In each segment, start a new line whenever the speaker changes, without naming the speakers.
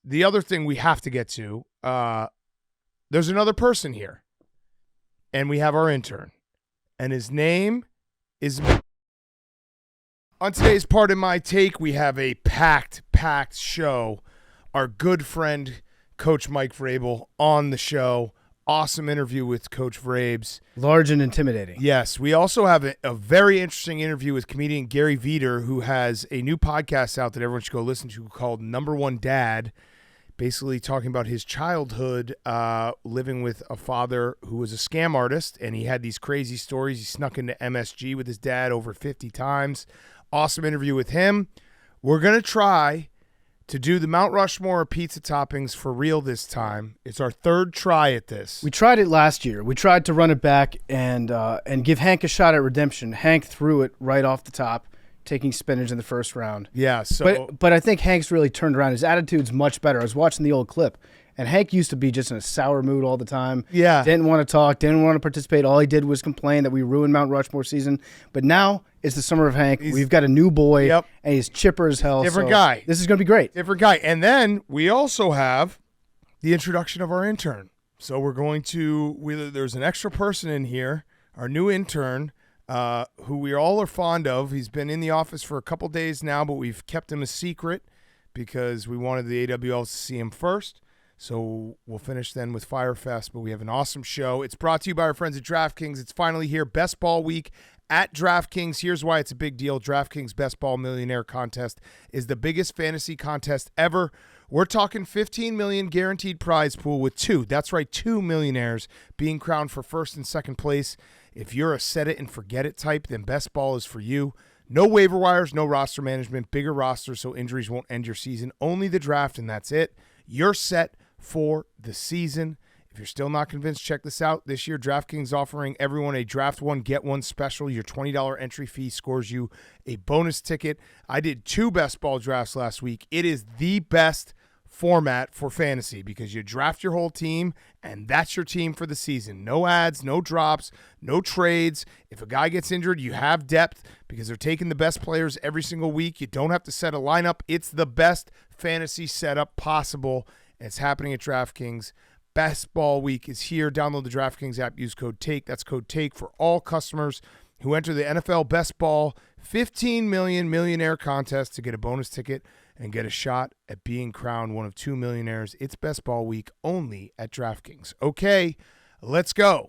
the other thing we have to get to, there's another person here, and we have our intern, and his name is. On today's Part of My Take, we have a packed show. Our good friend, Coach Mike Vrabel, on the show. Awesome interview with Coach Vrabes.
Large and intimidating.
Yes. We also have a very interesting interview with comedian Gary Vider, who has a new podcast out that everyone should go listen to called Number One Dad, basically talking about his childhood living with a father who was a scam artist, and he had these crazy stories. He snuck into MSG with his dad over 50 times. Awesome interview with him. We're going to try to do the Mount Rushmore of Pizza Toppings for real this time. It's our third try at this.
We tried it last year. We tried to run it back and give Hank a shot at redemption. Hank threw it right off the top, taking spinach in the first round.
Yeah. So,
but I think Hank's really turned around. His attitude's much better. I was watching the old clip, and Hank used to be just in a sour mood all the time.
Yeah.
Didn't want to talk, didn't want to participate. All he did was complain that we ruined Mount Rushmore season. But now it's the summer of Hank. We've got a new boy,
Yep.
and he's chipper as hell.
Different guy.
This is going to be great.
Different guy. And then we also have the introduction of our intern. So we're going to, there's an extra person in here, our new intern, who we all are fond of. He's been in the office for a couple days now, but we've kept him a secret because we wanted the AWLs to see him first. So we'll finish then with Fyre Fest, but we have an awesome show. It's brought to you by our friends at DraftKings. It's finally here. Best Ball Week at DraftKings. Here's why it's a big deal. DraftKings Best Ball Millionaire Contest is the biggest fantasy contest ever. We're talking $15 million guaranteed prize pool with two. That's right, 2 millionaires being crowned for first and second place. If you're a set it and forget it type, then Best Ball is for you. No waiver wires, no roster management, bigger roster so injuries won't end your season. Only the draft, and that's it. You're set for the season. If you're still not convinced, check this out. This year, DraftKings offering everyone a draft one, get one special. Your $20 entry fee scores you a bonus ticket. I did 2 best ball drafts last week. It is the best format for fantasy because you draft your whole team, and that's your team for the season. No ads, no drops, no trades. If a guy gets injured, you have depth because they're taking the best players every single week. You don't have to set a lineup. It's the best fantasy setup possible. It's happening at DraftKings. Best Ball Week is here. Download the DraftKings app. Use code TAKE. That's code TAKE for all customers who enter the NFL Best Ball 15 million millionaire contest to get a bonus ticket and get a shot at being crowned one of 2 millionaires. It's Best Ball Week only at DraftKings. Okay, let's go.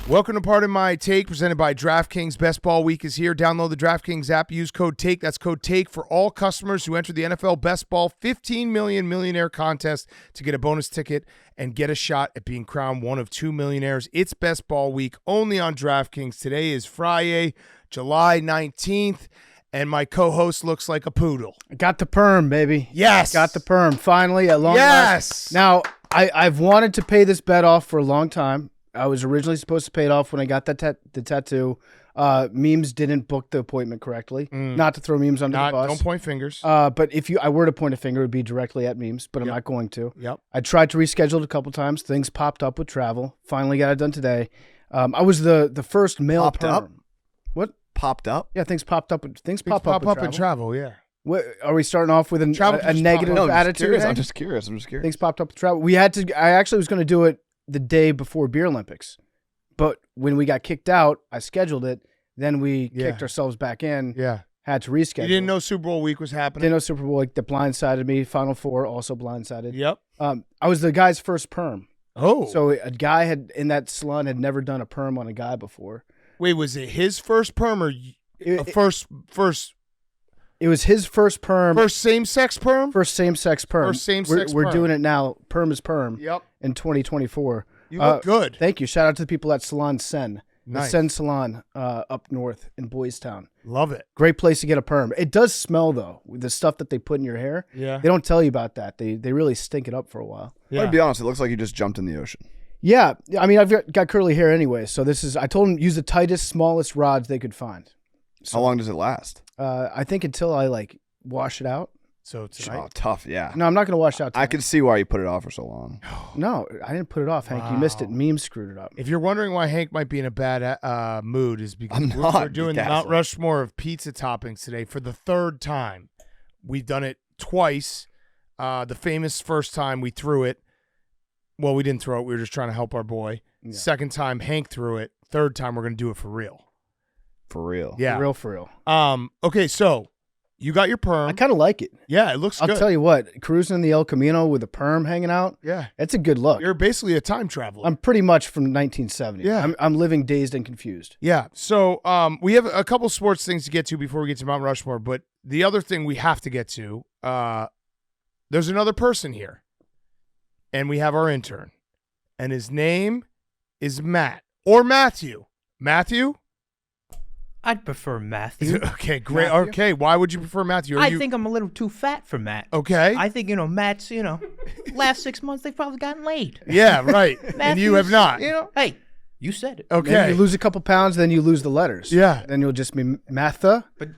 Welcome to Part of My Take, presented by DraftKings. Best Ball Week is here. Download the DraftKings app. Use code TAKE. That's code TAKE for all customers who enter the NFL Best Ball 15 million millionaire contest to get a bonus ticket and get a shot at being crowned one of 2 millionaires. It's Best Ball Week only on DraftKings. Today is Friday, July 19th, and my co-host looks like a poodle.
I got the perm, baby.
Yes.
Got the perm. Finally, at long
last.
Now, I've wanted to pay this bet off for a long time. I was originally supposed to pay it off when I got the tattoo. Memes didn't book the appointment correctly. Not to throw memes under the bus.
Don't point fingers.
But if I were to point a finger, it would be directly at memes, but I'm not going to.
Yep.
I tried to reschedule it a couple times. Things popped up with travel. Finally got it done today. I was the first male
Popped
perm.
up?
What?
Popped up?
Yeah, things popped up. Things pop up
in travel, yeah.
What, are we starting off with a negative
No,
attitude?
I'm just curious.
Things popped up with travel. We had to. I actually was going to do it the day before Beer Olympics. But when we got kicked out, I scheduled it. Then we kicked ourselves back in.
Yeah.
Had to reschedule.
You didn't know Super Bowl week was happening?
Didn't know Super Bowl week. That blindsided me. Final Four also blindsided.
Yep.
I was the guy's first perm.
Oh.
So a guy in that salon had never done a perm on a guy before.
Wait, was it his first perm or first?
It was his first perm.
First same-sex perm?
First same-sex perm.
First same-sex
We're
perm.
doing it now. Perm is perm.
Yep.
In 2024.
You look good.
Thank you. Shout out to the people at Salon Sen.
Nice.
The Sen Salon up north in Boys Town.
Love it.
Great place to get a perm. It does smell though, with the stuff that they put in your hair.
Yeah.
They don't tell you about that. They really stink it up for a while.
Yeah.
I'd be honest, it looks like you just jumped in the ocean.
Yeah, I mean, I've got curly hair anyway, so I told them use the tightest, smallest rods they could find.
How long does it last?
I think until I like wash it out.
So tonight.
Oh, tough, yeah.
No, I'm not gonna wash it out.
I can see why you put it off for so long.
No, I didn't put it off, Hank. You missed it. Memes screwed it up.
If you're wondering why Hank might be in a bad mood, is because
I'm
we're
not,
doing the
Castle.
Mount Rushmore of pizza toppings today for the third time. We've done it twice. The famous first time we threw it. Well, we didn't throw it. We were just trying to help our boy. Yeah. Second time, Hank threw it. Third time, we're going to do it for real.
For real.
Yeah.
For real.
Okay, so you got your perm.
I kind of like it.
Yeah, it looks good.
I'll tell you what, cruising in the El Camino with a perm hanging out,
yeah,
it's a good look.
You're basically a time traveler.
I'm pretty much from 1970.
Yeah.
I'm living dazed and confused.
Yeah, so we have a couple sports things to get to before we get to Mount Rushmore, but the other thing we have to get to, there's another person here, and we have our intern, and his name is Matt, or Matthew. Matthew?
I'd prefer Matthew.
Okay, great.
Matthew?
Okay, why would you prefer Matthew?
I think I'm a little too fat for Matt.
Okay.
I think, Matt's, last 6 months they've probably gotten laid.
Yeah, right. And you have not.
Hey, you said it.
Okay.
Maybe you lose a couple pounds, then you lose the letters.
Yeah.
Then you'll just be Matha.
But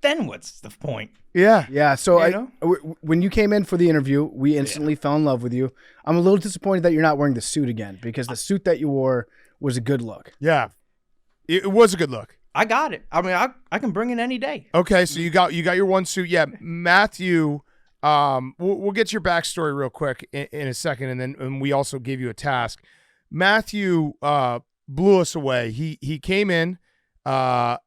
then what's the point?
Yeah.
Yeah, so
You
when you came in for the interview, we instantly fell in love with you. I'm a little disappointed that you're not wearing the suit again, because the suit that you wore was a good look.
Yeah. It was a good look.
I got it. I mean, I can bring it any day.
Okay, so you got your one suit. Yeah, Matthew. We'll get your backstory real quick in a second, and we also gave you a task. Matthew blew us away. He came in, the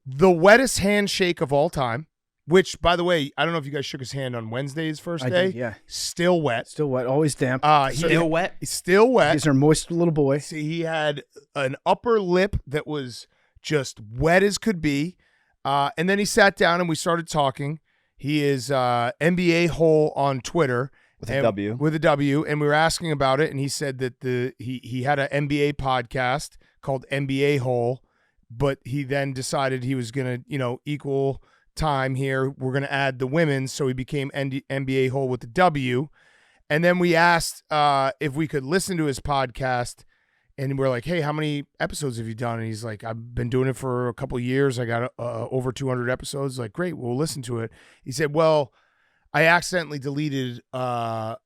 wettest handshake of all time. Which, by the way, I don't know if you guys shook his hand on Wednesday's first day.
Did, yeah.
Still wet.
Still wet. Always damp.
Still wet.
Still wet.
He's our moist little boy.
See, he had an upper lip that was just wet as could be. And then he sat down and we started talking. He is NBA Hole on Twitter.
With a W.
With a W. And we were asking about it. And he said that he had an NBA podcast called NBA Hole. But he then decided he was going to, equal time here. We're going to add the women's. So he became NBA Hole with the W. And then we asked if we could listen to his podcast. And we're like, hey, how many episodes have you done? And he's like, I've been doing it for a couple of years. I got over 200 episodes. Like, great, we'll listen to it. He said, well, I accidentally deleted over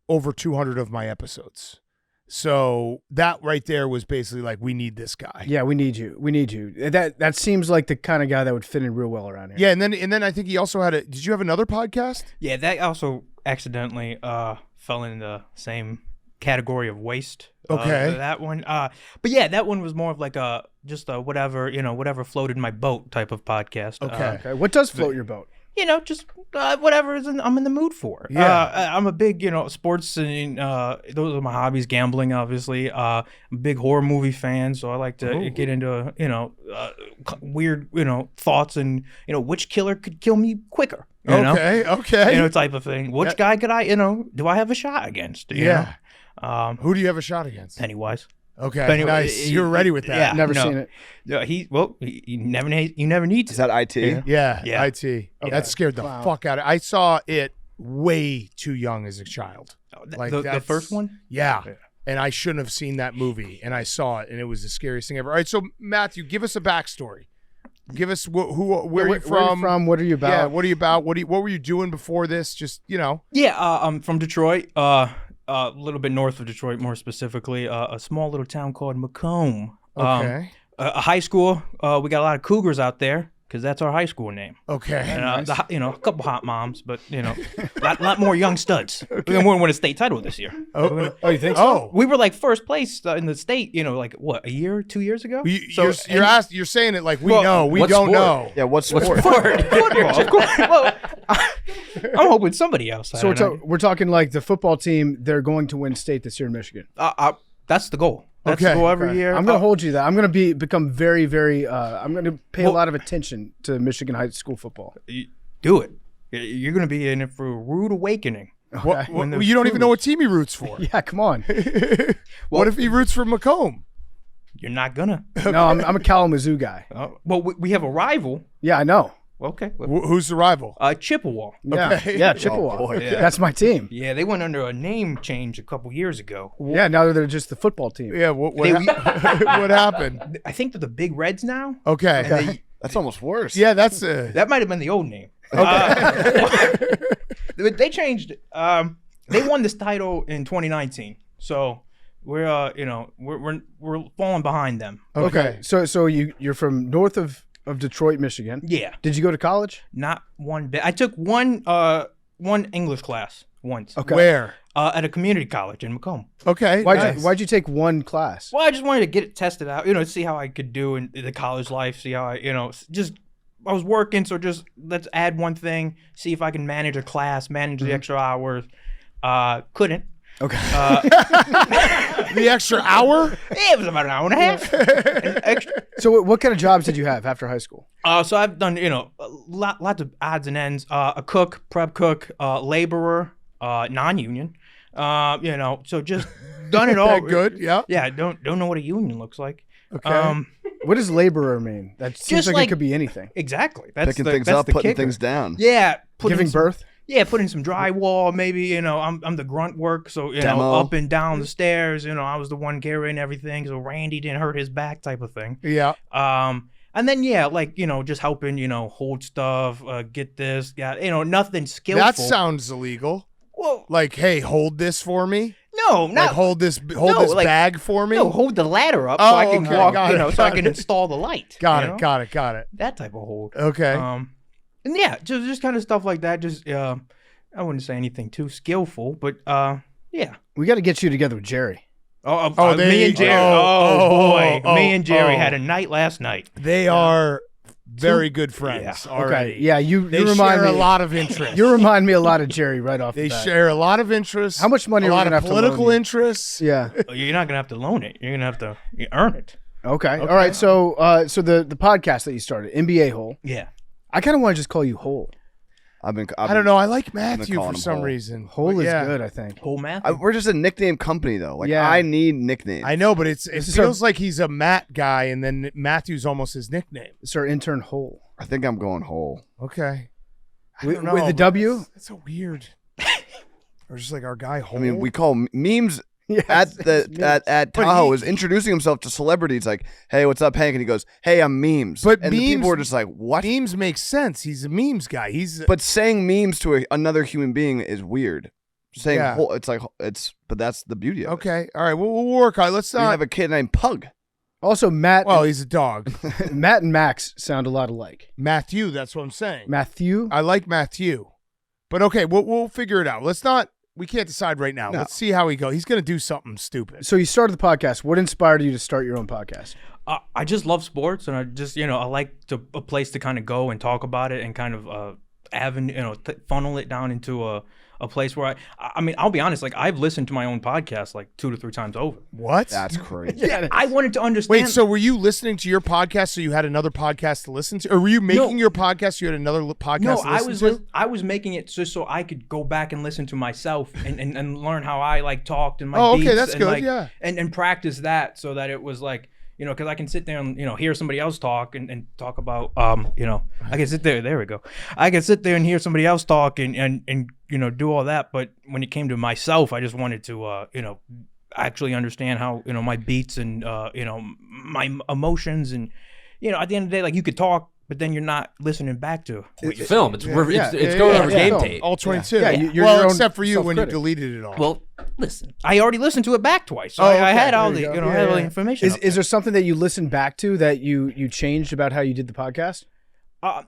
200 of my episodes. So that right there was basically like, we need this guy.
Yeah, we need you. We need you. That seems like the kind of guy that would fit in real well around here.
Yeah, and then I think he also had did you have another podcast?
Yeah, that also accidentally fell in the same category of waste.
Okay.
That one. But yeah, that one was more of like just a whatever floated my boat type of podcast.
Okay.
What does float your boat?
Just whatever I'm in the mood for.
Yeah.
I'm a big, sports and those are my hobbies. Gambling, obviously. I'm a big horror movie fan, so I like to get into weird thoughts and which killer could kill me quicker.
Okay.
Type of thing. Which guy could I do I have a shot against? You know?
Who do you have a shot against?
Pennywise.
Okay,
But anyway,
nice. You're ready with that.
Yeah,
Never seen it.
No, you never need to.
Is that IT?
Yeah,
Yeah.
IT.
Okay.
That scared the
Wow.
fuck out of. I saw it way too young as a child. Like
the
that's-
first one?
Yeah.
Yeah.
And I shouldn't have seen that movie, and I saw it, and it was the scariest thing ever. All right, so Matthew, give us a backstory. Give us where are you from?
What are you about?
Yeah, what are you about? What were you doing before this? Just
Yeah, I'm from Detroit. A little bit north of Detroit, more specifically, a small little town called Macomb.
Okay.
A high school. We got a lot of cougars out there because that's our high school name.
Okay.
And, a couple hot moms, but lot more young studs. We're gonna win a state title this year.
Oh,
you think so?
oh.
We were like first place in the state. Like what, a year, 2 years ago?
You're saying it like we
Well,
know. We
what
don't
sport?
know.
Yeah, what sport?
Football, of course. Well, I'm hoping somebody else.
So we're talking like the football team. They're going to win state this year in Michigan.
That's the goal. That's
Okay.
the goal every year.
I'm going to hold you that. I'm going to become very, very. I'm going to pay a lot of attention to Michigan high school football.
Do it. You're going to be in it for a rude awakening.
What,
those
you don't even know what team he roots for.
Yeah, come on.
What if he roots for Macomb?
you're not gonna.
No, I'm a Kalamazoo guy.
Well, we have a rival.
Yeah, I know.
Okay.
Who's the rival?
Chippewa.
Yeah,
Okay.
yeah, Chippewa.
boy.
That's my team.
Yeah, they went under a name change a couple years ago.
Yeah, now they're just the football team.
Yeah, what what happened?
I think they're the Big Reds now.
Okay.
That's almost worse.
Yeah, that's
That might have been the old name. They changed it. They won this title in 2019, so we're we're falling behind them.
Okay. So you're from north of Detroit, Michigan.
Yeah,
Did you go to college?
not one bit. I took one English class once.
Okay.
Where?
At a community college in Macomb.
Okay.
Why'd you take one class?
Well, I just wanted to get it tested out, see how I could do in the college life, see how I was working, so just let's add one thing, see if I can manage a class, manage the extra hours. Couldn't.
Okay.
The extra hour?
It was about an hour and a half. Extra.
So what kind of jobs did you have after high school?
So I've done, lots of odds and ends. A cook, prep cook, laborer, non-union. So just done it all.
That good? Yeah.
Yeah, don't know what a union looks like.
Okay.
What does laborer mean? That seems
Just
like it
like-
could be anything.
Exactly. That's
Picking
the,
things
that's
up,
the
putting
kicker.
things down.
Yeah,
Giving birth?
Yeah, putting some drywall, maybe, I'm the grunt work, so,
Demo.
up and down the stairs, I was the one carrying everything, so Randy didn't hurt his back type of thing.
Yeah.
And then, just helping, hold stuff, get this, nothing skillful.
That sounds illegal.
Well,
Like, hey, hold this for me.
no,
Like,
not,
hold this
like-
bag for me.
no, hold the ladder up
Oh,
so I can
okay,
walk,
got it,
so I
got
can
it.
install the light.
Got
you
it.
know?
Got it.
That type of hold.
Okay.
And yeah, just kind of stuff like that, just, I wouldn't say anything too skillful, but, yeah.
We got to get you together with Jerry.
Me and Jerry. Boy. Me and Jerry had a night last night.
They are very good friends already.
Okay. Yeah, you
They
remind
share
me
a lot of interests.
You remind me a lot of Jerry right off
They
the bat.
share a lot of interests.
How much money
A
are we
lot
gonna
of
have to
political
loan you?
interests.
Yeah.
You're not gonna have to loan it. You're gonna have to earn it.
Okay. All right. So the podcast that you started, NBA Hole.
Yeah.
I kind of want to just call you Hole.
I
I don't know. I like Matthew
calling
for
him
some
Hole.
reason.
Hole
But
is
yeah.
good, I think.
Whole math.
we're just a nickname company, though. Like,
Yeah.
I need nicknames.
I know, but it
is
feels like he's a Matt guy, and then Matthew's almost his nickname.
It's our intern Hole.
I think I'm going whole.
Okay. I
With-
don't know,
with the
but
W?
That's so weird. Or just like our guy Hole.
I mean, we call memes
Yes,
at
But
Tahoe
he-
is introducing himself to celebrities. Like, hey, what's up, Hank? And he goes, hey, I'm memes.
But
and the
memes-
people were just like, what?
memes make sense. He's a memes guy. He's
But saying memes to another human being is weird. Saying
Yeah.
whole, but that's the beauty of it.
okay. All right. We'll work on it. Let's
You
not.
have a kid named Pug.
Also, Matt.
Well, he's a dog.
Matt and Max sound a lot alike.
Matthew. That's what I'm saying.
Matthew.
I like Matthew. But okay, we'll figure it out. Let's not. We can't decide right now.
No.
Let's see how he goes. He's gonna do something stupid.
So you started the podcast. What inspired you to start your own podcast?
I just love sports, and I just I like a place to kind of go and talk about it, and kind of funnel it down into a place where I mean, I'll be honest, like I've listened to my own podcast like 2 to 3 times over.
What?
That's crazy.
Yeah.
I wanted to understand.
Wait, so were you listening to your podcast so you had another podcast to listen to? Or were you making your podcast so you had another podcast
No,
to listen to?
I was making it just so I could go back and listen to myself and learn how I like talked and my
Oh, okay,
beats
that's
and,
good,
like,
yeah.
and practice that so that it was like because I can sit there and hear somebody else talk and talk about I can sit there we go I can sit there and hear somebody else talk and do all that, but when it came to myself, I just wanted to actually understand how my beats and my emotions and at the end of the day, like you could talk, but then you're not listening back to what you
Film. It's going over
yeah.
game
Film.
tape.
All 22.
Yeah, you're
well,
your own
except for you when you
self-critic.
deleted it all.
Well, listen, I already listened to it back twice, so
Oh,
I
okay,
had all
there
the
you go.
I had all the
Yeah.
information.
Is there something that you listened back to that you changed about how you did the podcast?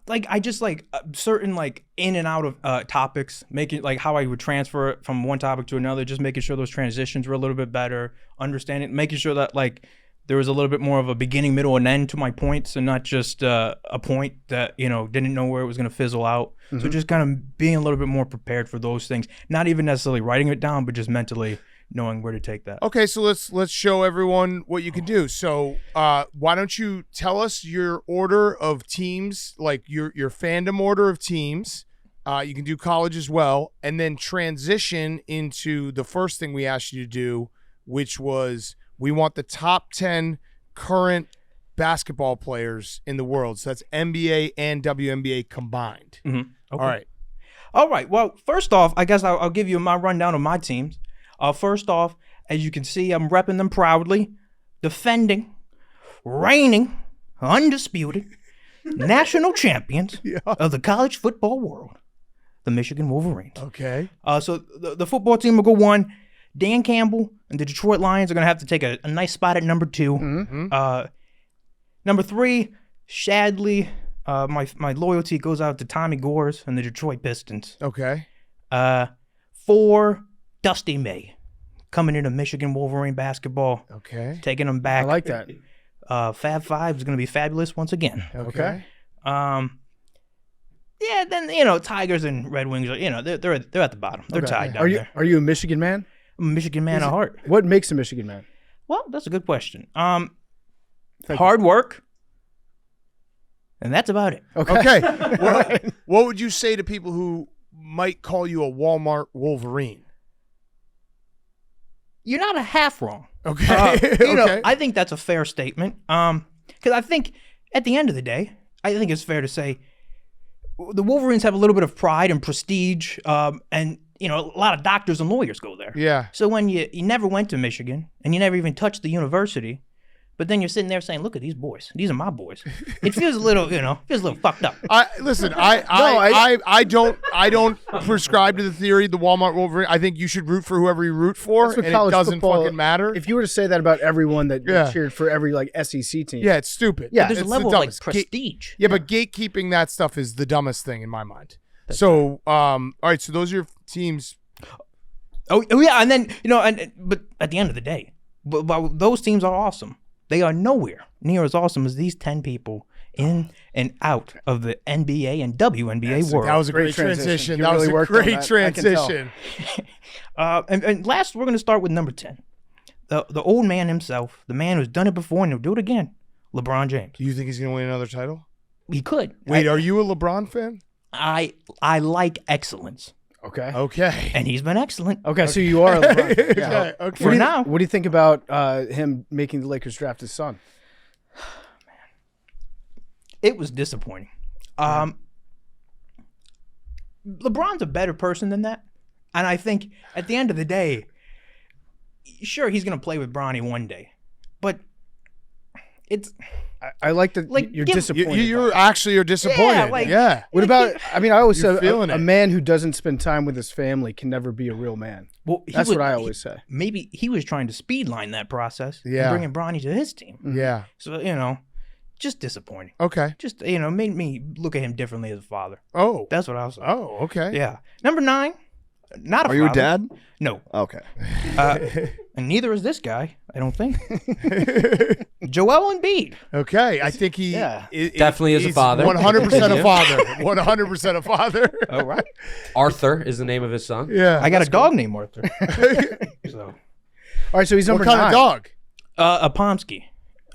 like I just like certain like in and out of topics, making like how I would transfer it from one topic to another, just making sure those transitions were a little bit better, understanding, making sure that like there was a little bit more of a beginning, middle, and end to my points, and not just a point that didn't know where it was going to fizzle out. So just kind of being a little bit more prepared for those things, not even necessarily writing it down, but just mentally knowing where to take that.
Okay, so let's show everyone what you can do. So why don't you tell us your order of teams, like your fandom order of teams. You can do college as well, and then transition into the first thing we asked you to do, which was we want the top 10 current basketball players in the world. So that's NBA and WNBA combined.
Okay.
All right.
Well, first off, I guess I'll give you my rundown of my teams. First off, as you can see, I'm repping them proudly, defending, reigning, undisputed, national champions of the college football world, the Michigan Wolverines.
Okay.
So the football team will go 1. Dan Campbell and the Detroit Lions are going to have to take a nice spot at number 2.
Mm-hmm.
Number 3, sadly, my loyalty goes out to Tommy Gores and the Detroit Pistons.
Okay.
4, Dusty May, coming into Michigan Wolverine basketball.
Okay.
Taking them back.
I like that.
Fab Five is going to be fabulous once again.
Okay.
Yeah, then Tigers and Red Wings are they're at the bottom. They're tied down there.
Are you a Michigan man?
I'm a Michigan man at heart.
What makes a Michigan man?
Well, that's a good question. Hard work, and that's about it.
Okay. What would you say to people who might call you a Walmart Wolverine?
You're not a half wrong.
Okay. Okay.
I think that's a fair statement. Because I think at the end of the day, I think it's fair to say the Wolverines have a little bit of pride and prestige, and a lot of doctors and lawyers go there.
Yeah.
So when you never went to Michigan and you never even touched the university, but then you're sitting there saying, "Look at these boys. These are my boys." It feels a little, fucked up.
I don't prescribe to the theory of the Walmart Wolverine. I think you should root for whoever you root for,
That's what
and it
college
doesn't
football-
fucking matter.
If you were to say that about everyone that cheered for every SEC team,
Yeah, it's stupid.
Yeah,
There's a
it's
level
the
of
dumbest.
prestige.
Yeah, but gatekeeping that stuff is the dumbest thing in my mind. So, all right. So those are your teams.
Oh yeah, and then but at the end of the day, but those teams are awesome. They are nowhere near as awesome as these 10 people in and out of the NBA and WNBA world.
That was a great transition.
You
That was
really
a
worked on
great
that. I can tell.
transition.
And last, we're going to start with number 10. The old man himself, the man who's done it before and he'll do it again, LeBron James.
Do you think he's going to win another title?
He could.
Wait, are you a LeBron fan?
I like excellence,
Okay.
Okay.
and he's been excellent.
Okay, so you are a LeBron. Yeah.
Okay. Okay.
For now.
What do you think about him making the Lakers draft his son?
It was disappointing. LeBron's a better person than that. And I think at the end of the day, sure, he's going to play with Bronny one day. But it's...
I like that
Like,
you're
give-
disappointed.
You're disappointed.
like-
Yeah.
What about? I mean, I always
You're
say
feeling
a
it.
man who doesn't spend time with his family can never be a real man.
Well,
That's what I always say.
Maybe he was trying to speedline that process
Yeah.
and bringing Bronny to his team.
Yeah.
So, just disappointing.
Okay.
Just, made me look at him differently as a father.
Oh.
That's what I was saying.
Oh, okay.
Yeah. Number 9, not a
Are you a
father.
dad?
No.
Okay.
And neither is this guy, I don't think. Joel Embiid.
Okay. I think he
Definitely is a
he's
father.
100% a father. 100% a father.
All right.
Arthur is the name of his son.
Yeah.
I got a dog named Arthur. So,
All right, so he's
What
number
kind
9.
of dog?
a Pomsky.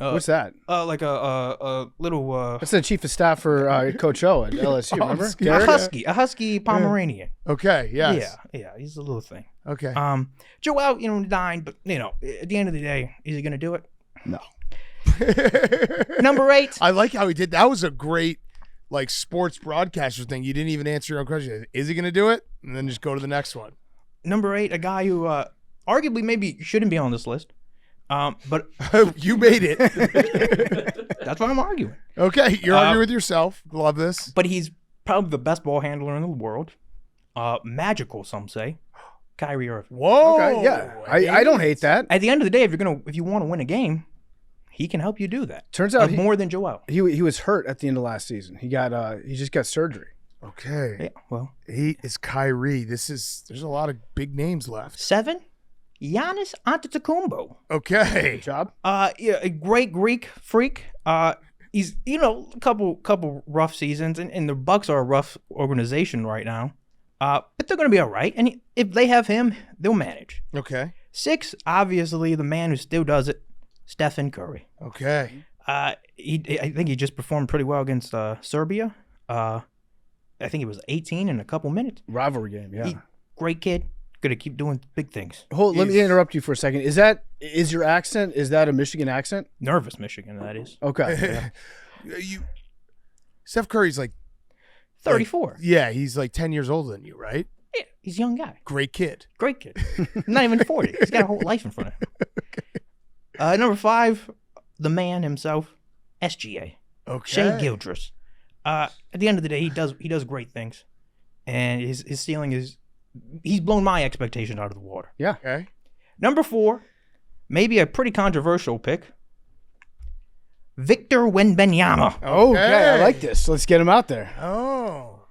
What's that?
Like a little
That's the chief of staff for Coach O at LSU. Remember?
Pomsky.
Derek?
a husky Pomeranian.
Okay. Yes.
Yeah, he's a little thing.
Okay.
Joel, 9, but at the end of the day, is he gonna do it?
No.
Number 8.
I like how he did. That was a great sports broadcaster thing. You didn't even answer your own question. Is he going to do it? And then just go to the next one.
Number 8, a guy who arguably maybe shouldn't be on this list. But
You made it.
that's why I'm arguing.
Okay. You're arguing with yourself. Love this.
But he's probably the best ball handler in the world. Magical, some say. Kyrie Irving.
Whoa.
Okay, yeah. I don't hate that.
At the end of the day, if you want to win a game, he can help you do that.
Turns out
more than Joel.
he was hurt at the end of last season. He just got surgery.
Okay.
Yeah, well.
8 is Kyrie. There's a lot of big names left.
7, Giannis Antetokounmpo.
Okay.
Good job.
Yeah, a great Greek freak. He's a couple rough seasons, and the Bucks are a rough organization right now. But they're going to be all right, and if they have him, they'll manage.
Okay.
6, obviously, the man who still does it, Stephen Curry.
Okay.
I think he just performed pretty well against Serbia. I think he was 18 in a couple minutes.
Rivalry game. Yeah.
Great kid, Gonna keep doing big things.
Let me interrupt you for a second. Is your accent? Is that a Michigan accent?
Nervous Michigan, that is.
Okay.
Steph Curry's like
34.
yeah, he's like 10 years older than you, right?
Yeah, he's a young guy.
Great kid.
Great kid. Not even 40. He's got a whole life in front of him. Number 5, the man himself, SGA.
Okay.
Shea Gildress. At the end of the day, he does great things, and his ceiling is he's blown my expectation out of the water.
Yeah.
Okay.
Number 4, maybe a pretty controversial pick, Victor Wembanyama.
Okay, I like this. Let's get him out there.
Oh.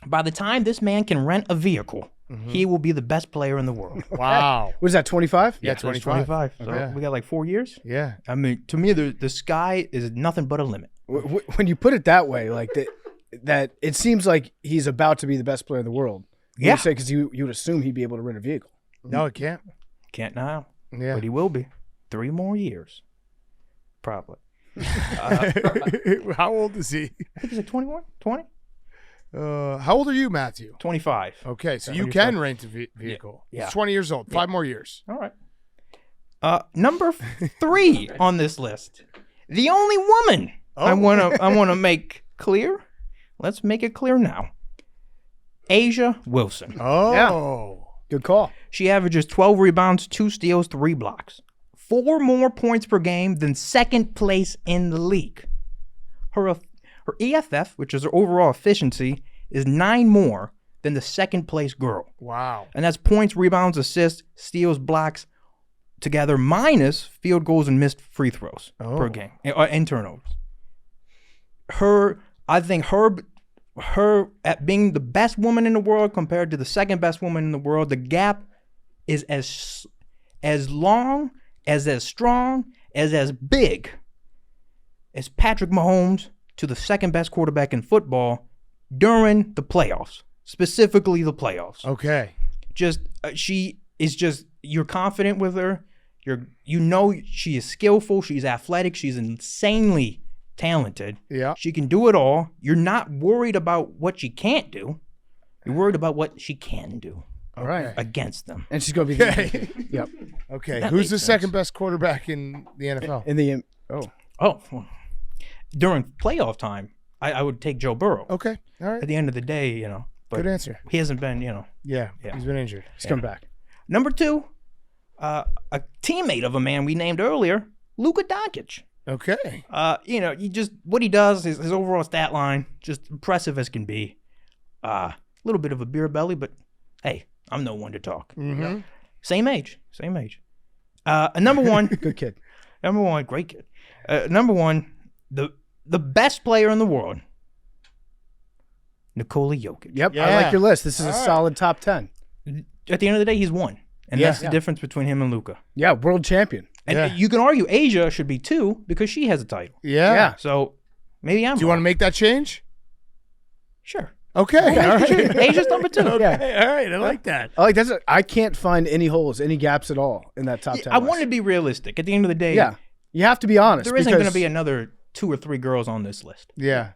By the time this man can rent a vehicle, he will be the best player in the world.
Wow.
What is that, 25?
Yeah,
So it's
25.
So
Okay.
we got like 4 years.
Yeah.
I mean, to me, the sky is nothing but a limit.
When you put it that way, like that it seems like he's about to be the best player in the world.
Yeah.
Because you would assume he'd be able to rent a vehicle.
No, it can't.
Can't now,
Yeah.
but he will be. 3 more years, probably.
How old is he?
I think he's like 21, 20,
How old are you, Matthew?
25.
Okay, so you
25.
can rent a vehicle.
Yeah.
He's 20 years old. 5 more years.
All right. Number 3 on this list, the only woman I wanna make clear. Let's make it clear now. Asia Wilson.
Oh.
Good call.
She averages 12 rebounds, 2 steals, 3 blocks. 4 more points per game than second place in the league. Her EFF, which is her overall efficiency, is 9 more than the second place girl.
Wow.
And that's points, rebounds, assists, steals, blocks together, minus field goals and missed free throws per game, and turnovers. I think her at being the best woman in the world compared to the second best woman in the world, the gap is as long, as strong, as big as Patrick Mahomes to the second best quarterback in football during the playoffs, specifically the playoffs.
Okay.
You're confident with her. She is skillful. She's athletic. She's insanely talented.
Yeah.
She can do it all. You're not worried about what she can't do. You're worried about what she can do.
All right.
Against them.
And she's going to be the Yep.
Okay.
That
Who's
makes
the
sense.
second best quarterback in the NFL?
In the
Well, during playoff time, I would take Joe Burrow.
Okay. All right.
At the end of the day, but
Good answer.
he hasn't been,
Yeah.
Yeah.
He's been injured.
He's coming back.
Number 2, a teammate of a man we named earlier, Luka Doncic.
Okay.
What he does, his overall stat line, just impressive as can be. A little bit of a beer belly, but hey, I'm no one to talk.
Mm-hmm.
Same age. Number 1,
Good kid.
number 1, great kid. Number 1, the best player in the world, Nikola Jokic.
Yep.
Yeah.
I like your list. This is a
All right.
solid top 10.
At the end of the day, he's won, and
Yeah.
that's the difference between him and Luka.
Yeah. World champion.
And
Yeah.
you can argue Asia should be 2 because she has a title.
Yeah.
Yeah.
So maybe I'm.
Do you want to make that change?
Sure.
Okay. All right.
Asia's number 2.
Okay. All right. I like that.
I can't find any holes, any gaps at all in that top 10
I
list.
wanted to be realistic. At the end of the day,
Yeah. You have to be honest.
there isn't going to
because-
be another 2 or 3 girls on this list.
Yeah.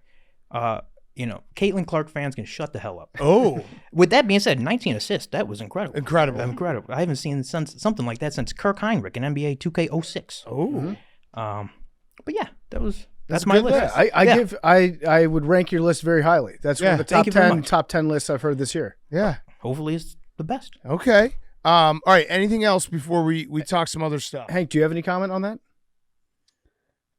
Caitlin Clark fans can shut the hell up.
Oh.
With that being said, 19 assists, that was incredible.
Incredible.
Incredible. I haven't seen something like that since Kirk Heinrich in NBA 2K06.
Oh.
But yeah, that's
a
my
good
list.
list.
I would rank your list very highly. That's one
Yeah.
of the
Thank
top
you very
10
much.
top 10 lists I've heard this year.
Yeah.
Hopefully it's the best.
Okay. All right. Anything else before we talk some other stuff?
Hank, do you have any comment on that?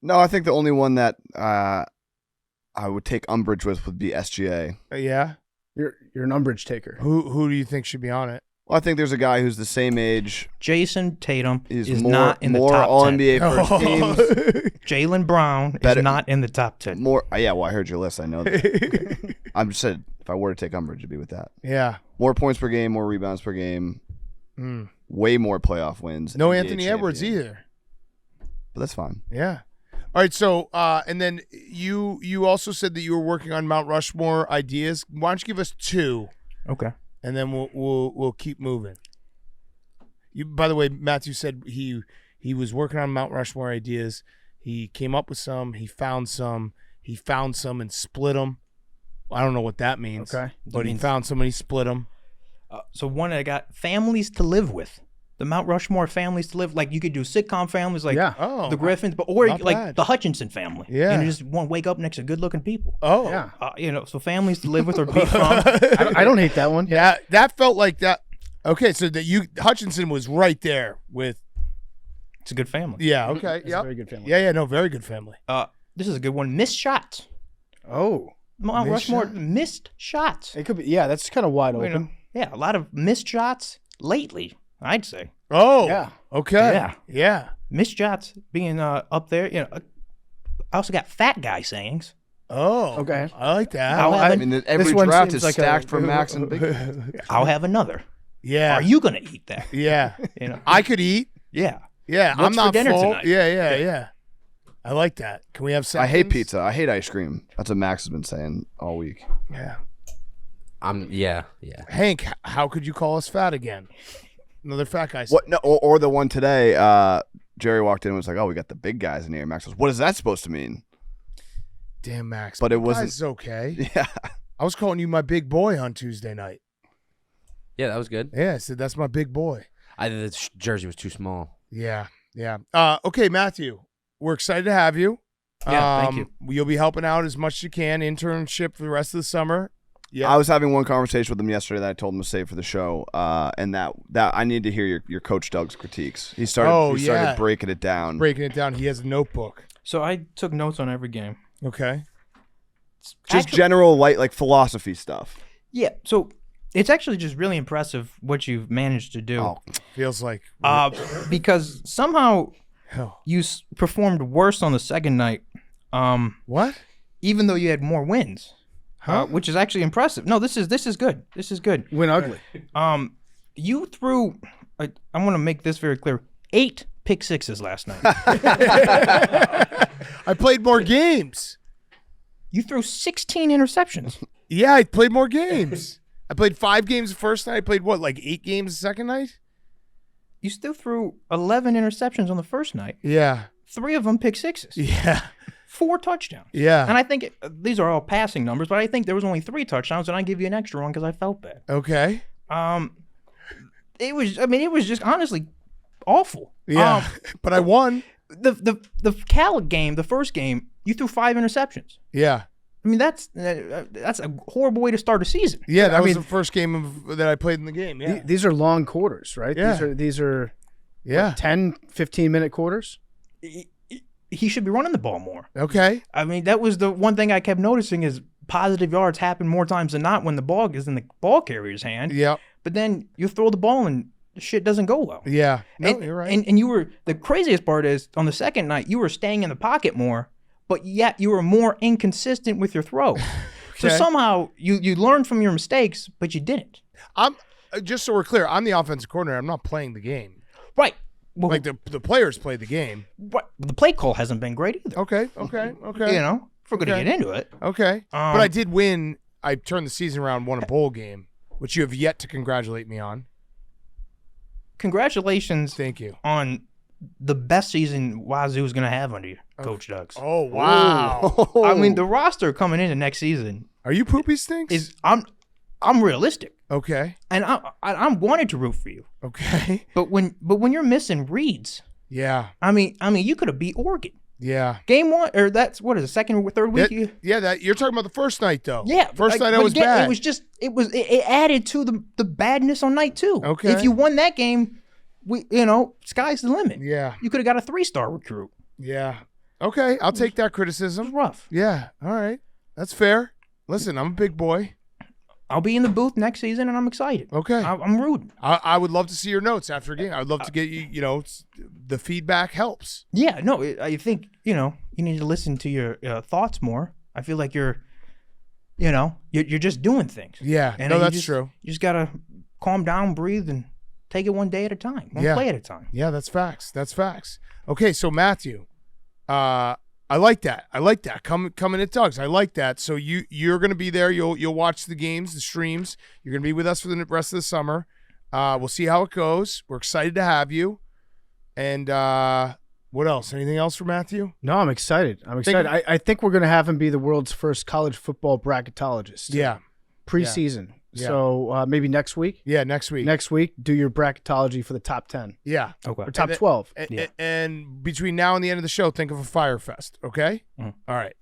No, I think the only one that I would take umbrage with would be SGA.
Yeah.
You're an umbrage taker.
Who do you think should be on it?
Well, I think there's a guy who's the same age.
Jason Tatum
He's
is
more,
not in the
more
top
All
10.
NBA first teams.
Jaylen Brown
Better-
is not in the top 10.
More. Yeah, well, I heard your list. I know that. I'm just said if I were to take umbrage, it'd be with that.
Yeah.
More points per game, more rebounds per game, way more playoff wins.
No
NBA
Anthony Edwards
champion.
either.
But that's fine.
Yeah. All right. So, and then you also said that you were working on Mount Rushmore ideas. Why don't you give us 2,
Okay.
and then we'll keep moving. By the way, Matthew said he was working on Mount Rushmore ideas. He came up with some. He found some and split them. I don't know what that means.
Okay.
But he found some and he split them.
So one that got families to live with. The Mount Rushmore families to live. Like you could do sitcom families like
Oh,
the Griffins, or
not
like
bad.
the Hutchinson family.
Yeah.
And you just want to wake up next to good-looking people.
Oh,
Yeah.
So families to live with or be from.
I don't hate that one.
yeah. That felt like that. Okay, so Hutchinson was right there with.
It's a good family.
Yeah. Okay.
It's a
Yeah.
very good family.
Yeah. No. Very good family.
This is a good one. Missed shots.
Oh,
Mount
Missed
Rushmore
shot?
missed shots.
it could be. Yeah, that's kind of wide
You
open.
know, yeah, a lot of missed shots lately, I'd say.
Oh.
Yeah.
Okay.
Yeah.
Yeah.
Missed shots being up there. I also got fat guy sayings.
Oh.
Okay.
I like that.
I'll have
I mean, every
one
draft
seems
is
like
stacked for Max and Big.
I'll have another.
Yeah.
Are you gonna eat that?
Yeah.
You know.
I could eat.
Yeah.
Yeah. I'm
What's for
not
dinner
full.
tonight?
Yeah. I like that. Can we have seconds?
I hate pizza. I hate ice cream. That's what Max has been saying all week.
Yeah.
Yeah.
Hank, how could you call us fat again? Another fat guy.
What? No, or the one today. Jerry walked in and was like, "Oh, we got the big guys in here." Max goes, "What is that supposed to mean?"
Damn, Max.
But it
Big
wasn't-
guy's okay.
Yeah.
I was calling you my big boy on Tuesday night.
Yeah, that was good.
Yeah, I said that's my big boy.
The jersey was too small.
Yeah. Okay, Matthew, we're excited to have you.
Yeah, thank you.
You'll be helping out as much as you can. Internship for the rest of the summer. Yeah.
I was having one conversation with him yesterday that I told him to save for the show, and that I need to hear your Coach Doug's critiques. He started breaking it down.
Breaking it down. He has a notebook.
So I took notes on every game.
Okay.
Just general like philosophy stuff.
Yeah. So it's actually just really impressive what you've managed to do.
Oh,
Feels like.
Because somehow
Oh.
you performed worse on the second night.
What?
Even though you had more wins.
Huh?
Which is actually impressive. No, this is good. This is good.
Win ugly.
You threw. I want to make this very clear. 8 pick sixes last night.
I played more games.
You threw 16 interceptions.
Yeah, I played more games. I played 5 games the first night. I played what, like 8 games the second night?
You still threw 11 interceptions on the first night.
Yeah.
3 of them pick sixes.
Yeah.
4 touchdowns.
Yeah.
And I think these are all passing numbers, but I think there was only 3 touchdowns, and I give you an extra one because I felt bad.
Okay.
It was just honestly awful.
Yeah. But I won.
The Cal game, the first game, you threw 5 interceptions.
Yeah.
I mean, that's a horrible way to start a season.
Yeah, that was
mean-
the first game that I played in the game. Yeah.
These are long quarters, right?
Yeah.
These are
Yeah.
10, 15-minute quarters.
He should be running the ball more.
Okay.
I mean, that was the one thing I kept noticing is positive yards happen more times than not when the ball is in the ball carrier's hand.
Yep.
But then you throw the ball and shit doesn't go well.
Yeah. No,
and,
you're right.
And you were, the craziest part is on the second night, you were staying in the pocket more, but yet you were more inconsistent with your throw. So
Okay.
somehow you learned from your mistakes, but you didn't.
I'm just so we're clear. I'm the offensive coordinator. I'm not playing the game.
Right. Well,
Like the players play the game.
the play call hasn't been great either.
Okay.
You know, if we're going to
Okay.
get into it.
Okay. But I did win. I turned the season around, won a bowl game, which you have yet to congratulate me on.
Congratulations
Thank you.
on the best season Wazoo is going to have under you, Coach Doug's.
Oh wow.
I mean, the roster coming into next season
Are you poopy stinks?
is I'm realistic,
Okay.
and I'm wanted to root for you.
Okay.
But when you're missing reads,
Yeah.
I mean you could have beat Oregon.
Yeah.
Game 1 or that's what is it, second or third week?
That you're talking about the first night though.
Yeah,
First night I
but
was
again,
bad.
It added to the badness on night 2.
Okay.
If you won that game, sky's the limit.
Yeah.
You could have got a 3-star recruit.
Yeah. Okay. I'll take that
It was
criticism.
rough.
Yeah. All right. That's fair. Listen, I'm a big boy.
I'll be in the booth next season, and I'm excited.
Okay.
I'm rooting.
I would love to see your notes after a game. I would love to get you, the feedback helps.
Yeah, no, I think, you need to listen to your thoughts more. I feel like you're just doing things.
Yeah.
And
No,
you
that's
just-
true.
You just got to calm down, breathe, and take it one day at a time, one
Yeah.
play at a time.
Yeah, that's facts. That's facts. Okay, so Matthew, I like that. Coming at Doug's. I like that. So you're going to be there. You'll watch the games, the streams. You're going to be with us for the rest of the summer. We'll see how it goes. We're excited to have you. And what else? Anything else for Matthew?
No, I'm excited. I think we're going to have him be the world's first college football bracketologist.
Yeah.
Preseason.
Yeah.
So maybe next week.
Yeah, next week.
Next week, do your bracketology for the top 10
Yeah.
Okay.
or top
And
12.
And between now and the end of the show, think of a Fyre Fest, okay?
Mhm.
All right,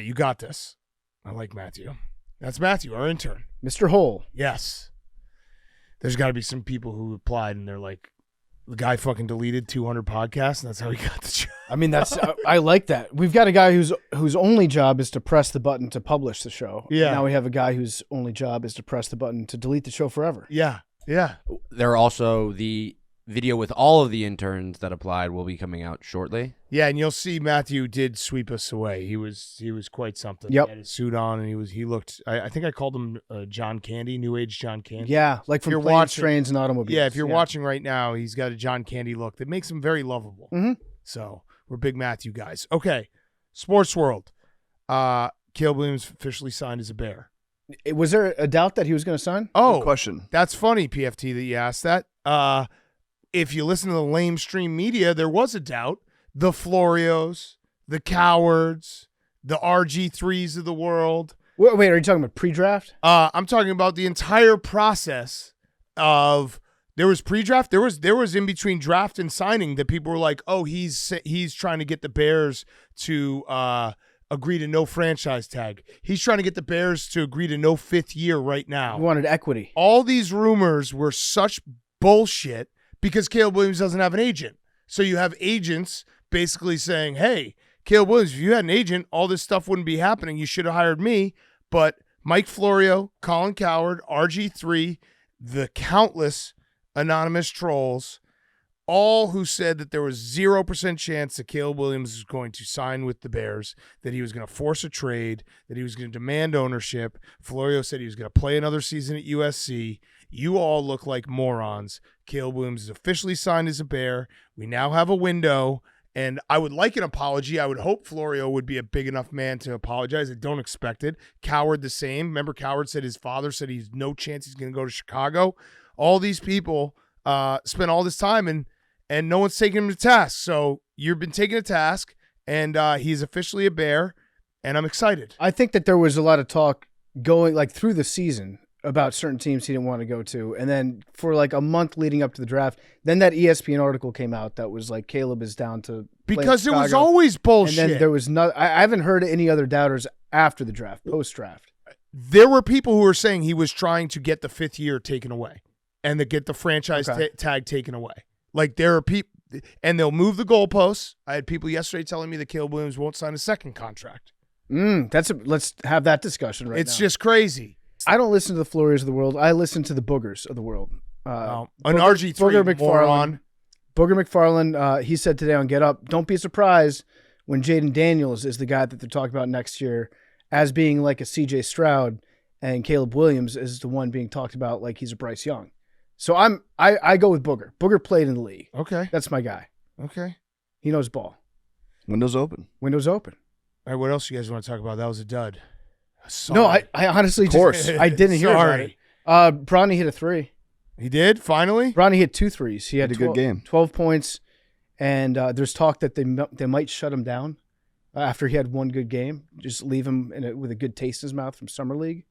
you got this. I like Matthew. That's Matthew, our intern.
Mr. Hole.
Yes. There's got to be some people who applied and they're like, the guy fucking deleted 200 podcasts, and that's how he got the job.
I mean, that's I like that. We've got a guy whose only job is to press the button to publish the show.
Yeah.
Now we have a guy whose only job is to press the button to delete the show forever.
Yeah.
There are also the video with all of the interns that applied will be coming out shortly.
Yeah, and you'll see Matthew did sweep us away. He was quite something.
Yep.
He had his suit on, and he looked. I think I called him John Candy, New Age John Candy.
Yeah, like from
you're
Planes,
watching-
Trains, and Automobiles.
Yeah, if you're watching right now, he's got a John Candy look that makes him very lovable.
Mhm.
So we're big Matthew guys. Okay, Sports World. Caleb Williams officially signed as a Bear.
Was there a doubt that he was going to sign?
Oh,
Good question.
that's funny, PFT, that you asked that. If you listen to the lamestream media, there was a doubt. The Florios, the Cowards, the RG3s of the world.
Wait, are you talking about pre-draft?
I'm talking about the entire process of there was pre-draft, there was in between draft and signing that people were like, oh, he's trying to get the Bears to agree to no franchise tag. He's trying to get the Bears to agree to no 5th year right now.
He wanted equity.
All these rumors were such bullshit because Caleb Williams doesn't have an agent. So you have agents basically saying, hey, Caleb Williams, if you had an agent, all this stuff wouldn't be happening. You should have hired me. But Mike Florio, Colin Cowherd, RG3, the countless anonymous trolls, all who said that there was 0% chance that Caleb Williams was going to sign with the Bears, that he was going to force a trade, that he was going to demand ownership. Florio said he was going to play another season at USC. You all look like morons. Caleb Williams is officially signed as a Bear. We now have a window, and I would like an apology. I would hope Florio would be a big enough man to apologize. I don't expect it. Cowherd the same. Remember, Cowherd said his father said he's no chance he's going to go to Chicago. All these people spent all this time, and no one's taking him to task. So you've been taken to task, and he's officially a Bear, and I'm excited.
I think that there was a lot of talk going like through the season about certain teams he didn't want to go to. And then for like a month leading up to the draft, then that ESPN article came out that was like Caleb is down to play in
Because it was
Chicago.
always bullshit.
And then there was no, I haven't heard any other doubters after the draft, post-draft.
There were people who were saying he was trying to get the 5th year taken away and to get the franchise tag taken away. Like there are people, and they'll move the goalposts. I had people yesterday telling me that Caleb Williams won't sign a second contract.
Let's have that discussion right now.
It's just crazy.
I don't listen to the Florios of the world. I listen to the Boogers of the world.
An RG3 moron.
Booger McFarland, he said today on Get Up, don't be surprised when Jaden Daniels is the guy that they're talking about next year as being like a CJ Stroud, and Caleb Williams is the one being talked about like he's a Bryce Young. So I go with Booger. Booger played in the league.
Okay.
That's my guy.
Okay.
He knows ball.
Windows open.
Windows open.
All right, what else you guys want to talk about? That was a dud. Sorry.
No, I honestly I didn't hear about it. Bronny hit a 3.
He did, finally?
Bronny hit 2 threes. He had
a good game.
12 points, and there's talk that they might shut him down after he had one good game, just leave him with a good taste in his mouth from Summer League.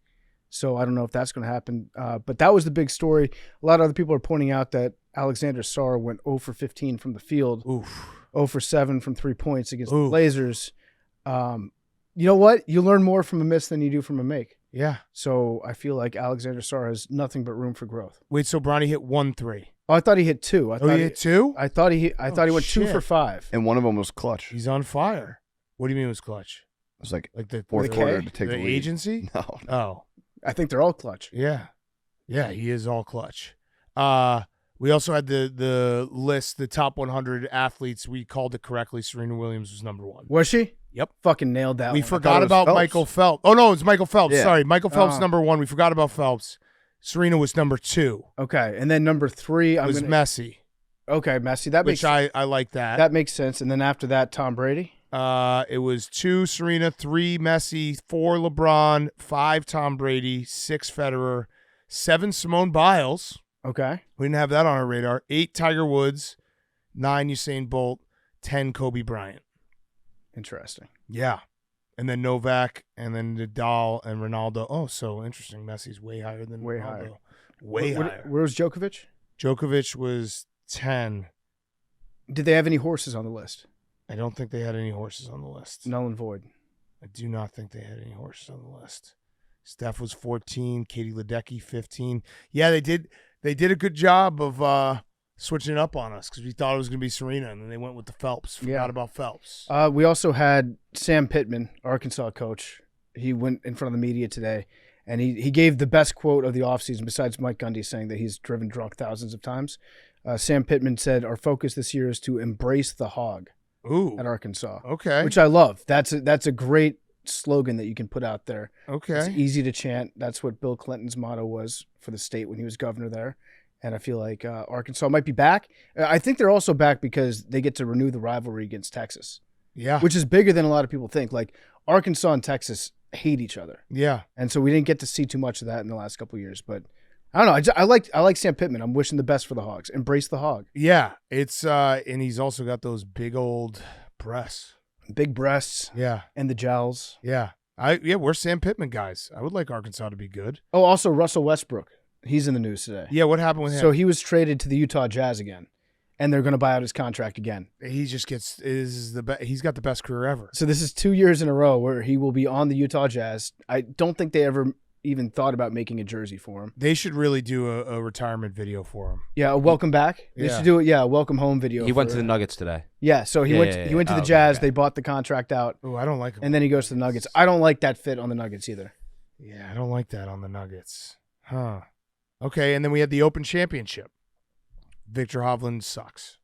So I don't know if that's going to happen. But that was the big story. A lot of other people are pointing out that Alexander Sarr went 0 for 15 from the field, 0 for 7 from 3 points against the Blazers. You know what? You learn more from a miss than you do from a make.
Yeah.
So I feel like Alexander Sarr has nothing but room for growth.
Wait, so Bronny hit 1 3.
Oh, I thought he hit 2.
He hit 2?
I thought he went 2 for 5.
And one of them was clutch.
He's on fire. What do you mean it was clutch?
It was like
the
fourth
the
quarter
K?
to take the lead.
agency?
No.
Oh.
I think they're all clutch.
Yeah. Yeah, he is all clutch. We also had the list, the top 100 athletes. We called it correctly. Serena Williams was number 1.
Was she?
Yep.
Fucking nailed that
We
one.
forgot
it was
about
Phelps.
Michael Phelps. Oh, no, it's Michael Phelps.
Yeah.
Sorry. Michael Phelps
Oh.
number 1. We forgot about Phelps. Serena was number 2.
Okay, and then number 3,
It was Messi,
Okay, Messi. That
which
makes
I like that.
that makes sense. And then after that, Tom Brady.
It was 2 Serena, 3 Messi, 4 LeBron, 5 Tom Brady, 6 Federer, 7 Simone Biles.
Okay.
We didn't have that on our radar. 8 Tiger Woods, 9 Usain Bolt, 10 Kobe Bryant.
Interesting.
Yeah. and then Novak, and then Nadal and Ronaldo. Oh, so interesting. Messi's way higher than
Way
Ronaldo.
higher.
Way higher.
Where was Djokovic?
Djokovic was 10.
Did they have any horses on the list?
I don't think they had any horses on the list.
Null and void.
I do not think they had any horses on the list. Steph was 14. Katie Ledecky 15. Yeah, they did a good job of switching it up on us because we thought it was going to be Serena, and then they went with the Phelps. Forgot about Phelps.
We also had Sam Pittman, Arkansas coach. He went in front of the media today, and he gave the best quote of the offseason besides Mike Gundy saying that he's driven drunk thousands of times. Sam Pittman said, "Our focus this year is to embrace the hog."
Ooh.
At Arkansas.
Okay.
Which I love. That's a great slogan that you can put out there.
Okay.
It's easy to chant. That's what Bill Clinton's motto was for the state when he was governor there. And I feel like Arkansas might be back. I think they're also back because they get to renew the rivalry against Texas.
Yeah.
Which is bigger than a lot of people think. Like, Arkansas and Texas hate each other.
Yeah.
And so we didn't get to see too much of that in the last couple of years. But I don't know. I like Sam Pittman. I'm wishing the best for the Hogs. Embrace the hog.
Yeah. It's and he's also got those big old breasts.
Big breasts.
Yeah.
And the jowls.
Yeah. We're Sam Pittman guys. I would like Arkansas to be good.
Oh, also Russell Westbrook. He's in the news today.
Yeah, what happened with him?
So he was traded to the Utah Jazz again, and they're going to buy out his contract again.
He just gets he's got the best career ever.
So this is 2 years in a row where he will be on the Utah Jazz. I don't think they ever even thought about making a jersey for him.
They should really do a retirement video for him.
Yeah, a welcome back. They should do it. Yeah, a welcome home video.
He went to the Nuggets today.
Yeah, so he went to the Jazz.
Okay.
They bought the contract out.
Oh, I don't like him.
And then he goes to the Nuggets. I don't like that fit on the Nuggets either.
Yeah, I don't like that on the Nuggets. Huh. Okay, and then we had the Open Championship. Victor Hovland sucks.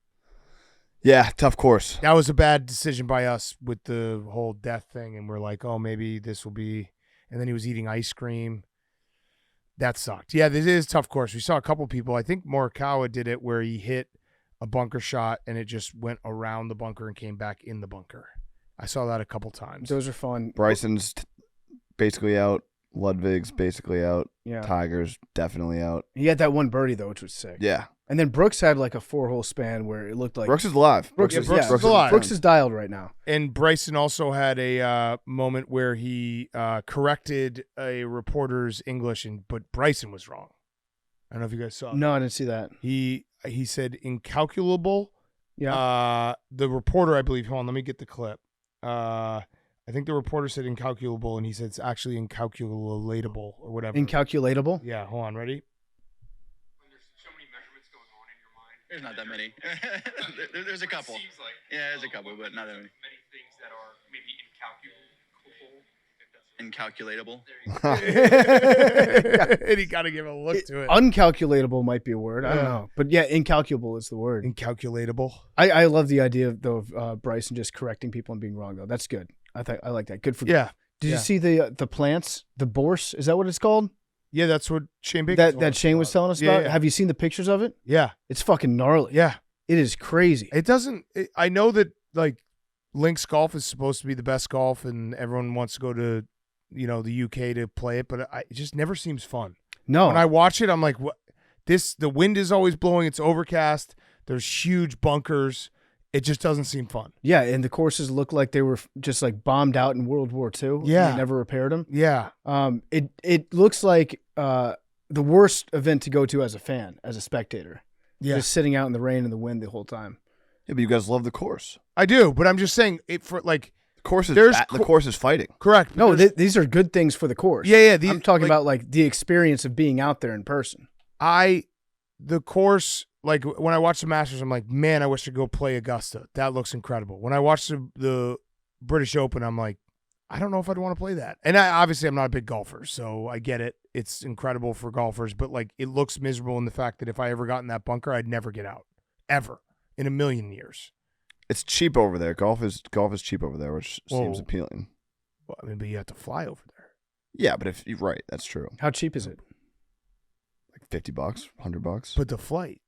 Yeah, tough course.
That was a bad decision by us with the whole death thing, and we're like, oh, maybe this will be. And then he was eating ice cream. That sucked. Yeah, this is a tough course. We saw a couple people. I think Morikawa did it where he hit a bunker shot, and it just went around the bunker and came back in the bunker. I saw that a couple times.
Those are fun.
Bryson's basically out. Ludwig's basically out.
Yeah.
Tiger's definitely out.
He had that one birdie, though, which was sick.
Yeah.
And then Brooks had like a 4-hole span where it looked like
Brooks is alive.
Brooks is alive. Brooks is dialed right now.
And Bryson also had a moment where he corrected a reporter's English, but Bryson was wrong. I don't know if you guys saw.
No, I didn't see that.
He said incalculable.
Yeah.
The reporter, I believe. Hold on, let me get the clip. I think the reporter said incalculable, and he said it's actually incalculatable or whatever.
Incalculatable?
Yeah. Hold on. Ready?
There's not that many. There's a couple. Yeah, there's a couple, but not that many.
Many things that are maybe
incalculable.
And he got to give a look to it.
Uncalculatable might be a word. I don't know. But yeah, incalculable is the word.
Incalculatable.
I love the idea of Bryson just correcting people and being wrong, though. That's good. I like that. Good for
Yeah.
Did you see the plants? The bourse? Is that what it's called?
Yeah, that's what Shane Baker
that Shane was telling us
Yeah,
about.
yeah.
Have you seen the pictures of it?
Yeah.
It's fucking gnarly.
Yeah.
It is crazy.
It doesn't. I know that like links golf is supposed to be the best golf, and everyone wants to go to, the UK to play it, but it just never seems fun.
No.
When I watch it, I'm like, what? The wind is always blowing. It's overcast. There's huge bunkers. It just doesn't seem fun.
Yeah, and the courses look like they were just like bombed out in World War II.
Yeah.
They never repaired them.
Yeah.
It looks like the worst event to go to as a fan, as a spectator.
Yeah.
Just sitting out in the rain and the wind the whole time.
Yeah, but you guys love the course.
I do, but I'm just saying it for like
The course is
There's
the course is fighting.
correct. but
No,
there's-
these are good things for the course.
yeah.
I'm talking about like the experience of being out there in person.
The course, like when I watch the Masters, I'm like, man, I wish I could go play Augusta. That looks incredible. When I watch the British Open, I'm like, I don't know if I'd want to play that. And obviously I'm not a big golfer, so I get it. It's incredible for golfers, but like it looks miserable in the fact that if I ever got in that bunker, I'd never get out. Ever. In a million years.
It's cheap over there. Golf is cheap over there, which seems
Whoa.
appealing.
Well, I mean, but you have to fly over there.
Yeah, but if you're right, that's true.
How cheap is it?
Like $50, $100.
But the flight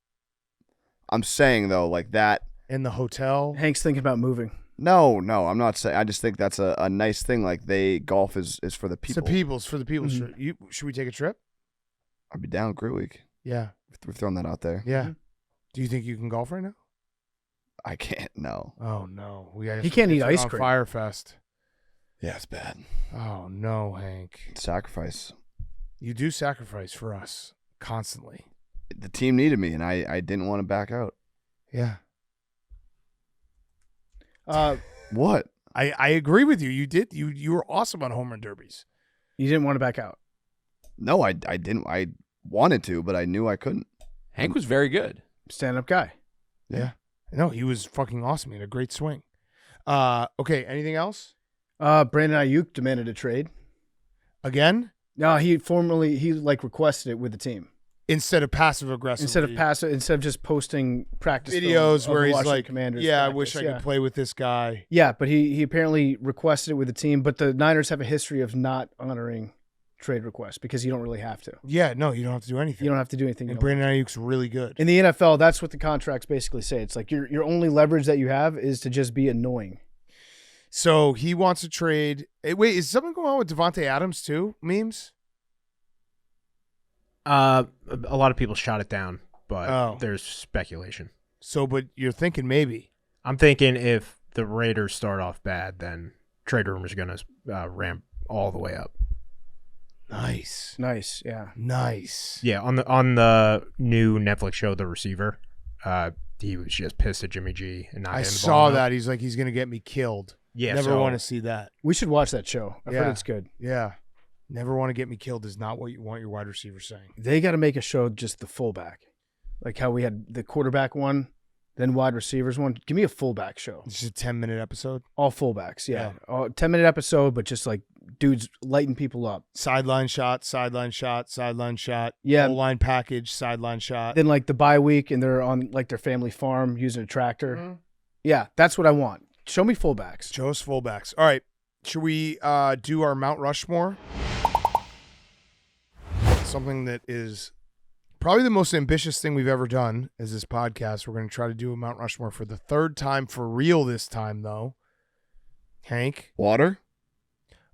I'm saying though, like that.
and the hotel.
Hank's thinking about moving.
No, I'm not saying. I just think that's a nice thing. Like golf is for the people.
It's for the people.
Mhm.
Should we take a trip?
I'd be down Great Week.
Yeah.
We're throwing that out there.
Yeah. Do you think you can golf right now?
I can't. No.
Oh no,
He can't eat ice cream.
Fyre Fest.
Yeah, it's bad.
Oh no, Hank.
Sacrifice.
You do sacrifice for us constantly.
The team needed me, and I didn't want to back out.
Yeah.
What?
I agree with you. You did. You were awesome on home run derbies.
You didn't want to back out.
No, I didn't. I wanted to, but I knew I couldn't.
Hank was very good.
Stand-up guy.
Yeah. No, he was fucking awesome. He had a great swing. Okay, anything else?
Brandon Ayuk demanded a trade.
Again?
No, he requested it with the team.
Instead of passive aggressive.
Instead of just posting practice
videos
film
where
of
he's
Washington
like,
Commanders
yeah,
practice.
I wish I could play with this guy.
Yeah, but he apparently requested it with the team, but the Niners have a history of not honoring trade requests because you don't really have to.
Yeah, no, you don't have to do anything.
You don't have to do anything.
And Brandon Ayuk's really good.
In the NFL, that's what the contracts basically say. It's like your only leverage that you have is to just be annoying.
So he wants to trade. Wait, is something going on with Devontae Adams too? Memes?
A lot of people shot it down, but there's speculation.
So, but you're thinking maybe.
I'm thinking if the Raiders start off bad, then trade rumors are going to ramp all the way up.
Nice,
yeah,
nice.
Yeah, on the new Netflix show, The Receiver, he was just pissed at Jimmy G and not
I
getting the
saw
ball
that. He's like, he's gonna get me killed.
Yeah,
never want to see that.
We should watch that show. I've heard it's good.
Yeah, never want to get me killed is not what you want your wide receiver saying.
They got to make a show just the fullback, like how we had the quarterback one, then wide receivers one. Give me a fullback show.
It's just a 10-minute episode.
All fullbacks, yeah. 10-minute episode, but just like dudes lighting people up.
Sideline shot, sideline shot, sideline shot.
Yeah.
Goal line package, sideline shot.
Then like the bye week and they're on like their family farm using a tractor.
Mm-hmm.
Yeah, that's what I want. Show me fullbacks.
Show us fullbacks. All right. Should we do our Mount Rushmore? Something that is probably the most ambitious thing we've ever done is this podcast. We're going to try to do a Mount Rushmore for the third time for real this time, though. Hank?
Water?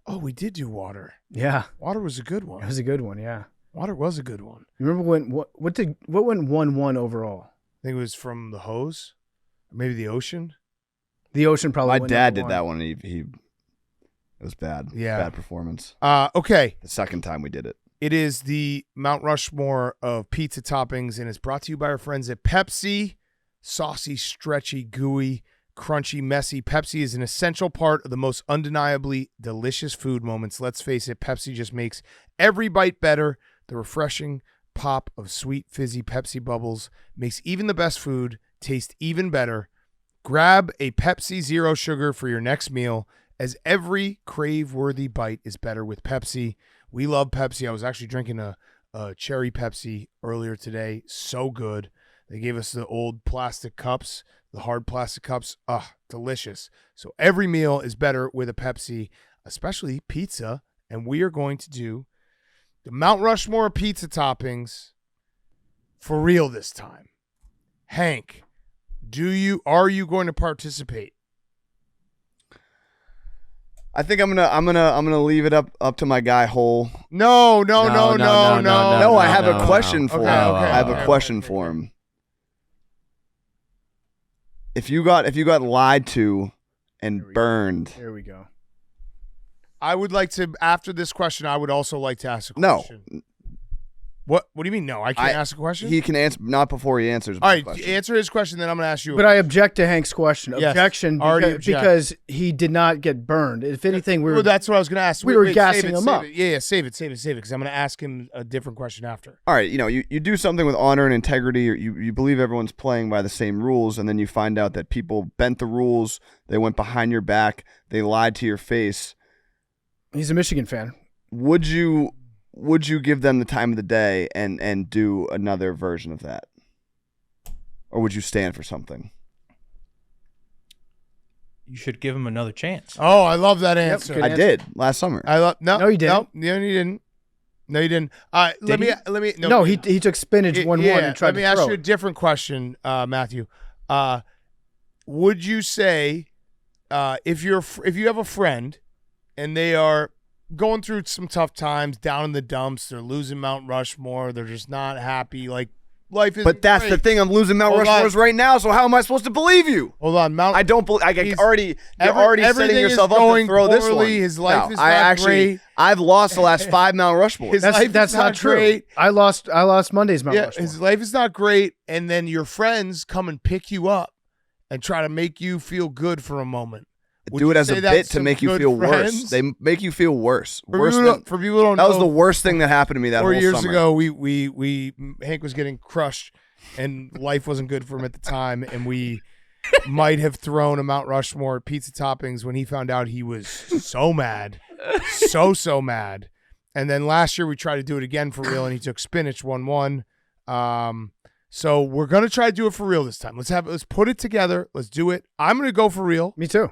Oh, we did do water.
Yeah.
Water was a good one.
It was a good one, yeah.
Water was a good one.
You remember when what went 1-1 overall?
I think it was from the hose. Or maybe the ocean.
The ocean probably
My
went
dad
number
did
one.
that one. It was bad.
Yeah.
Bad performance.
Okay.
The second time we did it.
It is the Mount Rushmore of pizza toppings, and it's brought to you by our friends at Pepsi. Saucy, stretchy, gooey, crunchy, messy. Pepsi is an essential part of the most undeniably delicious food moments. Let's face it, Pepsi just makes every bite better. The refreshing pop of sweet, fizzy Pepsi bubbles makes even the best food taste even better. Grab a Pepsi Zero Sugar for your next meal, as every crave-worthy bite is better with Pepsi. We love Pepsi. I was actually drinking a cherry Pepsi earlier today. So good. They gave us the old plastic cups, the hard plastic cups. Delicious. So every meal is better with a Pepsi, especially pizza. And we are going to do the Mount Rushmore of pizza toppings for real this time. Hank, are you going to participate?
I think I'm gonna leave it up to my guy Hole.
No.
No, I have a question for him. I have a question for him. If you got lied to and burned.
Here we go.
I would like to, after this question, I would also like to ask a question.
No.
What do you mean no? I can't ask a question?
He can answer, not before he answers
All right,
question.
answer his question, then I'm going to ask you.
But I object to Hank's question.
Yes,
Objection because he did not get burned. If anything,
that's what I was going to ask.
We were gassing him up.
Yeah, save it, because I'm going to ask him a different question after.
All right, you do something with honor and integrity, or you believe everyone's playing by the same rules, and then you find out that people bent the rules, they went behind your back, they lied to your face.
He's a Michigan fan.
Would you give them the time of the day and do another version of that? Or would you stand for something?
You should give him another chance.
Oh, I love that answer.
good
I
answer.
did last summer.
No, you didn't.
No, you didn't. No, you didn't. Let me.
No, he took spinach 1-1 and tried to throw.
Let me ask you a different question, Matthew. Would you say if you have a friend and they are going through some tough times, down in the dumps, they're losing Mount Rushmore, they're just not happy, like life is.
But that's the thing. I'm losing Mount
Hold
Rushmore's
on.
right now. So how am I supposed to believe you?
Hold on, Mount.
I don't believe. You're
He's-
already
everything
setting yourself
is
up to
going
throw this one.
poorly. His life is
I
not
actually,
great.
I've lost the last 5 Mount Rushmores.
His life
That's
is
not true.
great.
I lost Monday's Mount
Yeah,
Rushmore.
his life is not great, and then your friends come and pick you up and try to make you feel good for a moment. Would
Do
you
it as
say
a
that's
bit to
some
make you
good
feel
friends?
worse. They make you feel worse.
For
Worse
people,
than,
for people who don't
that
know,
was the worst thing that happened to me that
4
whole
years
summer.
ago, we Hank was getting crushed, and life wasn't good for him at the time, and we might have thrown a Mount Rushmore at Pizza Toppings when he found out. He was so mad, so mad. And then last year we tried to do it again for real, and he took spinach 1-1. So we're gonna try to do it for real this time. Let's put it together. Let's do it. I'm gonna go for real.
Me too.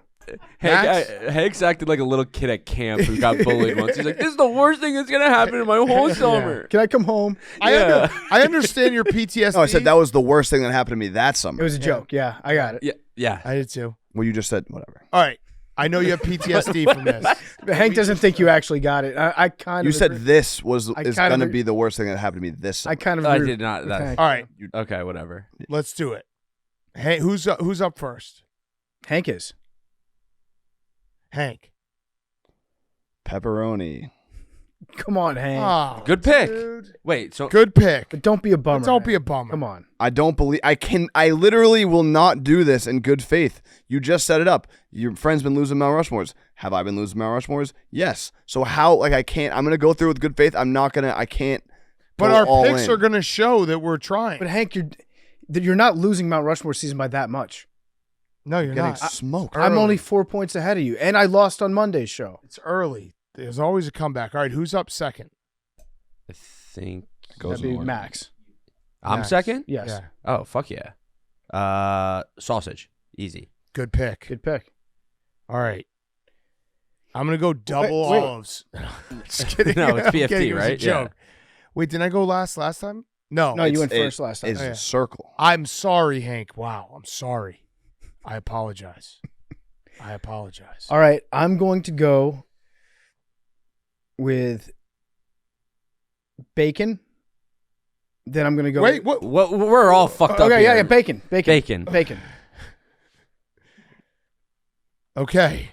Hank's acted like a little kid at camp who got bullied once. He's like, "This is the worst thing that's gonna happen in my whole summer."
Can I come home?
I understand your PTSD.
No, I said that was the worst thing that happened to me that summer.
It was a joke. Yeah, I got it.
Yeah.
I did too.
Well, you just said whatever.
All right. I know you have PTSD from this.
But Hank doesn't think you actually got it. I kind of.
You said
agree.
this is
kind of
going to
agree.
be the worst thing that happened to me this summer.
I kind of.
I
agree
did not.
with
That,
Hank.
All right.
okay, whatever.
Let's do it. Hey, who's up first?
Hank is.
Hank.
Pepperoni.
Come on, Hank.
Oh,
Good pick.
dude.
Wait, so
Good pick.
But don't be a bummer.
Don't be a
Hank.
bummer.
Come on.
I don't believe I literally will not do this in good faith. You just set it up. Your friend's been losing Mount Rushmores. Have I been losing Mount Rushmores? Yes. So how I can't I'm gonna go through with good faith. I can't
But
go
our
all
picks
in.
are going to show that we're trying.
But Hank, you're not losing Mount Rushmore season by that much.
No, you're
getting
not.
smoked.
I'm
Early.
only 4 points ahead of you, and I lost on Monday's show.
It's early. There's always a comeback. All right, who's up second?
I think
Goes
That'd be
in order.
Max.
I'm
Max.
second.
Yes.
Yeah.
Oh fuck yeah. Sausage, easy.
Good pick.
Good pick.
All right. I'm going to go double
wait.
olives. Just kidding.
No, it's
I'm
PFT,
kidding. It was a
right?
joke. Wait, didn't I go last time? No.
No, you
It's-
went first last time.
It's
Oh, yeah.
a circle.
I'm sorry, Hank. Wow, I'm sorry. I apologize.
All right, I'm going to go with bacon. Then I'm going to go.
Wait, what?
We're all fucked up.
Okay,
here.
yeah, bacon.
Bacon.
Okay.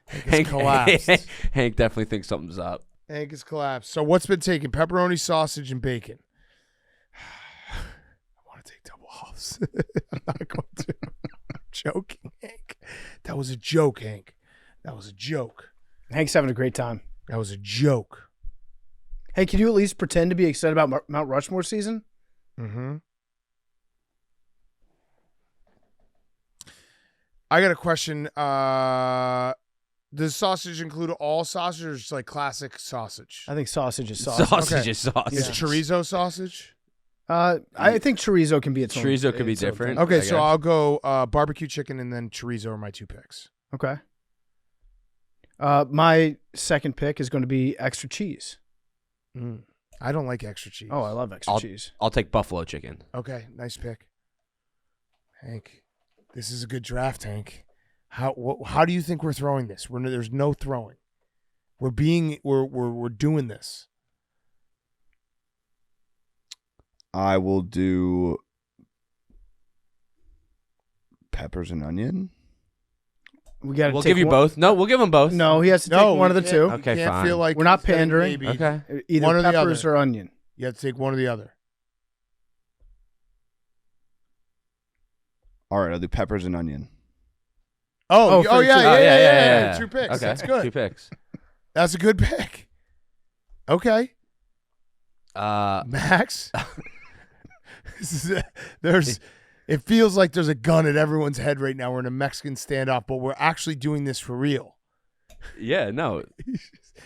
Hank has collapsed.
Hank definitely thinks something's up.
Hank has collapsed. So what's been taken? Pepperoni, sausage, and bacon. I want to take double olives. I'm not going to. I'm joking, Hank. That was a joke, Hank. That was a joke.
Hank's having a great time.
That was a joke.
Hey, can you at least pretend to be excited about Mount Rushmore season?
Mm-hmm. I got a question. Does sausage include all sausage or just like classic sausage?
I think sausage is sausage.
Sausage
Okay.
is sausage.
Is chorizo sausage?
I think chorizo can be its own.
Chorizo could be
its own
different.
thing.
Okay,
I
so
guess.
I'll go barbecue chicken and then chorizo are my two picks.
Okay. My second pick is going to be extra cheese.
I don't like extra cheese.
Oh, I love extra cheese.
I'll take buffalo chicken.
Okay, nice pick. Hank, this is a good draft, Hank. How do you think we're throwing this? There's no throwing. We're doing this.
I will do peppers and onion.
We got to
We'll give you both. No, we'll give them both.
No, he has to take one of the
you
two.
can't-
Okay,
you can't
fine.
feel like
We're not
he's getting
pandering.
babied.
Okay.
Either
One or the
peppers
other.
or onion.
You have to take one or the other.
All right, I'll do peppers and onion.
Oh,
for
yeah,
two.
yeah. Two picks.
Okay,
That's good.
2 picks.
That's a good pick. Okay,
Uh,
Max. It feels like there's a gun at everyone's head right now. We're in a Mexican standoff, but we're actually doing this for real.
yeah, no.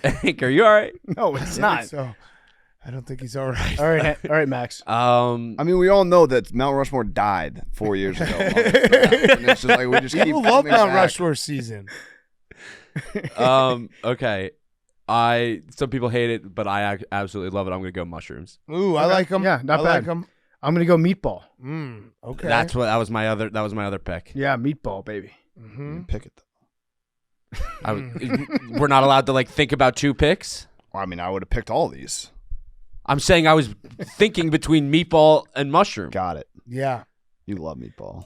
Hank, are you all right?
No, it's not.
So I don't think he's all right.
All right, Max.
I mean, we all know that Mount Rushmore died 4 years ago. And it's just like we just keep
People love
coming
Mount
back.
Rushmore season.
Okay. Some people hate it, but I absolutely love it. I'm gonna go mushrooms.
Ooh, I like them.
Yeah, not
I
bad.
like them.
I'm going to go meatball.
Okay.
That was my other pick.
Yeah, meatball, baby.
Mm-hmm.
Pick it.
We're not allowed to think about 2 picks.
I mean, I would have picked all these.
I'm saying I was thinking between meatball and mushroom.
Got it.
Yeah.
You love meatball.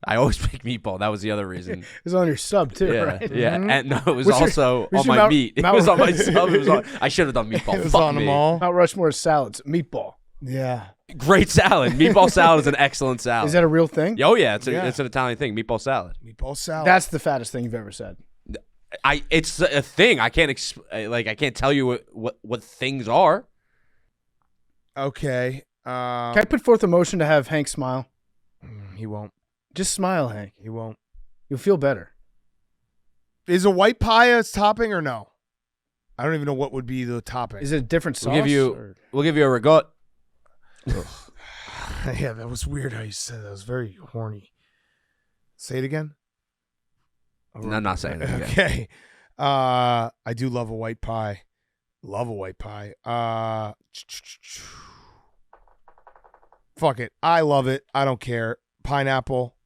I always pick meatball. That was the other reason.
It was on your sub too,
Yeah,
right?
yeah. And no, it was
What's your-
also
what's
on
your
my
Mount-
meat. It
Mount-
was on my sub. It was on. I should have done meatball.
It was
Fuck
on
me.
them all.
Mount Rushmore salads, meatball.
Yeah.
Great salad. Meatball salad is an excellent salad.
Is that a real thing?
Oh yeah, it's
Yeah.
it's an Italian thing. Meatball salad.
Meatball salad.
That's the fattest thing you've ever said.
It's a thing. I can't I can't tell you what things are.
okay.
Can I put forth a motion to have Hank smile?
He won't.
Just smile, Hank.
He won't.
You'll feel better.
Is a white pie a topping or no? I don't even know what would be the topping.
Is it a different sauce?
We'll give you
or-
we'll give you a rigot.
Yeah, that was weird how you said that. That was very horny. Say it again.
No, I'm not saying that again.
Okay. I do love a white pie. Love a white pie. Fuck it. I love it. I don't care. Pineapple.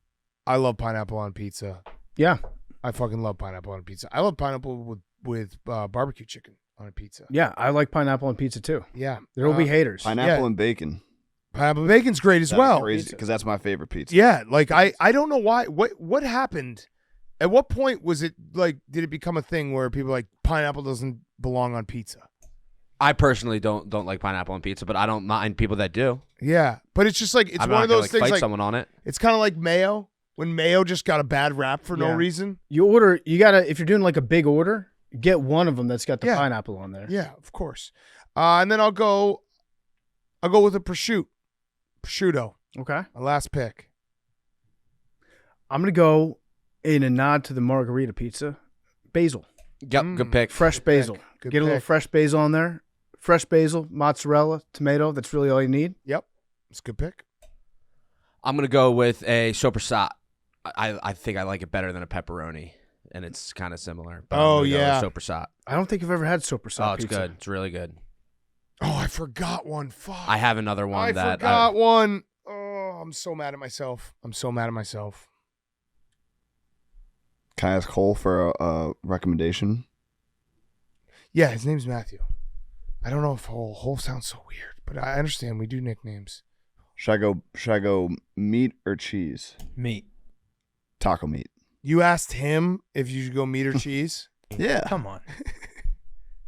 I love pineapple on pizza.
Yeah.
I fucking love pineapple on pizza. I love pineapple with barbecue chicken on a pizza.
Yeah, I like pineapple on pizza too.
Yeah.
There will be haters.
Pineapple
Yeah.
and bacon.
Pineapple bacon's great as well.
Crazy, because that's my favorite pizza.
Yeah, like I don't know why. What happened? At what point was it like? Did it become a thing where people are like pineapple doesn't belong on pizza?
I personally don't like pineapple on pizza, but I don't mind people that do.
Yeah, but it's just like it's
I'm
one
not
of
gonna,
those things.
fight
Like
someone on it.
it's kind of like mayo. When mayo just got a bad rap for no
Yeah.
reason.
You gotta, if you're doing like a big order, get one of them that's got the
Yeah.
pineapple on there.
Yeah, of course. And then I'll go with a prosciutto.
Okay.
My last pick.
I'm going to go in a nod to the margarita pizza. Basil.
Yep, good pick.
Fresh basil.
Good
Get a little
pick.
fresh basil on there. Fresh basil, mozzarella, tomato. That's really all you need.
Yep, it's a good pick.
I'm gonna go with a sopressata. I think I like it better than a pepperoni, and it's kind of similar. But
Oh,
I'm gonna
yeah.
go with sopressata.
I don't think I've ever had sopressata
Oh, it's
pizza.
good. It's really good.
Oh, I forgot one. Fuck.
I have another one
I
that
forgot one. Oh, I'm so mad at myself.
Can I ask Cole for a recommendation?
Yeah, his name's Matthew. I don't know if Hole sounds so weird, but I understand we do nicknames.
Should I go meat or cheese?
Meat.
Taco meat.
You asked him if you should go meat or cheese.
Yeah.
Come on.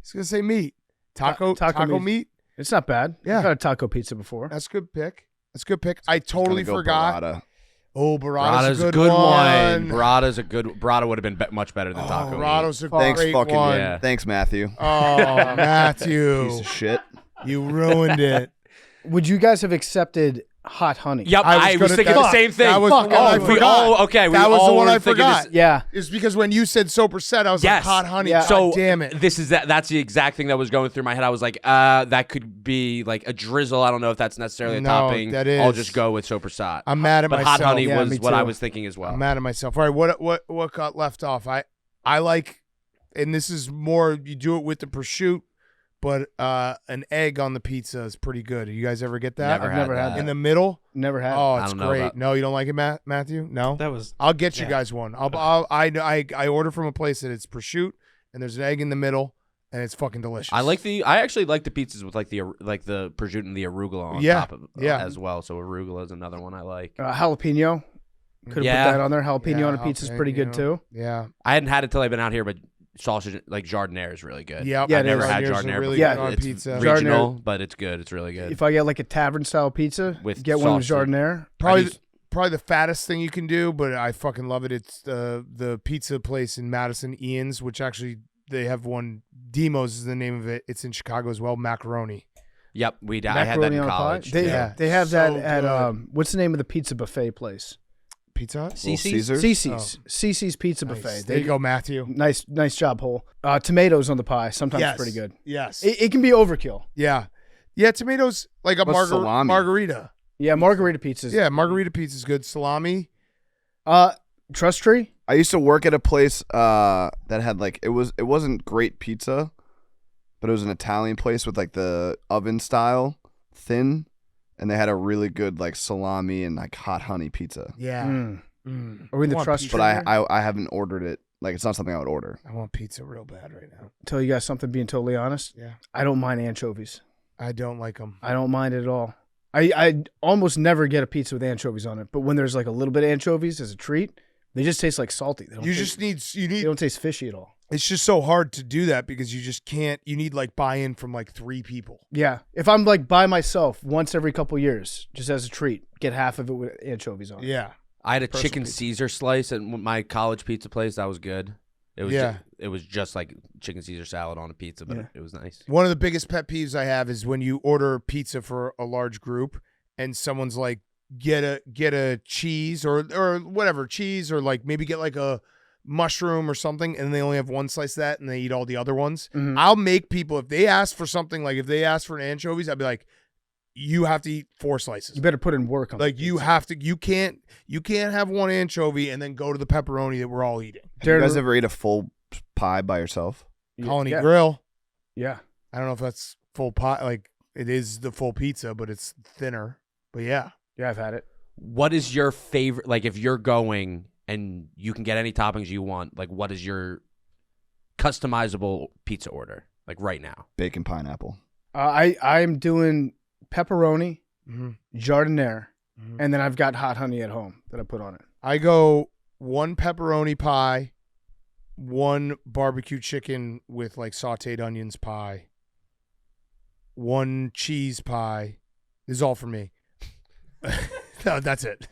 He's gonna say meat. Taco
taco
meat.
It's not bad.
Yeah.
I've had a taco pizza before.
That's a good pick. I totally
Gonna go
forgot.
burrata.
Oh,
Burrata's
a good one.
Burrata would have been much better than taco. meat.
Burrato's a
Thanks,
great
fucking
one.
Yeah.
Thanks, Matthew.
Oh, Matthew,
Piece of shit.
you ruined it.
Would you guys have accepted hot honey?
Yep,
I was
I was
gonna-
thinking
that-
the same thing.
that was the one I
we
forgot.
all okay.
That
we
was the
all
one
were
I
thinking
forgot.
this-
Yeah.
It's because when you said sopressata, I was
Yes.
like hot honey.
Yeah.
God
So
damn it.
that's the exact thing that was going through my head. I was like, that could be like a drizzle. I don't know if that's necessarily a
No,
topping.
that
I'll
is.
just go with sopressata.
I'm mad at
but
myself.
hot honey
Yeah,
was
me
what I
too.
was thinking as well.
I'm mad at myself. All right, what got left off? I like, and this is more. You do it with the prosciutto, but an egg on the pizza is pretty good. You guys ever get that?
Never
I've never had
that.
In the middle.
Never had.
Oh,
I
it's
don't know
great.
about-
No, you don't like it, Matthew? No.
That was
I'll get you
Yeah.
guys one. I order from a place that it's prosciutto and there's an egg in the middle and it's fucking delicious.
I actually like the pizzas with like the prosciutto and the arugula on
Yeah,
top of
yeah.
as well. So arugula is another one I like.
Jalapeno. Could have
Yeah.
put that on there. Jalapeno
Yeah,
on a pizza is pretty good
jalapeno.
too.
Yeah.
I hadn't had it till I've been out here, but sausage like jardiniere is really good.
Yep.
Yeah,
I've
it
never
is.
had
Jardinières are
jardiniere
really
before.
good on
It's
pizza.
regional, but it's good. It's really good.
If I get like a tavern style pizza,
With
get one with
sausage.
jardiniere.
Probably the fattest thing you can do, but I fucking love it. It's the pizza place in Madison, Ian's, which actually they have one. Demos is the name of it. It's in Chicago as well. Macaroni.
Yep, I had that
Macaroni
in
on a pie.
college.
They
Yeah.
they have that
So
at
good.
what's the name of the pizza buffet place?
Pizza Hut?
Little Caesars?
Cece's. Cece's Pizza
Nice.
Buffet.
There you go, Matthew.
Nice job, Hole. Tomatoes on the pie. Sometimes
Yes.
pretty good.
Yes.
It can be overkill.
Yeah. Yeah, tomatoes like a
What's salami?
margarita.
Yeah, margarita pizzas.
Yeah, margarita pizza's good. Salami.
Trust Tree.
I used to work at a place that had like it wasn't great pizza, but it was an Italian place with like the oven style thin, and they had a really good like salami and like hot honey pizza.
Yeah.
Mm. Are we in the
I want
Trust
pizza.
Tree?
But I haven't ordered it. Like it's not something I would order.
I want pizza real bad right now.
Tell you guys something. Being totally honest,
Yeah.
I don't mind anchovies.
I don't like them.
I don't mind it at all. I almost never get a pizza with anchovies on it, but when there's like a little bit of anchovies as a treat, they just taste like salty. They don't taste fishy at all.
It's just so hard to do that because you just can't. You need like buy-in from like 3 people.
Yeah, if I'm like by myself once every couple years, just as a treat, get half of it with anchovies on it.
Yeah.
I had a
Personal
chicken
pizza.
Caesar slice at my college pizza place. That was good. It was
Yeah.
it was just like chicken Caesar salad on a pizza, but
Yeah.
it was nice.
One of the biggest pet peeves I have is when you order pizza for a large group and someone's like, get a cheese or whatever, cheese, or like maybe get like a mushroom or something, and they only have one slice of that and they eat all the other ones.
Mhm.
I'll make people, if they ask for something, like if they ask for an anchovies, I'd be like, you have to eat 4 slices.
You better put in work on
Like
the
you
pizza.
have to, you can't have one anchovy and then go to the pepperoni that we're all eating.
Have you guys ever ate a full pie by yourself?
Colony
yeah.
Grill.
Yeah.
I don't know if that's full pie. Like it is the full pizza, but it's thinner. But yeah.
Yeah, I've had it.
What is your favorite? Like, if you're going and you can get any toppings you want, like, what is your customizable pizza order? Like right now.
Bacon pineapple.
I'm doing pepperoni,
Mm-hmm.
jardiniere,
Mhm.
and then I've got hot honey at home that I put on it.
I go 1 pepperoni pie, 1 barbecue chicken with like sauteed onions pie, 1 cheese pie. This is all for me. No, that's it.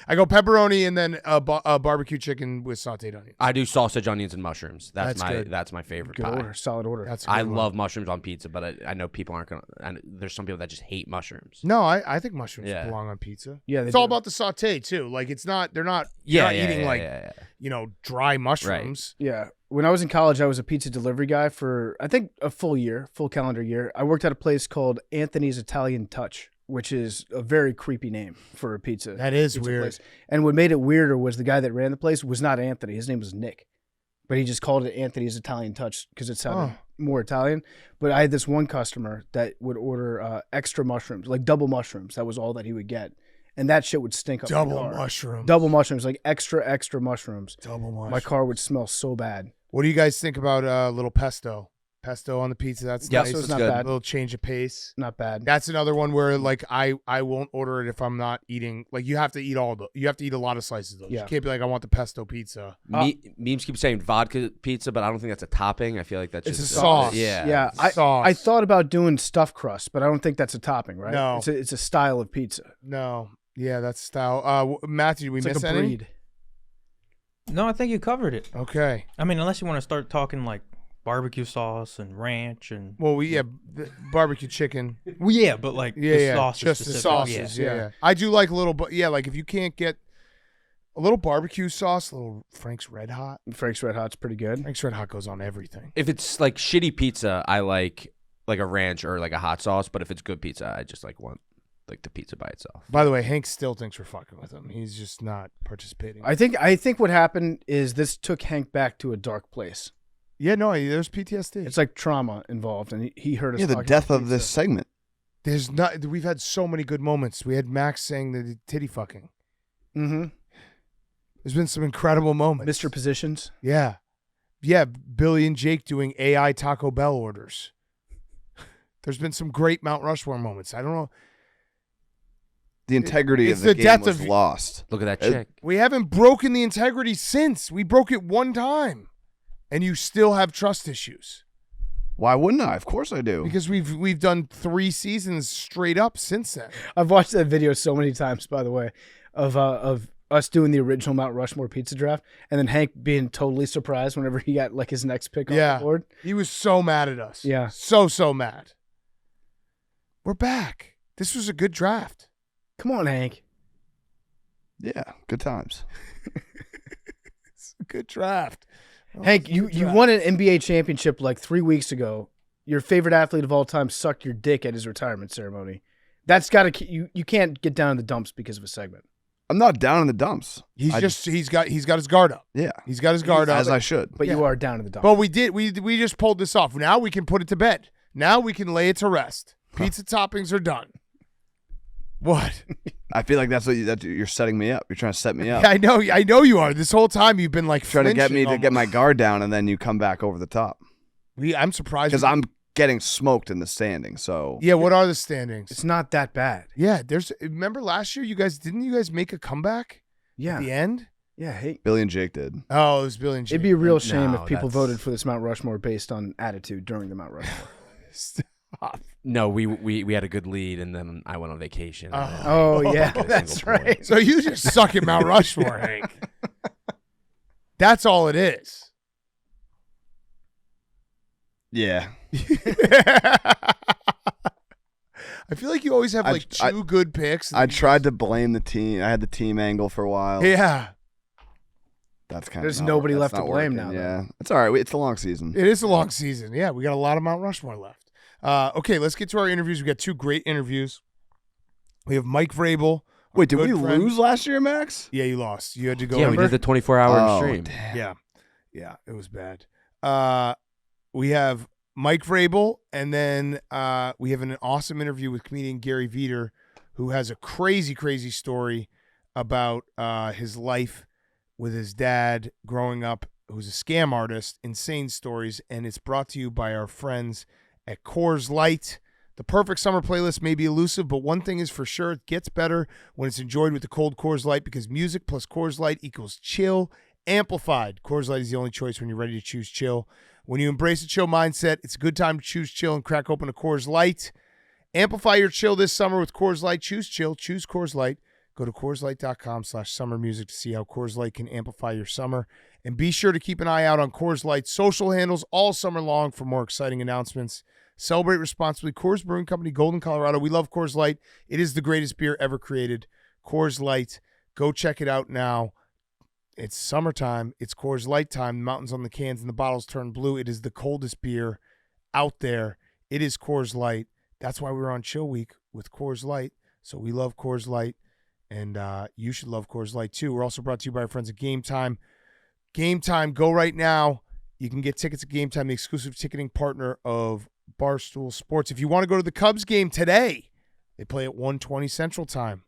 I go pepperoni and then a barbecue chicken with sauteed onions.
I do sausage, onions, and mushrooms.
That's good.
That's my favorite
Good
pie.
order, solid order.
That's a
I
good one.
love mushrooms on pizza, but I know people aren't gonna. And there's some people that just hate mushrooms.
No, I think mushrooms
Yeah.
belong on pizza.
Yeah, they
It's all
do.
about the saute too. Like it's not. They're not.
Yeah,
you're not eating like dry mushrooms.
Yeah. When I was in college, I was a pizza delivery guy for, I think, a full calendar year. I worked at a place called Anthony's Italian Touch, which is a very creepy name for a pizza.
That is
pizza
weird.
place. And what made it weirder was the guy that ran the place was not Anthony. His name was Nick. But he just called it Anthony's Italian Touch because it sounded more Italian. But I had this one customer that would order extra mushrooms, like double mushrooms. That was all that he would get. And that shit would stink up
Double
my car.
mushrooms.
Double mushrooms, like extra mushrooms.
Double mushrooms.
My car would smell so bad.
What do you guys think about little pesto? Pesto on the pizza. That's
Yep,
nice.
Pesto's
it's
not
good.
bad.
A little change of pace.
Not bad.
That's another one where like I won't order it if I'm not eating. Like you have to eat you have to eat a lot of slices of those.
Yeah.
You can't be like I want the pesto pizza.
Memes keep saying vodka pizza, but I don't think that's a topping. I feel like that's
It's
just
a sauce.
Yeah.
Yeah,
Sauce.
I thought about doing stuffed crust, but I don't think that's a topping, right?
No.
It's a style of pizza.
No. Yeah, that's style. Matthew, did we
It's
miss
like a
any?
breed.
No, I think you covered it.
Okay.
I mean, unless you want to start talking like barbecue sauce and ranch and.
Well, the barbecue chicken.
Well, yeah, but like
Yeah,
the
yeah.
sauce
Just the sauces. Yeah. I do like a little, but yeah, like if you can't get a little barbecue sauce, a little Frank's Red Hot.
Frank's Red Hot's pretty good.
Frank's Red Hot goes on everything.
If it's like shitty pizza, I like a ranch or like a hot sauce. But if it's good pizza, I just want like the pizza by itself.
By the way, Hank still thinks we're fucking with him. He's just not participating.
I think what happened is this took Hank back to a dark place.
Yeah, no, there's PTSD.
It's like trauma involved, and he heard us.
Yeah, the
talking
death
about
of this
pizza.
segment.
There's not. We've had so many good moments. We had Max saying the titty fucking.
Mm-hmm.
There's been some incredible moments.
Mr. Positions.
Yeah, Billy and Jake doing AI Taco Bell orders. There's been some great Mount Rushmore moments. I don't know.
The integrity
It's
of the
the
game
death
was
of-
lost.
Look at that
Uh,
chick.
We haven't broken the integrity since. We broke it one time, and you still have trust issues
Why wouldn't I? Of course I do.
because we've done 3 seasons straight up since then.
I've watched that video so many times, by the way, of us doing the original Mount Rushmore pizza draft, and then Hank being totally surprised whenever he got like his next pick on
Yeah.
the board.
He was so mad at us.
Yeah.
so mad. We're back. This was a good draft.
Come on, Hank.
Yeah, good times.
It's a good draft. Oh,
Hank,
it's a
you
good
you
draft.
won an NBA championship like 3 weeks ago. Your favorite athlete of all time sucked your dick at his retirement ceremony. That's got to you can't get down in the dumps because of a segment.
I'm not down in the dumps.
He's
I
he's got his guard up.
Yeah,
He's got his guard up.
as I should.
But you
Yeah.
are down in the dumps.
But we just pulled this off. Now we can put it to bed. Now we can lay it to rest. Pizza toppings are done. What?
I feel like that's what you're setting me up. You're trying to set me up.
I know you are. This whole time you've been like
Trying to get me
flinching
to get my
almost.
guard down, and then you come back over the top.
I'm surprised
Because I'm getting smoked in the standing. So
Yeah, what are the standings?
It's not that bad.
Yeah, remember last year didn't you guys make a comeback
Yeah.
at the end?
Yeah. Hey,
Billy and Jake did.
Oh, it was Billy and Jake.
it'd be a real shame
No,
if people
that's-
voted for this Mount Rushmore based on attitude during the Mount Rushmore.
Stop.
No, we had a good lead, and then I went on vacation. and then
Oh,
I
yeah,
didn't get a
that's
single point.
right.
So you just suck at Mount Rushmore, Hank. That's all it is.
Yeah.
I feel like you always have like two good picks.
I tried to blame the team. I had the team angle for a while.
Yeah,
That's kind
There's
of
nobody
that's
left to
not
blame
working.
now, though.
Yeah, it's all right. It's a long season.
it is a long season. Yeah, we got a lot of Mount Rushmore left. Okay, let's get to our interviews. We got two great interviews. We have Mike Vrabel.
Wait, did we
good friend.
lose last year, Max?
Yeah, you lost. You had to go.
Yeah, we did the 24-hour stream.
Damn.
Yeah, it was bad. We have Mike Vrabel, and then we have an awesome interview with comedian Gary Vider, who has a crazy, crazy story about his life with his dad growing up, who's a scam artist. Insane stories, and it's brought to you by our friends at Coors Light. The perfect summer playlist may be elusive, but one thing is for sure, it gets better when it's enjoyed with the cold Coors Light, because music plus Coors Light equals chill amplified. Coors Light is the only choice when you're ready to choose chill. When you embrace a chill mindset, it's a good time to choose chill and crack open a Coors Light. Amplify your chill this summer with Coors Light. Choose chill. Choose Coors Light. Go to CoorsLight.com/summermusic to see how Coors Light can amplify your summer. And be sure to keep an eye out on Coors Light's social handles all summer long for more exciting announcements. Celebrate responsibly. Coors Brewing Company, Golden, Colorado. We love Coors Light. It is the greatest beer ever created. Coors Light. Go check it out now. It's summertime. It's Coors Light time. The mountains on the cans and the bottles turn blue. It is the coldest beer out there. It is Coors Light. That's why we're on Chill Week with Coors Light. So we love Coors Light, and you should love Coors Light too. We're also brought to you by our friends at Game Time. Game Time, go right now. You can get tickets at Game Time, the exclusive ticketing partner of Barstool Sports. If you want to go to the Cubs game today, they play at 1:20 Central Time,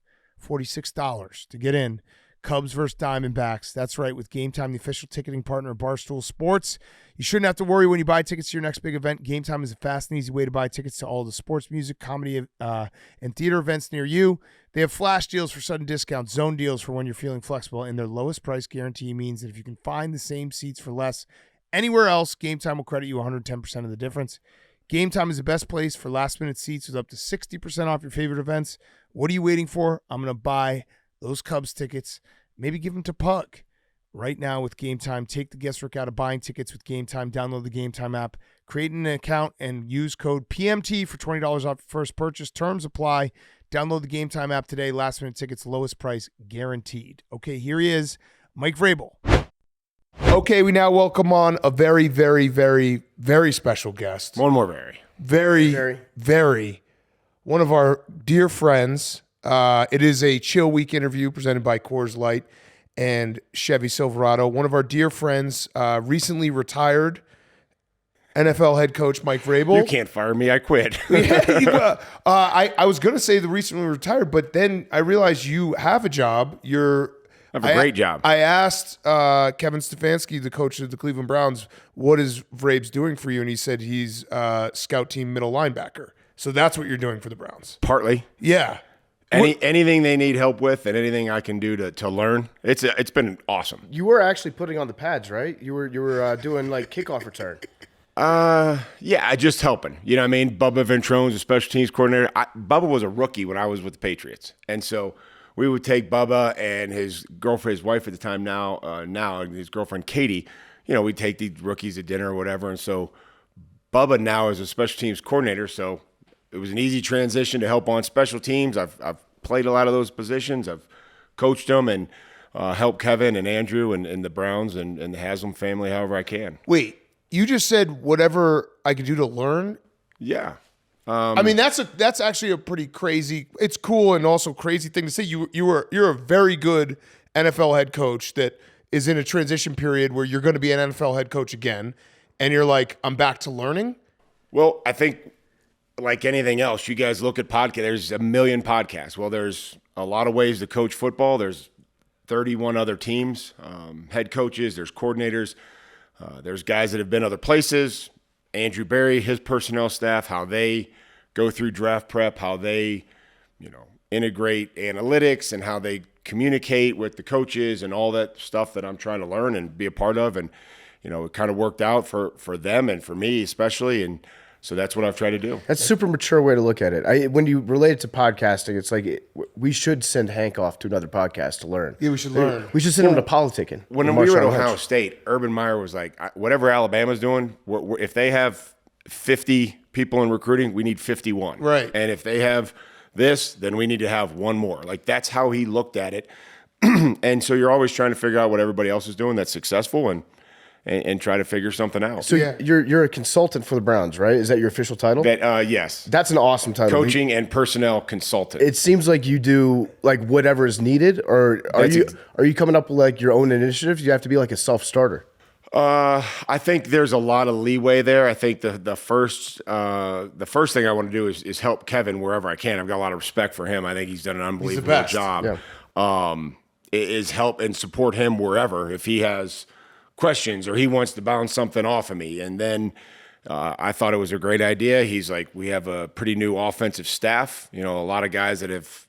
$46 to get in. Cubs versus Diamondbacks. That's right, with Game Time, the official ticketing partner of Barstool Sports. You shouldn't have to worry when you buy tickets to your next big event. Game Time is a fast and easy way to buy tickets to all the sports, music, comedy, and theater events near you. They have flash deals for sudden discounts, zone deals for when you're feeling flexible, and their lowest price guarantee means that if you can find the same seats for less anywhere else, Game Time will credit you 110% of the difference. Game Time is the best place for last-minute seats with up to 60% off your favorite events. What are you waiting for? I'm going to buy those Cubs tickets. Maybe give them to Pug right now with Game Time. Take the guesswork out of buying tickets with Game Time. Download the Game Time app. Create an account and use code PMT for $20 off your first purchase. Terms apply. Download the Game Time app today. Last-minute tickets, lowest price guaranteed. Okay, here he is, Mike Vrabel. Okay, we now welcome on a very, very, very, very special guest.
One more very.
Very, one of our dear friends. It is a Chill Week interview presented by Coors Light and Chevy Silverado. One of our dear friends, recently retired NFL head coach Mike Vrabel.
You can't fire me. I quit.
I was going to say the recently retired, but then I realized you have a job.
I have a great job.
I asked Kevin Stefanski, the coach of the Cleveland Browns, what is Vrabes doing for you? And he said he's scout team middle linebacker. So that's what you're doing for the Browns.
Partly.
Yeah.
Anything they need help with and anything I can do to learn. It's been awesome.
You were actually putting on the pads, right? You were doing like kickoff return.
Yeah, just helping. You know what I mean? Bubba Ventrone's a special teams coordinator. Bubba was a rookie when I was with the Patriots. And so we would take Bubba and his girlfriend, his wife at the time now his girlfriend Katie, we'd take these rookies to dinner or whatever. And so Bubba now is a special teams coordinator, so it was an easy transition to help on special teams. I've played a lot of those positions. I've coached them and helped Kevin and Andrew and the Browns and the Haslam family however I can.
Wait, you just said whatever I could do to learn?
Yeah.
I mean, that's actually a pretty crazy. It's cool and also crazy thing to say. You're a very good NFL head coach that is in a transition period where you're going to be an NFL head coach again, and you're like, I'm back to learning.
Well, I think like anything else, you guys look at podcasts. There's a million podcasts. Well, there's a lot of ways to coach football. There's 31 other teams, head coaches. There's coordinators. There's guys that have been other places. Andrew Berry, his personnel staff, how they go through draft prep, how they, integrate analytics and how they communicate with the coaches and all that stuff that I'm trying to learn and be a part of. And, it kind of worked out for them and for me especially. And so that's what I've tried to do.
That's a super mature way to look at it. When you relate it to podcasting, it's like we should send Hank off to another podcast to learn.
Yeah, we should learn.
We should send him to politicking.
When we were at Ohio State, Urban Meyer was like, whatever Alabama's doing, if they have 50 people in recruiting, we need 51.
Right.
And if they have this, then we need to have one more. Like, that's how he looked at it. And so you're always trying to figure out what everybody else is doing that's successful and try to figure something out.
So you're a consultant for the Browns, right? Is that your official title?
Yes.
That's an awesome title.
Coaching and personnel consultant.
It seems like you do like whatever is needed, or are you coming up with like your own initiatives? You have to be like a self-starter.
I think there's a lot of leeway there. I think the first thing I want to do is help Kevin wherever I can. I've got a lot of respect for him. I think he's done an unbelievable job.
Yeah.
Is help and support him wherever if he has questions or he wants to bounce something off of me. And then I thought it was a great idea. He's like, we have a pretty new offensive staff. A lot of guys that have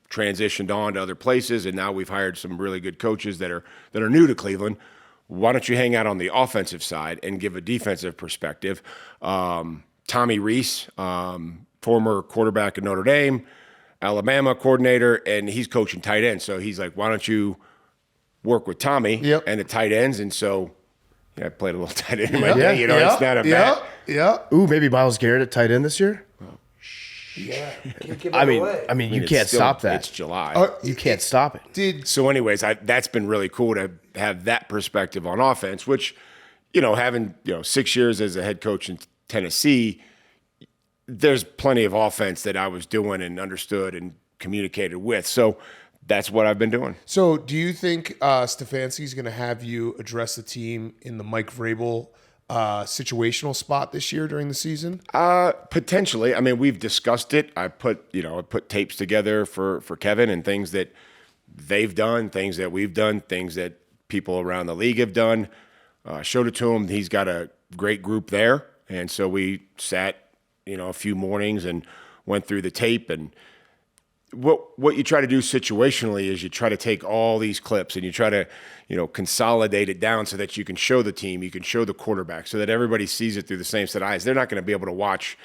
transitioned on to other places, and now we've hired some really good coaches that are new to Cleveland. Why don't you hang out on the offensive side and give a defensive perspective? Tommy Rees, former quarterback at Notre Dame, Alabama coordinator, and he's coaching tight ends. So he's like, why don't you work with Tommy and the tight ends? And so I played a little tight end in my day. It's not a bad.
Yeah.
Ooh, maybe Myles Garrett at tight end this year.
Yeah.
I mean, you can't stop that.
It's July.
You can't stop it.
So anyways, that's been really cool to have that perspective on offense, which, having, 6 years as a head coach in Tennessee, there's plenty of offense that I was doing and understood and communicated with. So that's what I've been doing.
So do you think Stefanski's going to have you address the team in the Mike Vrabel situational spot this year during the season?
Potentially. I mean, we've discussed it. I put tapes together for Kevin and things that they've done, things that we've done, things that people around the league have done. Showed it to him. He's got a great group there. And so we sat, a few mornings and went through the tape. And what you try to do situationally is you try to take all these clips and you try to, consolidate it down so that you can show the team, you can show the quarterback, so that everybody sees it through the same set of eyes. They're not going to be able to watch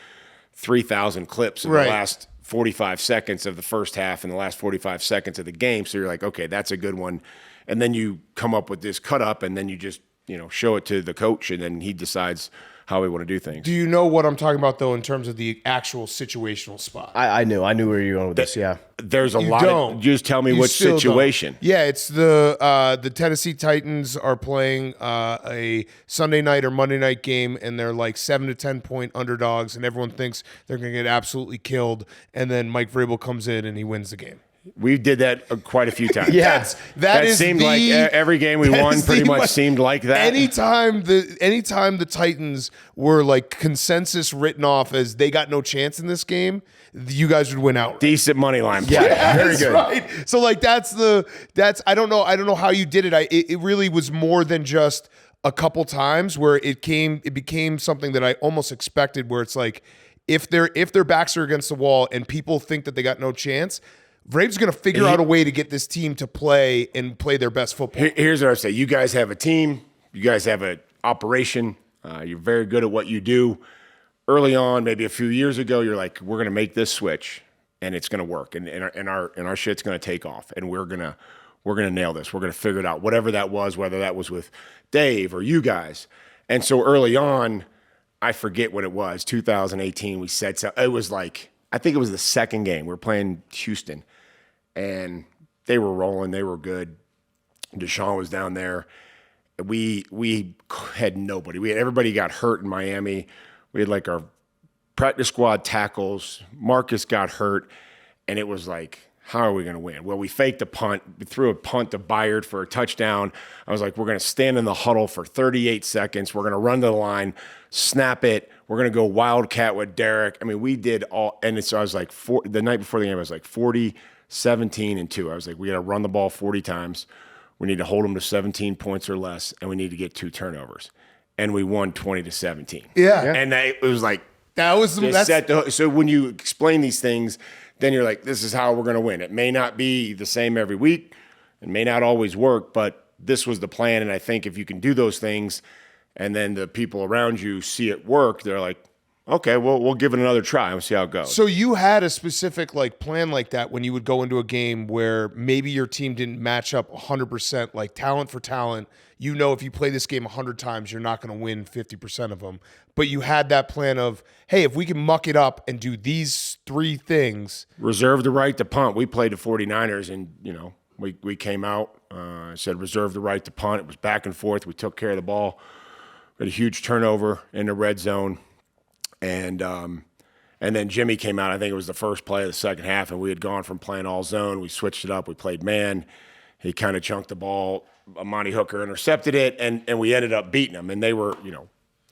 3,000 clips in the last 45 seconds of the first half and the last 45 seconds of the game. So you're like, okay, that's a good one. And then you come up with this cut up and then you just, show it to the coach and then he decides how we want to do things.
Do you know what I'm talking about, though, in terms of the actual situational spot?
I knew where you were going with this. Yeah,
there's a lot. Of, just tell me which situation.
Don't. Yeah, it's the Tennessee Titans are playing a Sunday night or Monday night game, and they're like 7 to 10 point underdogs, and everyone thinks they're going to get absolutely killed. And then Mike Vrabel comes in and he wins the game.
We did that quite a few times.
Yeah, that
seemed like every game we won pretty much seemed like that.
Anytime the Titans were like consensus written off as they got no chance in this game, you guys would win out.
Decent money line play.
Yeah, very good. Right. So like that's I don't know how you did it. It really was more than just a couple times where it became something that I almost expected, where it's like if their backs are against the wall and people think that they got no chance, Vrabel's going to figure out a way to get this team to play their best football.
Here's what I say. You guys have a team. You guys have an operation. You're very good at what you do. Early on, maybe a few years ago, you're like, we're going to make this switch, and it's going to work, and our shit's going to take off, and we're gonna nail this. We're going to figure it out, whatever that was, whether that was with Dave or you guys. And so early on, I forget what it was, 2018, we said so. It was like, I think it was the second game. We were playing Houston. And they were rolling. They were good. Deshaun was down there. We had nobody. Everybody got hurt in Miami. We had like our practice squad tackles. Marcus got hurt. And it was like, how are we going to win? Well, we faked a punt. We threw a punt to Byard for a touchdown. I was like, we're going to stand in the huddle for 38 seconds. We're going to run to the line, snap it. We're going to go wildcat with Derek. I mean, we did all. And so I was like, the night before the game, I was like 40, 17, and 2. I was like, we got to run the ball 40 times. We need to hold them to 17 points or less, and we need to get 2 turnovers. and we won 20-17.
Yeah.
And it was like,
That was
so when you explain these things, then you're like, this is how we're going to win. It may not be the same every week. It may not always work, but this was the plan. And I think if you can do those things and then the people around you see it work, they're like, okay, well, we'll give it another try and see how it goes.
So you had a specific plan like that when you would go into a game where maybe your team didn't match up 100%, like talent for talent. You know, if you play this game 100 times, you're not going to win 50% of them. But you had that plan of, hey, if we can muck it up and do these 3 things.
Reserve the right to punt. We played the 49ers and, we came out, said reserve the right to punt. It was back and forth. We took care of the ball. We had a huge turnover in the red zone. And then Jimmy came out. I think it was the first play of the second half, and we had gone from playing all zone. We switched it up. We played man. He kind of chunked the ball. Monty Hooker intercepted it, and we ended up beating them. And they were,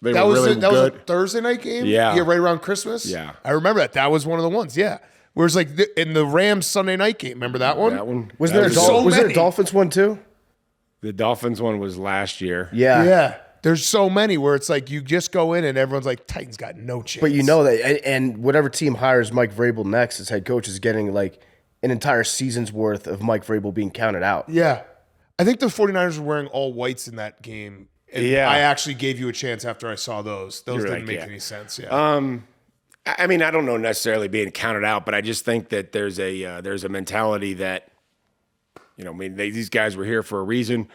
they were really good.
That was a Thursday night game?
Yeah.
Right around Christmas?
Yeah.
I remember that. That was one of the ones, yeah. Whereas in the Rams Sunday night game, remember that one?
That one.
Was there a Dolphins one too?
The Dolphins one was last year.
Yeah.
Yeah. There's so many where it's like you just go in and everyone's like, Titans got no chance.
But you know that, and whatever team hires Mike Vrabel next as head coach is getting like an entire season's worth of Mike Vrabel being counted out.
Yeah. I think the 49ers were wearing all whites in that game. And
Yeah.
I actually gave you a chance after I saw those. Those didn't make any sense. Yeah.
I mean, I don't know necessarily being counted out, but I just think that there's a mentality that, these guys were here for a reason.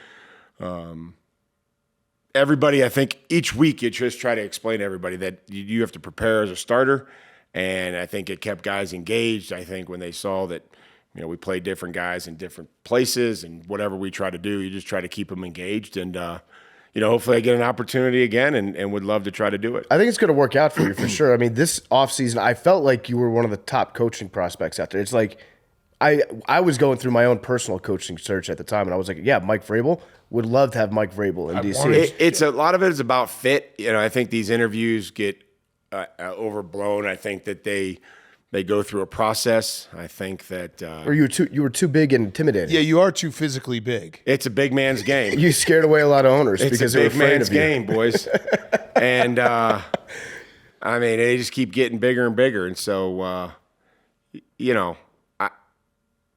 Everybody, I think each week you just try to explain to everybody that you have to prepare as a starter. And I think it kept guys engaged. I think when they saw that, we played different guys in different places and whatever we try to do, you just try to keep them engaged. And, hopefully I get an opportunity again and would love to try to do it.
I think it's going to work out for you for sure. I mean, this offseason, I felt like you were one of the top coaching prospects out there. It's like I was going through my own personal coaching search at the time, and I was like, yeah, Mike Vrabel. Would love to have Mike Vrabel in DC.
It's a lot of it is about fit. I think these interviews get overblown. I think that they go through a process. I think that
or you were too big and intimidating.
Yeah, you are too physically big.
It's a big man's game.
You scared away a lot of owners
It's
because
a
they were
big
afraid
man's
of you.
game, boys. And they just keep getting bigger and bigger. And so,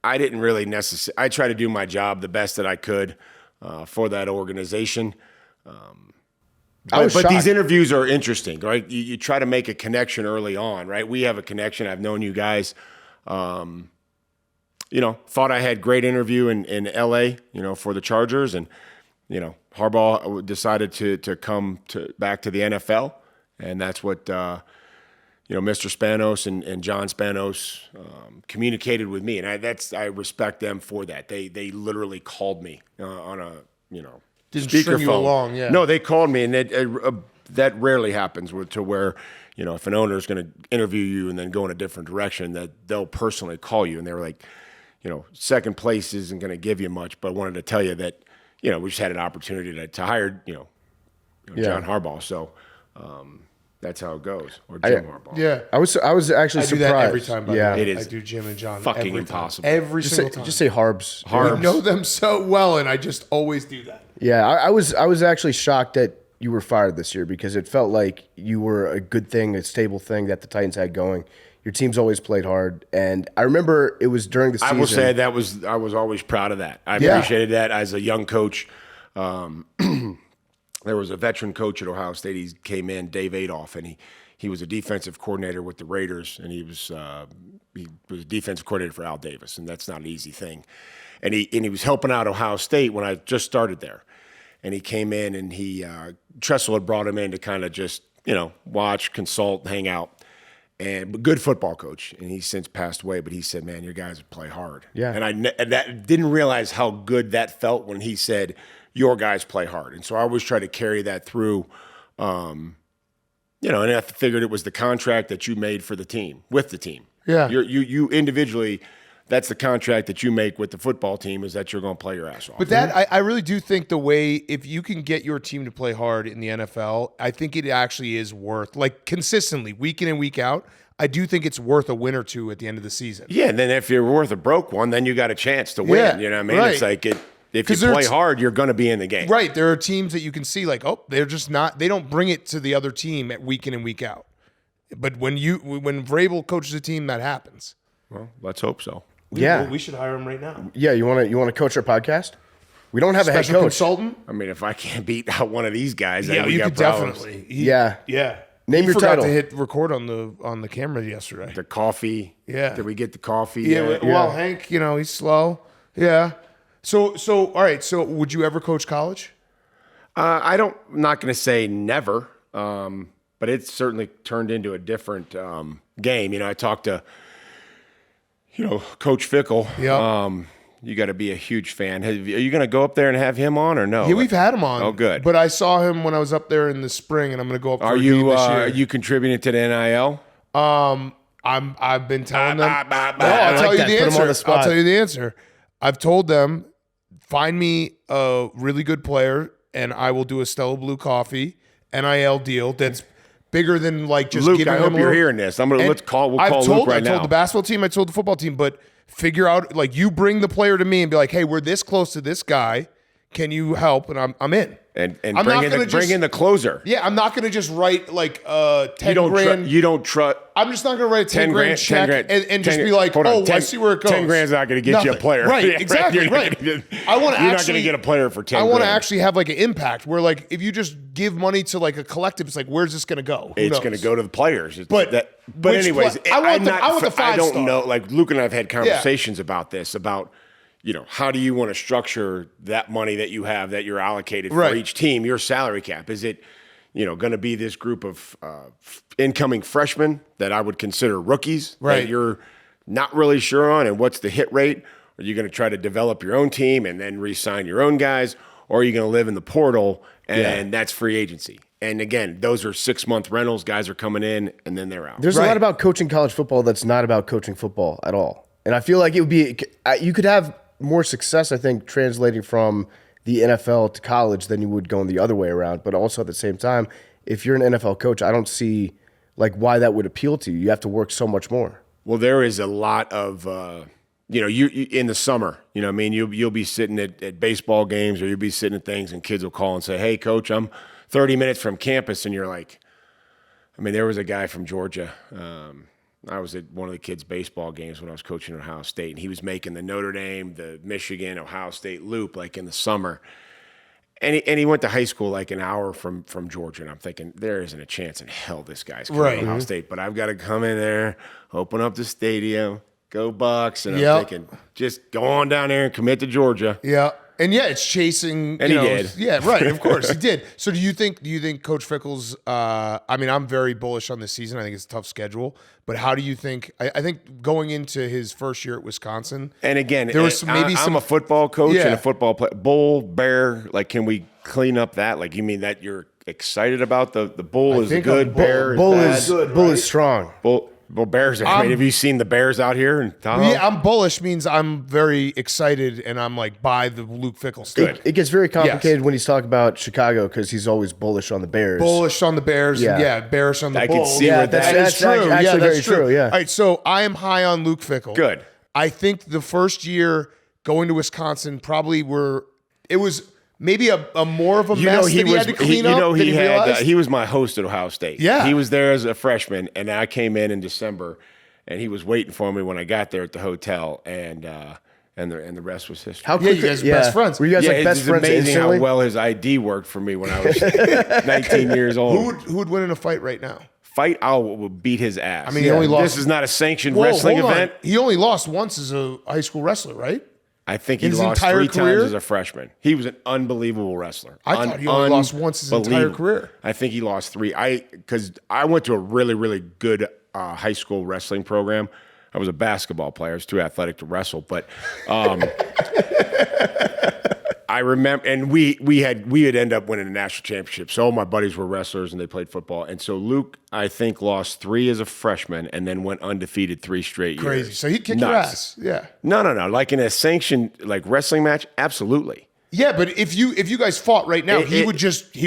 I didn't really necessarily. I try to do my job the best that I could for that organization. But these interviews are interesting, right? You try to make a connection early on, right? We have a connection. I've known you guys. Thought I had great interview in L.A., for the Chargers. And, Harbaugh decided to come back to the NFL. And that's what, Mr. Spanos and John Spanos communicated with me. And I respect them for that. They literally called me on a,
Didn't
speakerphone.
string you along, yeah.
No, they called me, and that rarely happens to where, if an owner is going to interview you and then go in a different direction, that they'll personally call you. And they were like, second place isn't going to give you much, but I wanted to tell you that, we just had an opportunity to hire, John Harbaugh. So that's how it goes. Or Jim Harbaugh.
Yeah.
I was actually
I do
surprised.
that every time. By the way.
It is
I do Jim and John.
fucking
every
impossible.
Time. Every single time.
Just say Harbs.
I know them so well, and I just always do that.
Yeah, I was actually shocked that you were fired this year because it felt like you were a good thing, a stable thing that the Titans had going. Your team's always played hard, and I remember it was during the season.
I will say I was always proud of that. I appreciated that as a young coach. There was a veteran coach at Ohio State. He came in, Dave Adolph, and he was a defensive coordinator with the Raiders, and he was a defensive coordinator for Al Davis, and that's not an easy thing. And he was helping out Ohio State when I just started there. And he came in and Tressel had brought him in to kind of just, watch, consult, hang out. But good football coach. And he's since passed away, but he said, man, your guys play hard.
Yeah.
And that didn't realize how good that felt when he said, your guys play hard. And so I always try to carry that through, and I figured it was the contract that you made for the team, with the team.
Yeah.
You individually, that's the contract that you make with the football team, is that you're going to play your ass off.
But that I really do think the way, if you can get your team to play hard in the NFL, I think it actually is worth, consistently, week in and week out, I do think it's worth a win or two at the end of the season.
Yeah, and then if you're worth a broke one, then you got a chance to win.
Yeah,
You know what I mean?
right.
It's like if you
'Cause they're
play
t-
hard, you're going to be in the game.
Right. There are teams that you can see like, oh, they're just not. They don't bring it to the other team at week in and week out. But when Vrabel coaches a team, that happens.
Well, let's hope so.
Yeah.
We should hire him right now.
Yeah, you want to coach our podcast? We don't have a head
Special
coach.
consultant.
I mean, if I can't beat out one of these guys,
Yeah,
then we
you
got
could
problems.
definitely.
Yeah.
Yeah.
Name
He
your
forgot
title.
to hit record on the camera yesterday.
The coffee.
Yeah.
Did we get the coffee?
Yeah. Well, Hank, he's slow. Yeah. So all right. So would you ever coach college?
I'm not going to say never, but it's certainly turned into a different game. I talked to, Coach Fickell.
Yeah.
You got to be a huge fan. Are you going to go up there and have him on or no?
Yeah, we've had him on.
Oh, good.
But I saw him when I was up there in the spring, and I'm going to go up. For
Are
a game
you
this year.
are you contributing to the NIL?
I've been telling them. No,
I
I'll
like
tell you
that.
the
Put 'em
answer.
on the spot.
I'll tell you the answer. I've told them, find me a really good player, and I will do a Stella Blue Coffee NIL deal that's bigger than like just
Luke,
giving
I
them
hope
a
you're
little-
hearing this. We'll
And
call
I've
Luke
told,
right
I told
now.
the basketball team, I told the football team, but figure out, like, you bring the player to me and be like, hey, we're this close to this guy. Can you help? And I'm in.
And
I'm
bring
not
in
gonna
bring in the closer.
Yeah, I'm not going to just write like 10
You
grand.
don't trust.
I'm just not going to write a 10 grand check
10 grand,
and just
10
be like,
hold on,
oh,
10
I see where it goes.
10 grand's not going to get you a
Nothing.
player.
Right,
Yeah,
exactly,
You're
right.
not gonna get-
I want to
You're
actually
not going to get a player for 10
I want to
grand.
actually have like an impact where, like, if you just give money to like a collective, it's like, where's this going to go? Who
It's
knows?
going to go to the players.
But
But anyways,
I want
I'm
the
not- I
five
don't
star.
know. Like Luke and I have had conversations about this, about how do you want to structure that money that you have that you're allocated for
Right.
each team? Your salary cap, is it going to be this group of incoming freshmen that I would consider rookies
Right.
that you're not really sure on, and what's the hit rate? Are you going to try to develop your own team and then re-sign your own guys, or are you going to live in the portal and that's free agency? And again, those are 6-month rentals. Guys are coming in and then they're out.
There's a lot about coaching college football that's not about coaching football at all. And I feel like it would be, you could have more success, I think, translating from the NFL to college than you would going the other way around. But also at the same time, if you're an NFL coach, I don't see like why that would appeal to you. You have to work so much more.
Well, there is a lot of, you in the summer, I mean, you'll be sitting at baseball games, or you'll be sitting at things, and kids will call and say, hey, coach, I'm 30 minutes from campus. And you're like, I mean, there was a guy from Georgia. I was at one of the kids' baseball games when I was coaching at Ohio State, and he was making the Notre Dame, the Michigan, Ohio State loop like in the summer. And he went to high school like an hour from Georgia, and I'm thinking, there isn't a chance in hell this guy's coming to Ohio State. But I've got to come in there, open up the stadium, go Bucks, and I'm thinking, just go on down there and commit to Georgia.
Yeah. And it's chasing.
And he did.
Yeah, right. Of course, he did. So do you think Coach Fickell's? I mean, I'm very bullish on this season. I think it's a tough schedule. But how do you think? I think going into his first year at Wisconsin,
and again,
there was
I'm a football coach and a football player. Bull, bear, like, can we clean up that? Like, you mean that you're excited about the bull is good, bear is bad?
Bull is strong.
Well, bears are great. Have you seen the bears out here in Tahoe?
Yeah, I'm bullish means I'm very excited and I'm like by the Luke Fickell stuff.
It gets very complicated when he's talking about Chicago because he's always bullish on the Bears.
Bullish on the Bears, bearish on the Bulls.
I can see where
that's
true.
actually
That's
very true. Yeah.
All right, so I am high on Luke Fickell.
Good.
I think the first year going to Wisconsin probably it was maybe a more of a mess that he had to clean up than he realized.
He was my host at Ohio State.
Yeah.
He was there as a freshman, and I came in December, and he was waiting for me when I got there at the hotel, and the rest was history.
How
Yeah, you guys are best friends.
Were you guys like best friends
It's amazing
instantly?
how well his ID worked for me when I was 19 years old.
Who would win in a fight right now?
I will beat his ass.
I mean, he only lost.
This is not a sanctioned
Whoa,
wrestling
hold on.
event.
He only lost once as a high school wrestler, right?
I think he
His
lost
entire
3
career?
times as a freshman. He was an unbelievable wrestler.
I thought he only lost once his entire
Unbelievable.
career.
I think he lost 3. Because I went to a really, really good high school wrestling program. I was a basketball player. I was too athletic to wrestle, but I remember, and we'd end up winning a national championship. So all my buddies were wrestlers and they played football. And so Luke, I think, lost 3 as a freshman and then went undefeated 3 straight years.
Crazy. So he kicked your ass. Yeah.
No. Like in a sanctioned like wrestling match, absolutely.
Yeah, but if you guys fought right now, he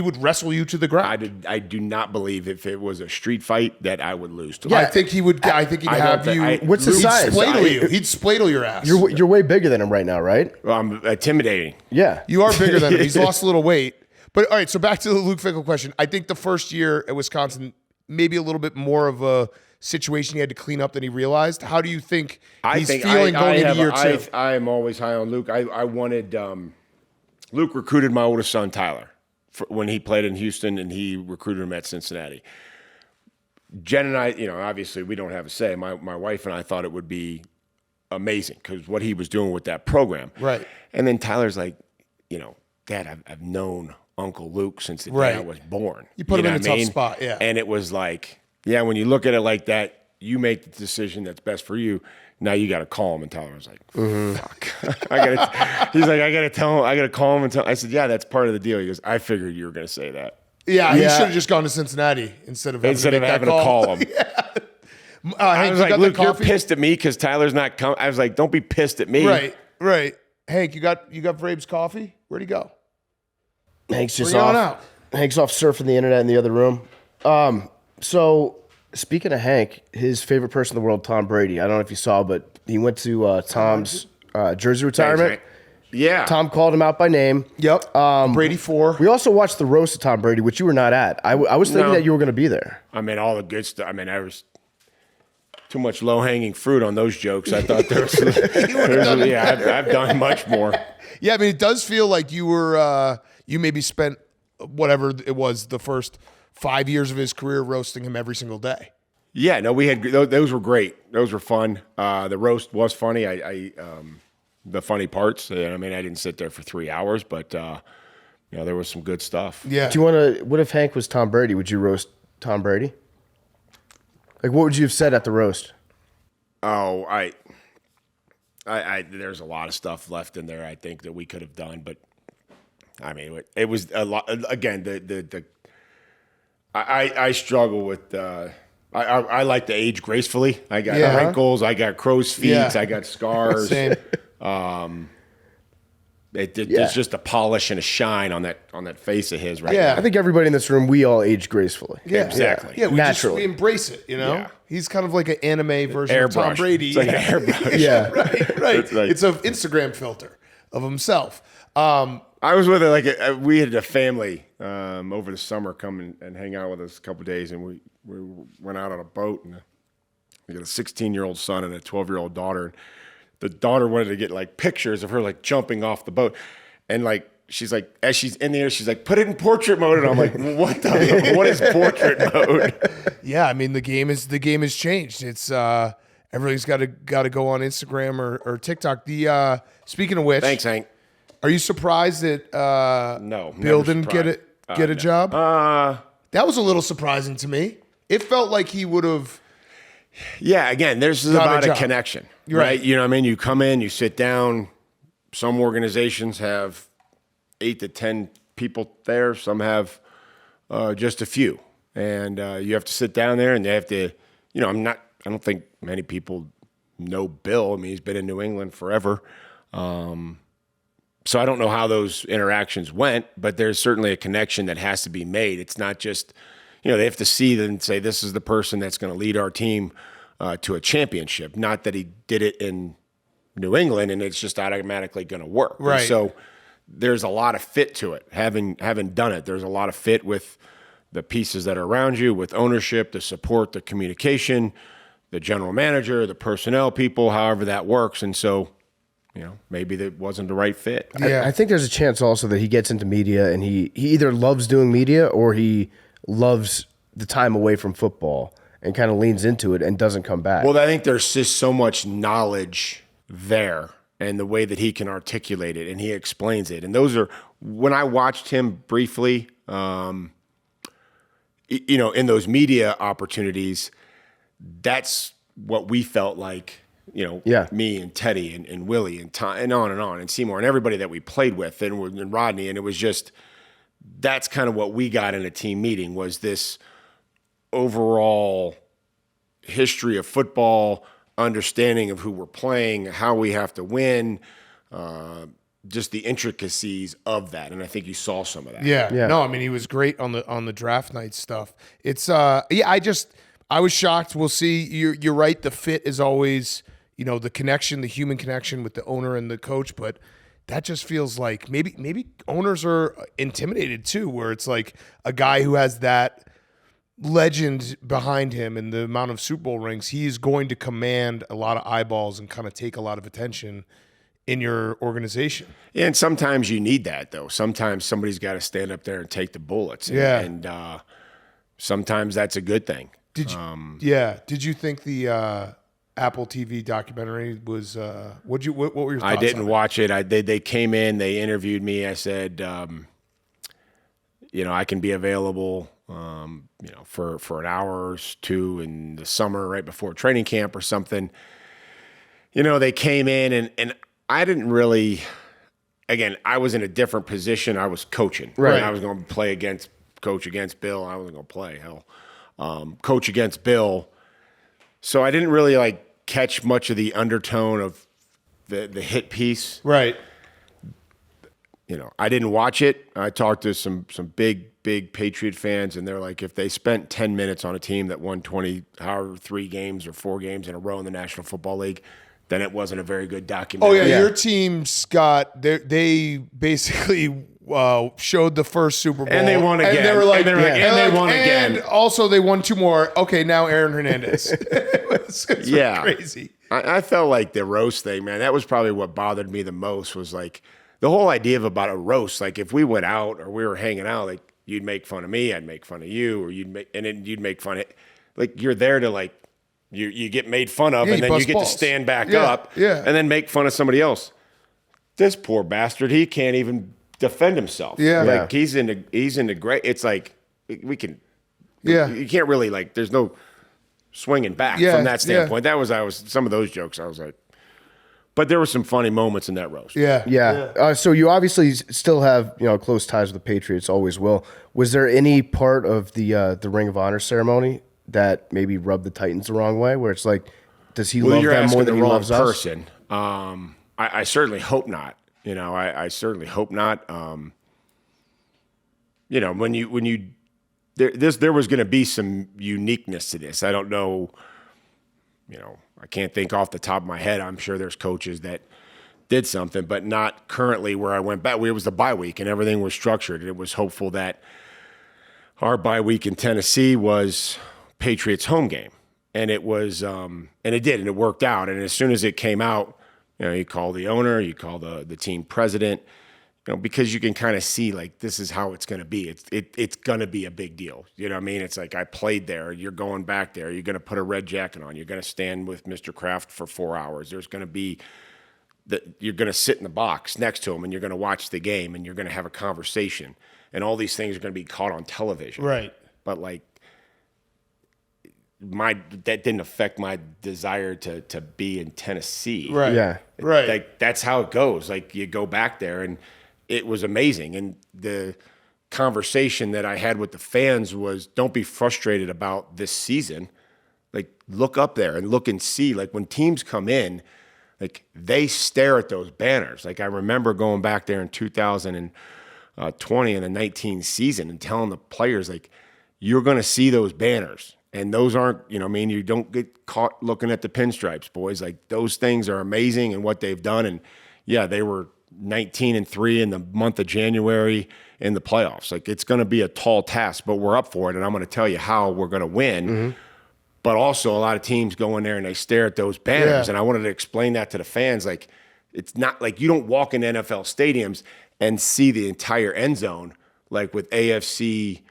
would wrestle you to the ground.
I do not believe if it was a street fight that I would lose to.
Yeah, I think he would. I think he'd have you.
What's his size?
He'd spladle your ass.
You're way bigger than him right now, right?
Well, I'm intimidating.
Yeah.
You are bigger than him. He's lost a little weight. But all right, so back to the Luke Fickell question. I think the first year at Wisconsin, maybe a little bit more of a situation he had to clean up than he realized. How do you think he's feeling going into year two?
I am always high on Luke. I wanted Luke recruited my oldest son Tyler when he played in Houston, and he recruited him at Cincinnati. Jen and I, obviously we don't have a say. My wife and I thought it would be amazing because what he was doing with that program.
Right.
And then Tyler's like, Dad, I've known Uncle Luke since the day I was born.
You put him in a tough spot, yeah.
And it was like, when you look at it like that, you make the decision that's best for you. Now you got to call him. And Tyler was like, fuck. He's like, I got to tell him. I got to call him and tell him. I said, yeah, that's part of the deal. He goes, I figured you were going to say that.
Yeah, he should have just gone to Cincinnati instead of having to call him.
I was like, Luke, you're
coffee?
pissed at me because Tyler's not coming. I was like, don't be pissed at me.
Right. Hank, you got Vrabel's coffee? Where'd he go?
Hank's just
Where you
off.
on out?
Hank's off surfing the internet in the other room. So speaking of Hank, his favorite person in the world, Tom Brady. I don't know if you saw, but he went to Tom's jersey retirement.
Yeah.
Tom called him out by name.
Yep. Brady 4.
We also watched the roast of Tom Brady, which you were not at. I was thinking that you were going to be there.
I mean, all the good stuff. I mean, I was too much low-hanging fruit on those jokes. I thought there was I've done much more.
Yeah, I mean, it does feel like you were you maybe spent whatever it was the first 5 years of his career roasting him every single day.
Yeah, no, we had those were great. Those were fun. The roast was funny. The funny parts. I mean, I didn't sit there for 3 hours, but there was some good stuff.
Yeah.
Do you want to? What if Hank was Tom Brady? Would you roast Tom Brady? Like, what would you have said at the roast?
Oh, I there's a lot of stuff left in there. I think that we could have done, but I mean, it was a lot. Again, I struggle with. I like to age gracefully. I got wrinkles. I got crow's feet.
Yeah.
I got scars.
Same.
There's just a polish and a shine on that face of his right
Yeah.
now.
I think everybody in this room, we all age gracefully.
Yeah,
exactly.
Yeah, we
naturally
embrace it.
Yeah.
He's kind of like an anime version of Tom
Airbrush.
Brady.
It's like an airbrush.
Yeah.
right.
It's like-
It's an Instagram filter of himself.
I was with we had a family over the summer come and hang out with us a couple of days, and we went out on a boat, and we got a 16-year-old son and a 12-year-old daughter. The daughter wanted to get pictures of her jumping off the boat, and she's like, as she's in the air, she's like, put it in portrait mode, and I'm like, what is portrait mode?
Yeah, I mean the game has changed. It's everybody's got to go on Instagram or TikTok. The speaking of which,
Thanks, Hank.
Are you surprised that
No,
Bill
never
didn't get a job? That was a little surprising to me. It felt like he would have.
Yeah, again, this is
Got a
about a
job.
connection,
You're
right?
right.
You know what I mean? You come in, you sit down. Some organizations have 8 to 10 people there. Some have just a few. And you have to sit down there and they have to, I don't think many people know Bill. I mean, he's been in New England forever. So I don't know how those interactions went, but there's certainly a connection that has to be made. It's not just, they have to see them and say, this is the person that's going to lead our team to a championship. Not that he did it in New England and it's just automatically going to work.
Right.
And so there's a lot of fit to it. Having done it, there's a lot of fit with the pieces that are around you, with ownership, the support, the communication, the general manager, the personnel people, however that works. And so, maybe that wasn't the right fit.
Yeah.
I think there's a chance also that he gets into media and he either loves doing media or he loves the time away from football and kind of leans into it and doesn't come back.
Well, I think there's just so much knowledge there and the way that he can articulate it and he explains it. And those are, when I watched him briefly, in those media opportunities, that's what we felt like, me and Teddy and Willie and Tom and on and Seymour and everybody that we played with and Rodney. And it was just, that's kind of what we got in a team meeting was this overall history of football, understanding of who we're playing, how we have to win, just the intricacies of that, and I think you saw some of that.
Yeah.
Yeah.
No, I mean he was great on the draft night stuff. It's I was shocked. We'll see. You're right. The fit is always, the connection, the human connection with the owner and the coach, but that just feels like maybe owners are intimidated too, where it's like a guy who has that legend behind him and the amount of Super Bowl rings, he is going to command a lot of eyeballs and kind of take a lot of attention in your organization.
Yeah, and sometimes you need that, though. Sometimes somebody's got to stand up there and take the bullets. And sometimes that's a good thing.
Did you think the Apple TV documentary was what were your thoughts
I didn't
on
watch it. They came in, they interviewed me. I said, I can be available, for an hour or two in the summer right before training camp or something. They came in and I didn't really, again, I was in a different position. I was coaching.
Right.
I was going to coach against Bill. I wasn't going to play, coach against Bill. So I didn't really catch much of the undertone of the hit piece.
Right.
I didn't watch it. I talked to some big Patriot fans, and they're like, if they spent 10 minutes on a team that won 3 games or 4 games in a row in the National Football League, then it wasn't a very good documentary.
Oh yeah, your team's got they basically showed the first Super Bowl
And they won again.
And they were like,
And they won again.
And also they won 2 more. Okay, now Aaron Hernandez. It's crazy.
I felt like the roast thing, man, that was probably what bothered me the most, was like the whole idea of about a roast. Like if we went out or we were hanging out, like you'd make fun of me, I'd make fun of you, or you'd make fun of, like you're there to you get made fun of, and then you get to stand back up and then make fun of somebody else. This poor bastard, he can't even defend himself.
Yeah.
He's into great. It's like we can.
Yeah.
You can't really there's no swinging back from that standpoint. That was some of those jokes. I was like, but there were some funny moments in that roast.
Yeah. So you obviously still have close ties with the Patriots, always will. Was there any part of the Ring of Honor ceremony that maybe rubbed the Titans the wrong way, where it's like, does he love them more than he loves us?
Person. I certainly hope not. I certainly hope not. When there was going to be some uniqueness to this. I don't know. I can't think off the top of my head. I'm sure there's coaches that did something, but not currently where I went back. It was the bye week and everything was structured. It was hopeful that our bye week in Tennessee was Patriots home game. And it was, and it did, and it worked out. And as soon as it came out, you call the owner, you call the team president, because you can kind of see this is how it's going to be. It's going to be a big deal. You know what I mean? It's like, I played there. You're going back there. You're going to put a red jacket on. You're going to stand with Mr. Kraft for 4 hours. There's going to be you're going to sit in the box next to him, and you're going to watch the game, and you're going to have a conversation, and all these things are going to be caught on television.
Right.
But that didn't affect my desire to be in Tennessee.
Right.
Yeah.
Right.
That's how it goes. You go back there, and it was amazing. And the conversation that I had with the fans was, don't be frustrated about this season. Look up there and look and see. When teams come in, they stare at those banners. I remember going back there in 2020 in the 19 season and telling the players, you're going to see those banners. And those aren't, you don't get caught looking at the pinstripes, boys. Those things are amazing and what they've done. And yeah, they were 19-3 in the month of January in the playoffs. It's going to be a tall task, but we're up for it. And I'm going to tell you how we're going to win. Mm-hmm. But also a lot of teams go in there and they stare at those banners. Yeah. And I wanted to explain that to the fans. It's not you don't walk in NFL stadiums and see the entire end zone, with AFC,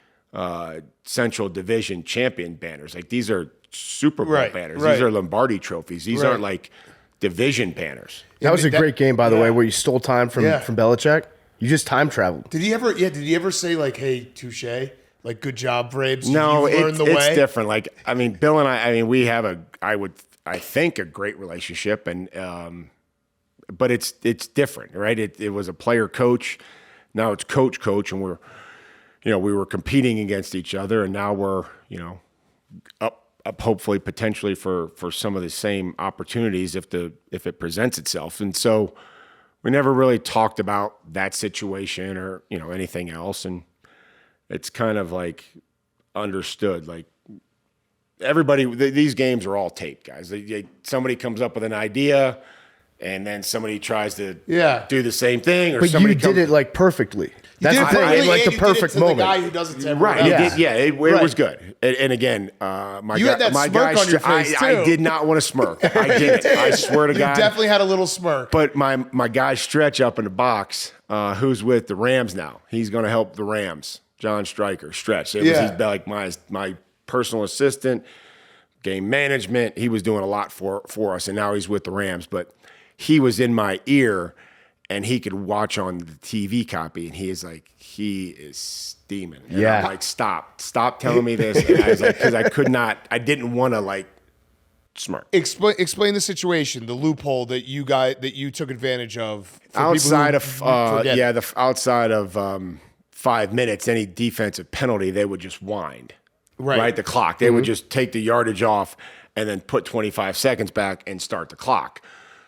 Central Division champion banners. These are Super Bowl banners. These are Lombardi trophies. These aren't division banners.
That was a great game, by the way, where you stole time from Belichick. You just time traveled.
Did he ever say hey, touche? Good job, Vrabes?
No, it's different. Bill and I we have I think a great relationship, and but it's different, right? It was a player coach. Now it's coach, and we were competing against each other, and now we're, up hopefully potentially for some of the same opportunities if it presents itself. And so we never really talked about that situation or, anything else. And it's kind of like understood, like everybody, these games are all taped, guys. Somebody comes up with an idea and then somebody tries to do the same thing. Or
But
somebody
you did it like perfectly. That's the thing. Like the perfect moment.
The guy who does it to
Right.
everyone else.
It was good. And again, my
You
guy,
had that
my
smirk
guy,
on your face,
I
too.
did not want to smirk. I didn't. I swear to
You
God.
definitely had a little smirk.
But my guy Stretch up in the box, who's with the Rams now. He's going to help the Rams. John Stryker, Stretch. He's like my personal assistant, game management. He was doing a lot for us, and now he's with the Rams. But he was in my ear, and he could watch on the TV copy, and he is steaming. And I'm like, stop telling me this. And I was like, because I didn't want to like smirk.
Explain the situation, the loophole that you took advantage of.
Outside of outside of 5 minutes, any defensive penalty, they would just wind. Right, the clock. They would just take the yardage off and then put 25 seconds back and start the clock.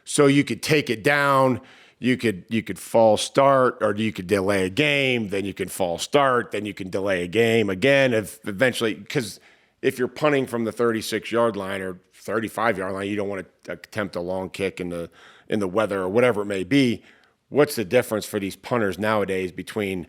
So you could take it down, you could false start, or you could delay a game, then you can false start, then you can delay a game again. Because if you're punting from the 36-yard line or 35-yard line, you don't want to attempt a long kick in the weather or whatever it may be. What's the difference for these punters nowadays between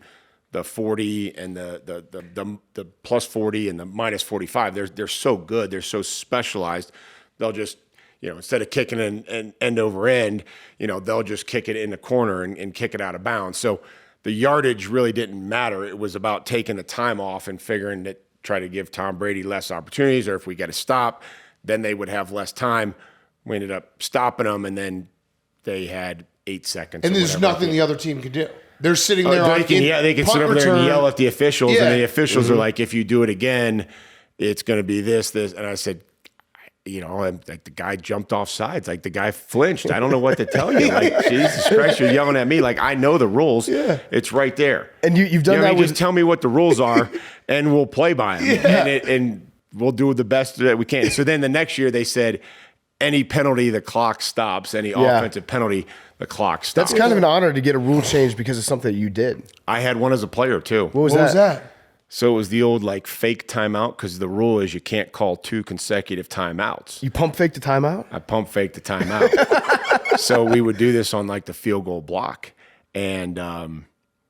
the 40 and the plus 40 and the minus 45? They're so good. They're so specialized. They'll just, instead of kicking an end over end, they'll just kick it in the corner and kick it out of bounds. So the yardage really didn't matter. It was about taking the time off and figuring that try to give Tom Brady less opportunities, or if we got to stop, then they would have less time. We ended up stopping them, and then they had 8 seconds.
And there's nothing the other team can do. They're sitting there.
They can sit over there and yell at the officials,
Yeah.
and the officials are like, if you do it again, it's going to be this. And I said, like the guy jumped off sides. Like the guy flinched. I don't know what to tell you. Like, Jesus Christ, you're yelling at me. Like, I know the rules. Yeah. It's right there.
And you've done that with...
Just tell me what the rules are, and we'll play by them. Yeah. And we'll do the best that we can. So then the next year they said, any penalty, the clock stops. Any offensive penalty, the clock stops.
That's kind of an honor to get a rule change because of something that you did.
I had one as a player, too.
What was that?
So it was the old fake timeout, because the rule is you can't call 2 consecutive timeouts.
You pump fake the timeout?
I pump fake the timeout. So we would do this on the field goal block. And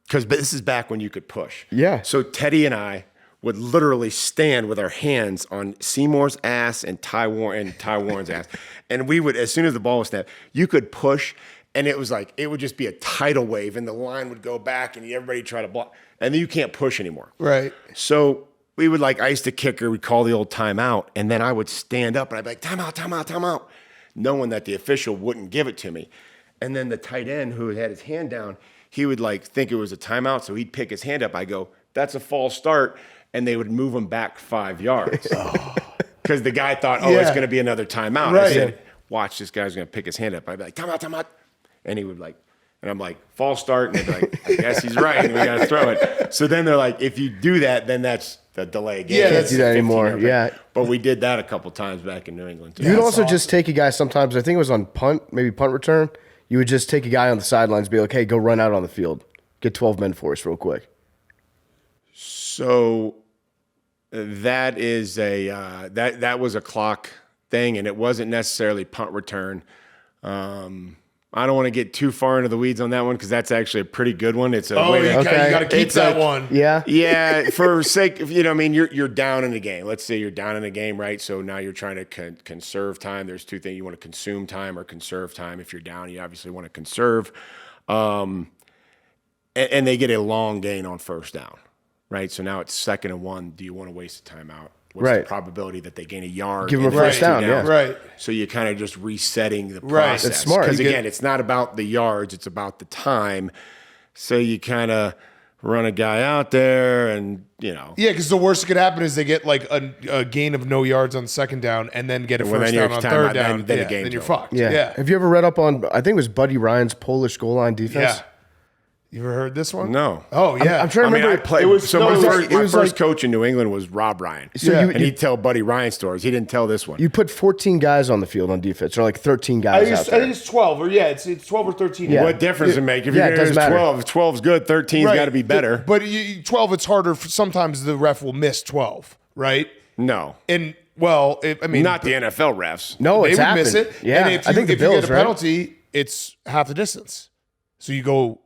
because this is back when you could push.
Yeah.
So Teddy and I would literally stand with our hands on Seymour's ass and Ty Warren's ass. And we would, as soon as the ball was snapped, you could push, and it was it would just be a tidal wave, and the line would go back, and everybody try to block. And then you can't push anymore.
Right.
So we would ice the kicker, we'd call the old timeout, and then I would stand up and I'd be like, timeout, knowing that the official wouldn't give it to me. And then the tight end who had his hand down, he would think it was a timeout, so he'd pick his hand up. I go, that's a false start, and they would move him back 5 yards. Because the guy thought, it's going to be another timeout.
Right.
I said, watch, this guy's going to pick his hand up. I'd be like, timeout. And he would and I'm like, false start. And they're like, I guess he's right. And we got to throw it. So then they're like, if you do that, then that's the delay game.
Yeah, can't do that anymore. Yeah.
But we did that a couple times back in New England, too.
You'd also just take a guy sometimes, I think it was on punt return. You would just take a guy on the sidelines and be like, hey, go run out on the field. Get 12 men for us real quick.
So that is that was a clock thing, and it wasn't necessarily punt return. I don't want to get too far into the weeds on that one, because that's actually a pretty good one. It's a
you got to keep that one.
Yeah.
Yeah, for sake of, you're down in the game. Let's say you're down in the game, right? So now you're trying to conserve time. There's two things. You want to consume time or conserve time. If you're down, you obviously want to conserve. And they get a long gain on first down, right? So now it's 2nd and 1. Do you want to waste a timeout? What's the probability that they gain a yard?
Give them a first down, yeah.
Right.
So you're kind of just resetting the process.
That's smart.
Because, again, it's not about the yards. It's about the time. So you kind of run a guy out there and,
Yeah, because the worst that could happen is they get a gain of no yards on 2nd down and then get a first down on 3rd down. Then you're fucked.
Yeah. Have you ever read up on, I think it was Buddy Ryan's Polish goal line defense?
You ever heard this one?
No.
Oh yeah.
I'm trying to remember.
I played.
It was,
so
no,
my
it was
first,
like- it
my
was
first
like-
coach in New England was Rob Ryan.
So
Yeah.
And he'd tell Buddy Ryan stories. He didn't tell this one.
You put 14 guys on the field on defense, or like 13 guys out there.
it's 12 or it's 12 or 13.
Yeah.
What difference does it make? If
Yeah,
you're
it
going to
doesn't matter.
12, if 12's good, 13's got to be better.
But 12, it's harder. Sometimes the ref will miss 12, right?
No.
And well, I mean,
Not the NFL refs.
No,
they
it's
would
happened.
miss it.
Yeah,
and if
I think the
if you
Bills,
get a
right?
penalty, it's half the distance. So you go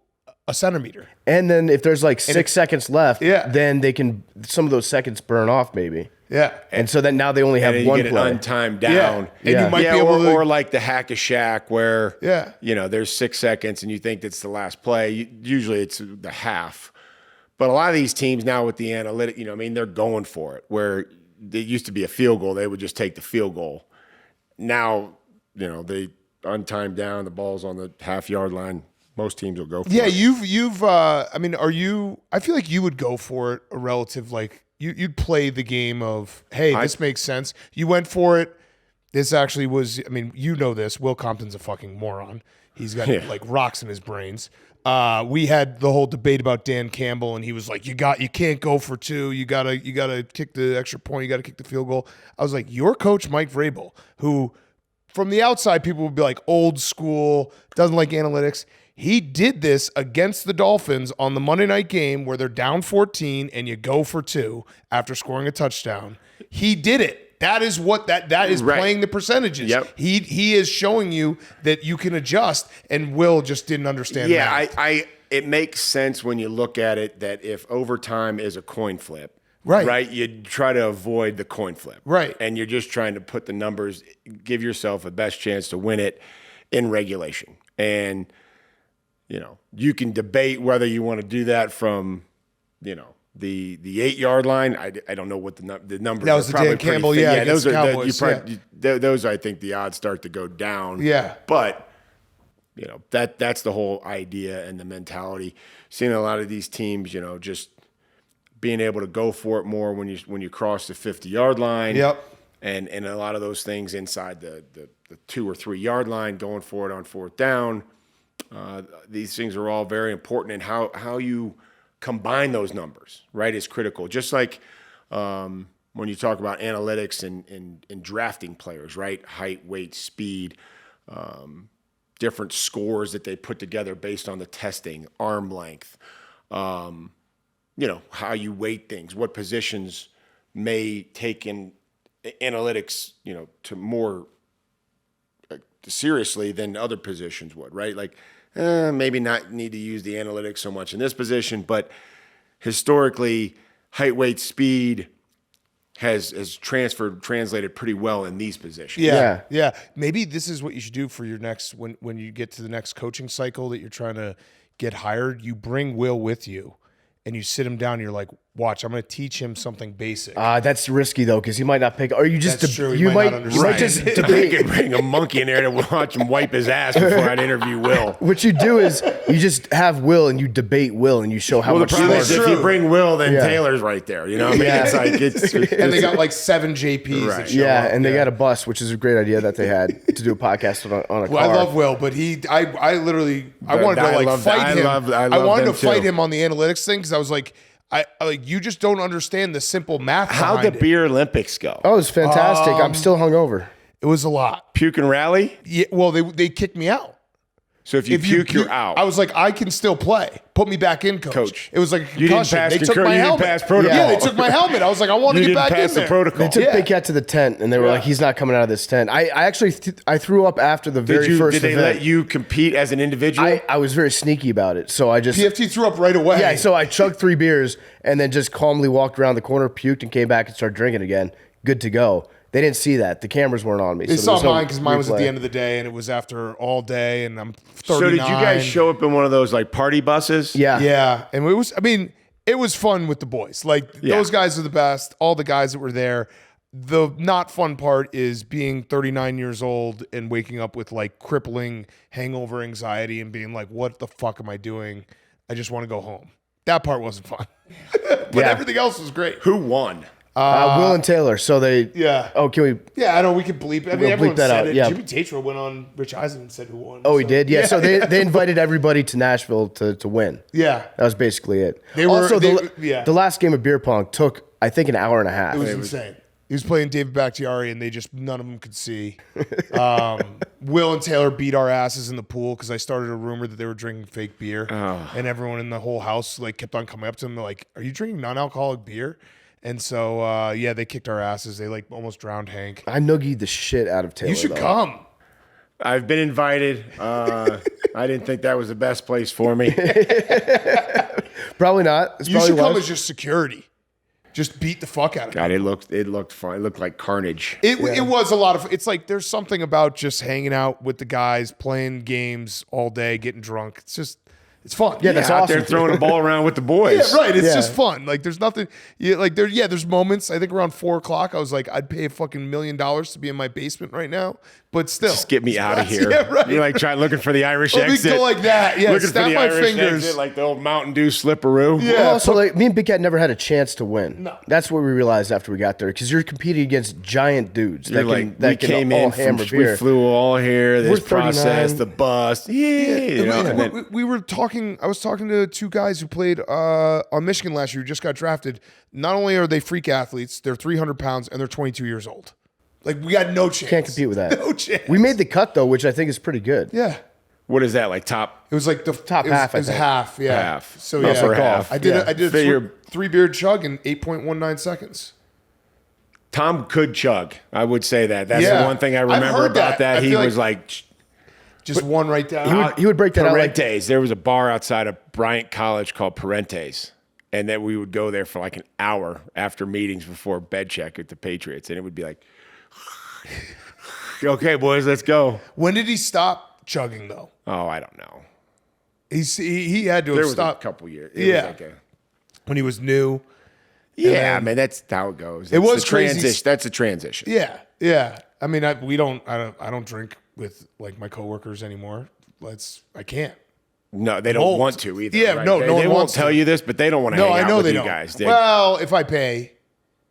a centimeter.
And then if there's like 6 seconds left,
Yeah.
then they can some of those seconds burn off maybe.
Yeah.
And so then now they only have
And you
one
get
play.
it untimed
Yeah.
down.
And
Yeah.
you might be able to.
or like the hack a Shaq where
Yeah.
there's 6 seconds and you think that's the last play. Usually it's the half. But a lot of these teams now with the analytic, they're going for it. Where it used to be a field goal, they would just take the field goal. Now, they untime down, the ball's on the half-yard line. Most teams will go for it.
you've I feel like you would go for it a relative, like you'd play the game of, hey, this makes sense. You went for it. This actually was, this. Will Compton's a fucking moron. He's got like rocks in his brains. We had the whole debate about Dan Campbell, and he was like, you can't go for two. You gotta kick the extra point. You gotta kick the field goal. I was like, your coach, Mike Vrabel, who from the outside, people would be like old school, doesn't like analytics. He did this against the Dolphins on the Monday night game where they're down 14 and you go for two after scoring a touchdown. He did it. That is what that is
Right.
playing the percentages.
Yep.
He is showing you that you can adjust, and Will just didn't understand that.
Yeah, it makes sense when you look at it that if overtime is a coin flip,
Right.
you try to avoid the coin flip.
Right.
And you're just trying to put the numbers, give yourself a best chance to win it in regulation. And, you can debate whether you want to do that from, the 8-yard line. I don't know what the numbers
That was
are.
the
Probably
Dan
pretty
Campbell,
thin.
yeah,
those
against
are
the Cowboys,
those I think the odds start to go down.
Yeah.
But that's the whole idea and the mentality. Seeing a lot of these teams, just being able to go for it more when you cross the 50-yard line.
Yep.
And a lot of those things inside the 2 or 3 yard line, going for it on fourth down. These things are all very important, and how you combine those numbers, right, is critical. Just like when you talk about analytics and drafting players, right, height, weight, speed, different scores that they put together based on the testing, arm length, how you weight things, what positions may take in analytics, to more seriously than other positions would, right? Like maybe not need to use the analytics so much in this position, but historically, height, weight, speed has translated pretty well in these positions.
Yeah. Maybe this is what you should do for your next when you get to the next coaching cycle that you're trying to get hired. You bring Will with you, and you sit him down. And you're like, watch, I'm going to teach him something basic.
That's risky though, because he might not pick. Or you just
That's true. He
you
might
might
not
you might
understand.
just
I
debate.
could bring a monkey in there to watch him wipe his ass before I'd interview Will.
What you do is you just have Will and you debate Will and you show how
Well, the
much
problem is
smarter.
if you bring Will, then
Yeah.
Taylor's right there. You know what I mean?
Yeah.
It's like it's
and they got like 7 JPs.
Right.
That show
Yeah,
up.
and they got a bus, which is a great idea that they had to do a podcast on a car.
Well, I love Will, but I literally wanted to
I
like
love-
fight
I
him.
love- I
I
love
wanted to
them
fight
too.
him on the analytics thing because I was like, you just don't understand the simple math.
How'd the
behind it.
beer Olympics go?
Oh, it was fantastic. I'm still hungover.
It was a lot.
Puke and rally?
Yeah, well, they kicked me out.
So if you puke, you're out.
I was like, I can still play. Put me back in, coach. It was like a
You didn't
concussion.
pass
They took
concur-
my
you didn't
helmet.
pass protocol.
Yeah, they took my helmet. I was like, I want to
You
get
didn't
back
pass
in
the
there.
protocol.
They took
Yeah.
Big Cat to the tent, and they were like, "He's not coming out of this tent." I actually I threw up after the very first
Did they
event.
let you compete as an individual?
I was very sneaky about it, so I just
PFT threw up right away.
yeah. So I chugged 3 beers and then just calmly walked around the corner, puked, and came back and started drinking again. Good to go. They didn't see that. The cameras weren't on me.
They
so
saw
there was no
mine because mine was at
replay.
the end of the day, and it was after all day, and I'm 39.
so did you guys show up in one of those like party buses?
Yeah.
Yeah, and it was. I mean, it was fun with the boys. Like those guys are the best. All the guys that were there. The not fun part is being 39 years old and waking up with like crippling hangover anxiety and being like, "What the fuck am I doing? I just want to go home." That part wasn't fun, but
Yeah.
everything else was great.
Who won?
Will and Taylor. So they.
Yeah.
Oh, can we?
Yeah, I know we could bleep. I mean,
We'll
everyone
bleep that
said
out,
it.
yeah.
Jimmy Tatro went on Rich Eisen and said who won.
Oh, he did. Yeah. So they invited everybody to Nashville to win.
Yeah.
That was basically it.
They were-
also
they- yeah.
the last game of beer pong took I think an hour and a half.
It was insane. He was playing David Bakhtiari, and none of them could see. Will and Taylor beat our asses in the pool because I started a rumor that they were drinking fake beer, and everyone in the whole house like kept on coming up to them. They're like, "Are you drinking non-alcoholic beer?" And so, they kicked our asses. They like almost drowned Hank.
I noogied the shit out of Taylor.
You should
though.
come.
I've been invited. I didn't think that was the best place for me.
Probably not. It's
You
probably
should come
was.
as just security. Just beat the fuck out of
God, it looked fun. It looked like carnage.
It was a lot of. It's like there's something about just hanging out with the guys, playing games all day, getting drunk. It's fun.
Yeah, that's
Out
awesome.
there throwing a ball around with the boys.
Yeah, right. It's
Yeah.
just fun. Like there's nothing. There's moments. I think around 4:00, I was like, I'd pay a fucking $1 million to be in my basement right now. But still,
Just get me out of here.
Yeah, right.
You're like looking for the Irish
Let me
exit.
go like that. Yeah,
looking
snap
for the
my
Irish
fingers.
exit, like the old Mountain Dew slipperoo.
Yeah.
Well, also, like me and Big Cat never had a chance to win.
No.
That's what we realized after we got there because you're competing against giant dudes
You're
that
like,
can that
we
can
came
all
in
hammer
from,
beer.
we flew all here. This
We're 39.
process, the bus. You know, and then-
we were talking. I was talking to two guys who played on Michigan last year, who just got drafted. Not only are they freak athletes, they're 300 pounds and they're 22 years old. Like we got no chance.
Can't compete with that.
No chance.
We made the cut though, which I think is pretty good.
Yeah.
what is that, like top?
It was like the
Top
it was,
half, I
It was
think.
half. Yeah.
Half.
So
Not
yeah,
for
half.
I did.
Yeah.
I did a
Figure-
three beer chug in 8.19 seconds.
Tom could chug. I would say that. That's
Yeah.
the one thing I
I've
remember
heard
about
that.
that.
I
He
feel
was like
Just one right down.
He would break that out like
Parentes. There was a bar outside of Bryant College called Parentes, and then we would go there for like an hour after meetings before bed check with the Patriots, and it would be like, "Okay, boys, let's go."
When did he stop chugging though?
Oh, I don't know.
He had to
There
have
was
stopped
a couple years. It
Yeah.
was like
when he was new.
yeah. I
And-
mean, that's how it goes.
It
It's
was
the
crazy.
transition. That's a transition.
Yeah, yeah. I mean, I don't drink with like my coworkers anymore. I can't.
No, they don't
Old.
want to either.
Yeah,
right?
no,
they,
no one
they won't
wants
tell
to.
you this, but they don't want to
No,
hang
I
out
know
with
they
you
don't.
guys. They,
Well, if I pay,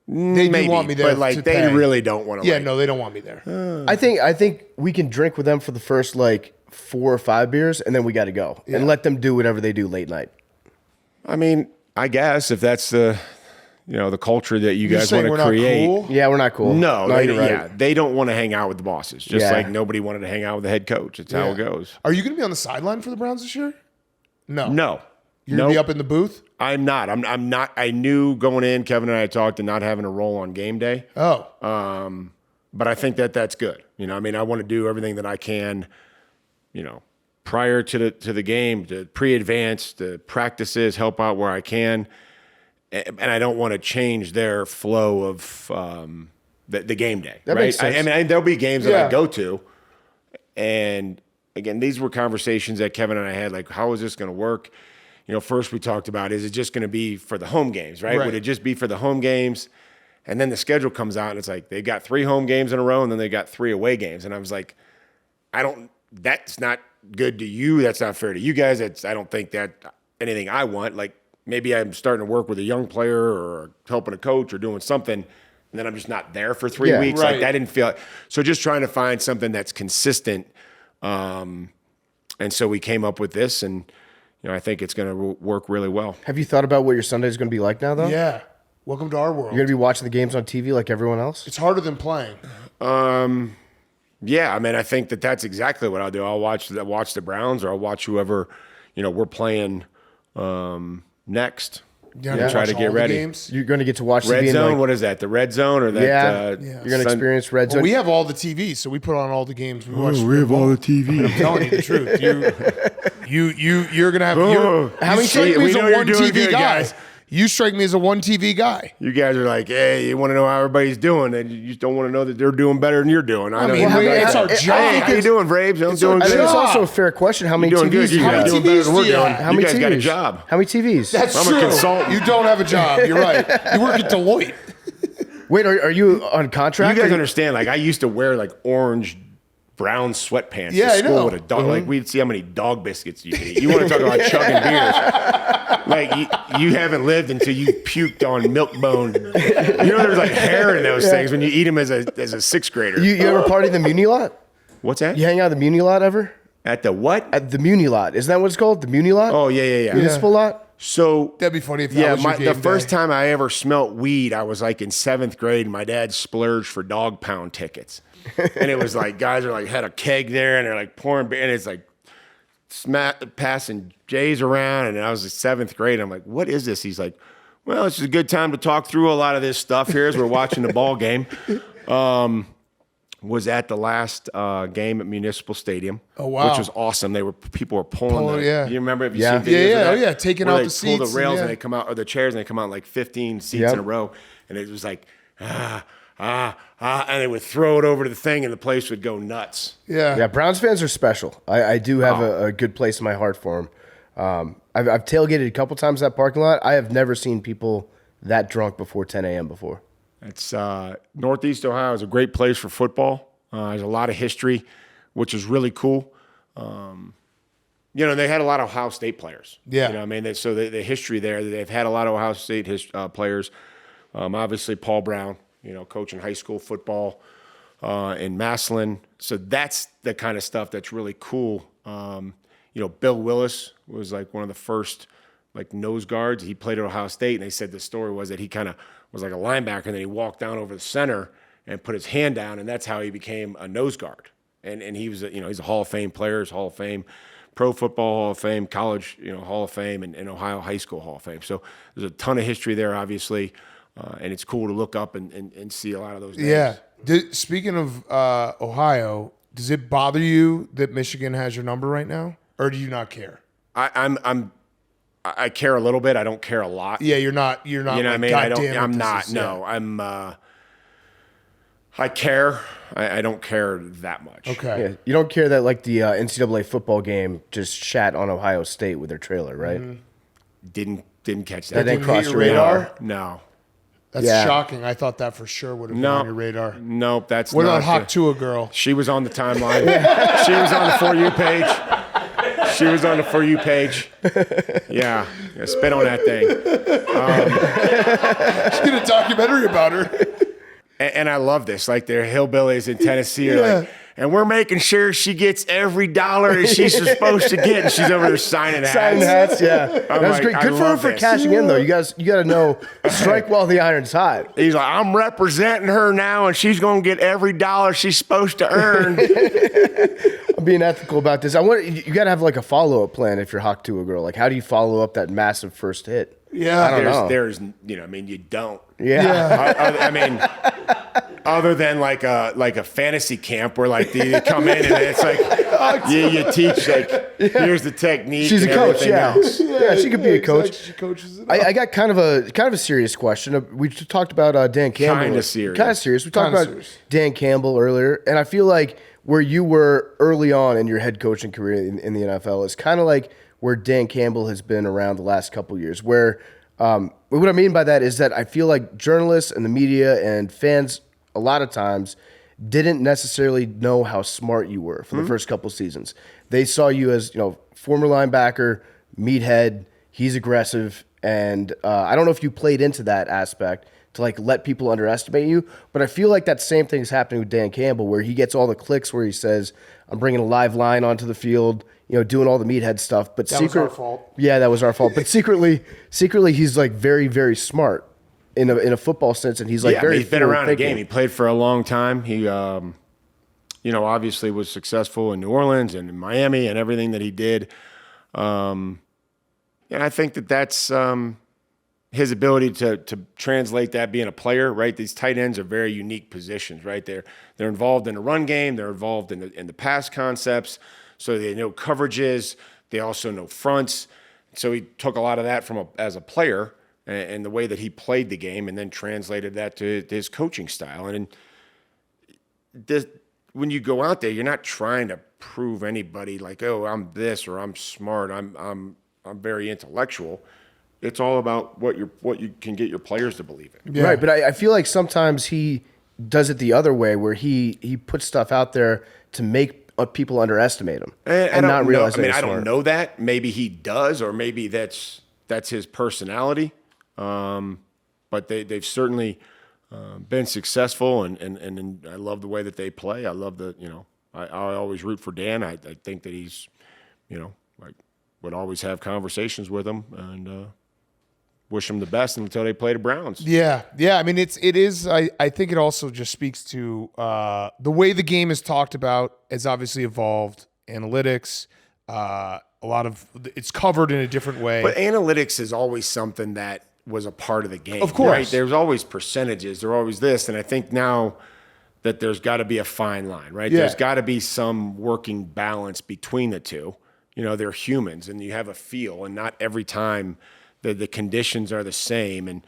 they
maybe,
do want me there.
but like
to
they
pay.
really don't want to.
Yeah,
like,
no, they don't want me there.
I think we can drink with them for the first like 4 or 5 beers, and then we got to go and let them do whatever they do late night.
I mean, I guess if that's the culture that you
You're
guys
saying
want
we're
to
not
create.
cool?
Yeah, we're not cool.
No,
you're right.
they don't want to hang out with the bosses. Just
Yeah.
like nobody wanted to hang out with the head coach. It's how
Yeah.
it goes.
Are you going to be on the sideline for the Browns this year? No.
No,
You're going to be up in the booth?
I'm not. I'm not. I knew going in, Kevin and I talked, and not having a role on game day.
Oh.
But I think that's good. I mean, I want to do everything that I can, prior to the game, to pre-advance, to practices, help out where I can. And I don't want to change their flow of the game day.
That
right?
makes sense.
I mean, there'll be games that
Yeah.
I go to. And again, these were conversations that Kevin and I had, like, how is this going to work? First we talked about, is it just going to be for the home games, right?
Right.
Would it just be for the home games? And then the schedule comes out and it's like, they got 3 home games in a row and then they got 3 away games. And I was like, that's not good to you. That's not fair to you guys. I don't think that anything I want. Like, maybe I'm starting to work with a young player or helping a coach or doing something, and then I'm just not there for 3 weeks.
right.
Like, that didn't feel so just trying to find something that's consistent. And so we came up with this, and I think it's going to work really well.
Have you thought about what your Sunday is going to be like now, though?
Yeah. Welcome to our world.
You're going to be watching the games on TV like everyone else?
It's harder than playing.
Yeah, I mean, I think that's exactly what I'll do. I'll watch the Browns, or I'll watch whoever we're playing next.
You're
Yeah.
gonna
Try
watch
to get
all the
ready.
games?
You're going to get to watch
Red
TV
zone.
and
What is that? The red zone or that?
you're going to experience red
Well,
zone.
we have all the TVs, so we put on all the games. We watch.
we have all the TV.
I'm telling you the truth. You're gonna have.
How
You
many
strike me
we
as
know
a
you're
one
doing
TV
good,
guy.
guys.
You strike me as a one TV guy.
You guys are like, hey, you want to know how everybody's doing, and you just don't want to know that they're doing better than you're doing. I know.
mean,
You're
it's our
Hey,
job.
how you doing, Braves? I'm doing
I think
good.
it's
job.
also a fair question. How many
You're doing
TVs
good.
do you
You guys
have?
doing
TVs
better than we're
do you
doing.
have?
How
You
many
guys got a
TVs?
job.
How many TVs?
That's
I'm a
true.
consultant.
You don't have a job. You're right. You work at Deloitte.
Wait, are you on
You
contract?
guys
Or-
understand? Like, I used to wear like orange, brown sweatpants
Yeah,
to
I
school
know.
with a dog. Like, we'd see how many dog biscuits you could eat. You want to talk about chugging beers? Like you haven't lived until you puked on milk bone. There's like hair in those things when you eat them as a sixth grader.
You ever party at the Muni lot?
What's that?
You hang out at the Muni lot ever?
At the what?
At the Muni lot. Isn't that what it's called? The Muni lot?
Oh yeah.
Municipal lot?
So
That'd be funny if that was your game
the first
day.
time I ever smelt weed, I was like in 7th grade, and my dad splurged for dog pound tickets. And it was like guys are like had a keg there, and they're like pouring beer, and it's like passing J's around. And I was in 7th grade. I'm like, what is this? He's like, well, it's just a good time to talk through a lot of this stuff here as we're watching the ball game. Was at the last game at Municipal Stadium.
Oh, wow.
Which was awesome. People were pulling.
yeah.
You remember? Have you
Yeah.
seen videos of that?
Taking
Where
out
they
the
pull
seats
the rails
and,
and they come out, or the chairs, and they come out like 15 seats
Yep.
in a row, and it was like and they would throw it over to the thing, and the place would go nuts.
Yeah, Browns fans are special. I do have a good place in my heart for them. I've tailgated a couple times in that parking lot. I have never seen people that drunk before 10 a.m. before.
It's Northeast Ohio is a great place for football. There's a lot of history, which is really cool. They had a lot of Ohio State players.
Yeah.
You know what I mean? So the history there, they've had a lot of Ohio State players. Obviously, Paul Brown, coaching high school football in Massillon. So that's the kind of stuff that's really cool. Bill Willis was like one of the first like nose guards. He played at Ohio State, and they said the story was that he kind of was like a linebacker, and then he walked down over the center and put his hand down, and that's how he became a nose guard. And he was, he's a Hall of Fame player, Hall of Fame, Pro Football Hall of Fame, college, Hall of Fame, and Ohio High School Hall of Fame. So there's a ton of history there, obviously, and it's cool to look up and see a lot of those names.
Yeah. Speaking of Ohio, does it bother you that Michigan has your number right now, or do you not care?
I care a little bit. I don't care a lot.
Yeah, you're not.
You know
like,
what I mean?
God damn it,
I'm
this
not.
is-
No, I'm. I care. I don't care that much.
Okay.
Yeah, you don't care that like the NCAA football game just shat on Ohio State with their trailer, right?
Didn't catch
That
that.
didn't cross
hit
your
your
radar.
radar?
No.
That's
Yeah.
shocking. I thought that for sure would have been
No.
on your radar.
Nope. That's
What
not
about Hawk
the-
Tua girl?
She was on the timeline. She was on the For You page. She was on the For You page. Yeah. Spit on that thing.
She did a documentary about her.
And I love this. Like, they're hillbillies in Tennessee are like, and we're making sure she gets every dollar that she's supposed to get. And she's over there signing hats.
Signing hats, yeah. That was
like,
great.
I
Good for her
love
for
this.
cashing in, though. You got to know, strike while the iron's hot.
He's like, I'm representing her now, and she's going to get every dollar she's supposed to earn.
I'm being ethical about this. You got to have like a follow-up plan if you're Hawk to a girl. Like, how do you follow up that massive first hit?
Yeah.
I don't know.
There's, you don't.
Yeah.
I mean, other than like a fantasy camp where like you come in and it's like you teach like here's the technique.
She's a
and
coach,
everything
yeah.
else.
Yeah, she could be a coach.
She coaches it.
I got kind of a serious question. We talked about Dan Campbell.
Kinda serious.
Kind of serious. We talked
Kinda
about
serious.
Dan Campbell earlier, and I feel like where you were early on in your head coaching career in the NFL is kind of like where Dan Campbell has been around the last couple of years. Where what I mean by that is that I feel like journalists and the media and fans a lot of times didn't necessarily know how smart you were for the first couple seasons. They saw you as former linebacker, meathead. He's aggressive, and I don't know if you played into that aspect to like let people underestimate you. But I feel like that same thing is happening with Dan Campbell, where he gets all the clicks where he says, "I'm bringing a live line onto the field," doing all the meathead stuff. But
That was our fault.
Yeah, that was our fault. But secretly, he's like very, very smart in a football sense, and he's like very.
He's been around the
forward-thinking.
game. He played for a long time. He, obviously was successful in New Orleans and in Miami and everything that he did. I think that's his ability to translate that being a player, right? These tight ends are very unique positions, right? They're involved in the run game. They're involved in the pass concepts. So they know coverages. They also know fronts. So he took a lot of that as a player and the way that he played the game, and then translated that to his coaching style. And when you go out there, you're not trying to prove anybody like, oh, I'm this or I'm smart. I'm very intellectual. It's all about what you can get your players to believe in.
Yeah.
Right, but I feel like sometimes he does it the other way, where he puts stuff out there to make people underestimate him and not realize.
I don't know that. Maybe he does, or maybe that's that's his personality. But they've certainly been successful, and I love the way that they play. I love I always root for Dan. I think that he's, would always have conversations with him and wish him the best until they play the Browns.
Yeah. I mean, it is. I think it also just speaks to the way the game is talked about has obviously evolved. Analytics, a lot of it's covered in a different way.
But analytics is always something that was a part of the game.
Of course.
Right? There's always percentages. There's always this. And I think now that there's got to be a fine line, right?
Yeah.
There's got to be some working balance between the two. They're humans, and you have a feel, and not every time the conditions are the same. And,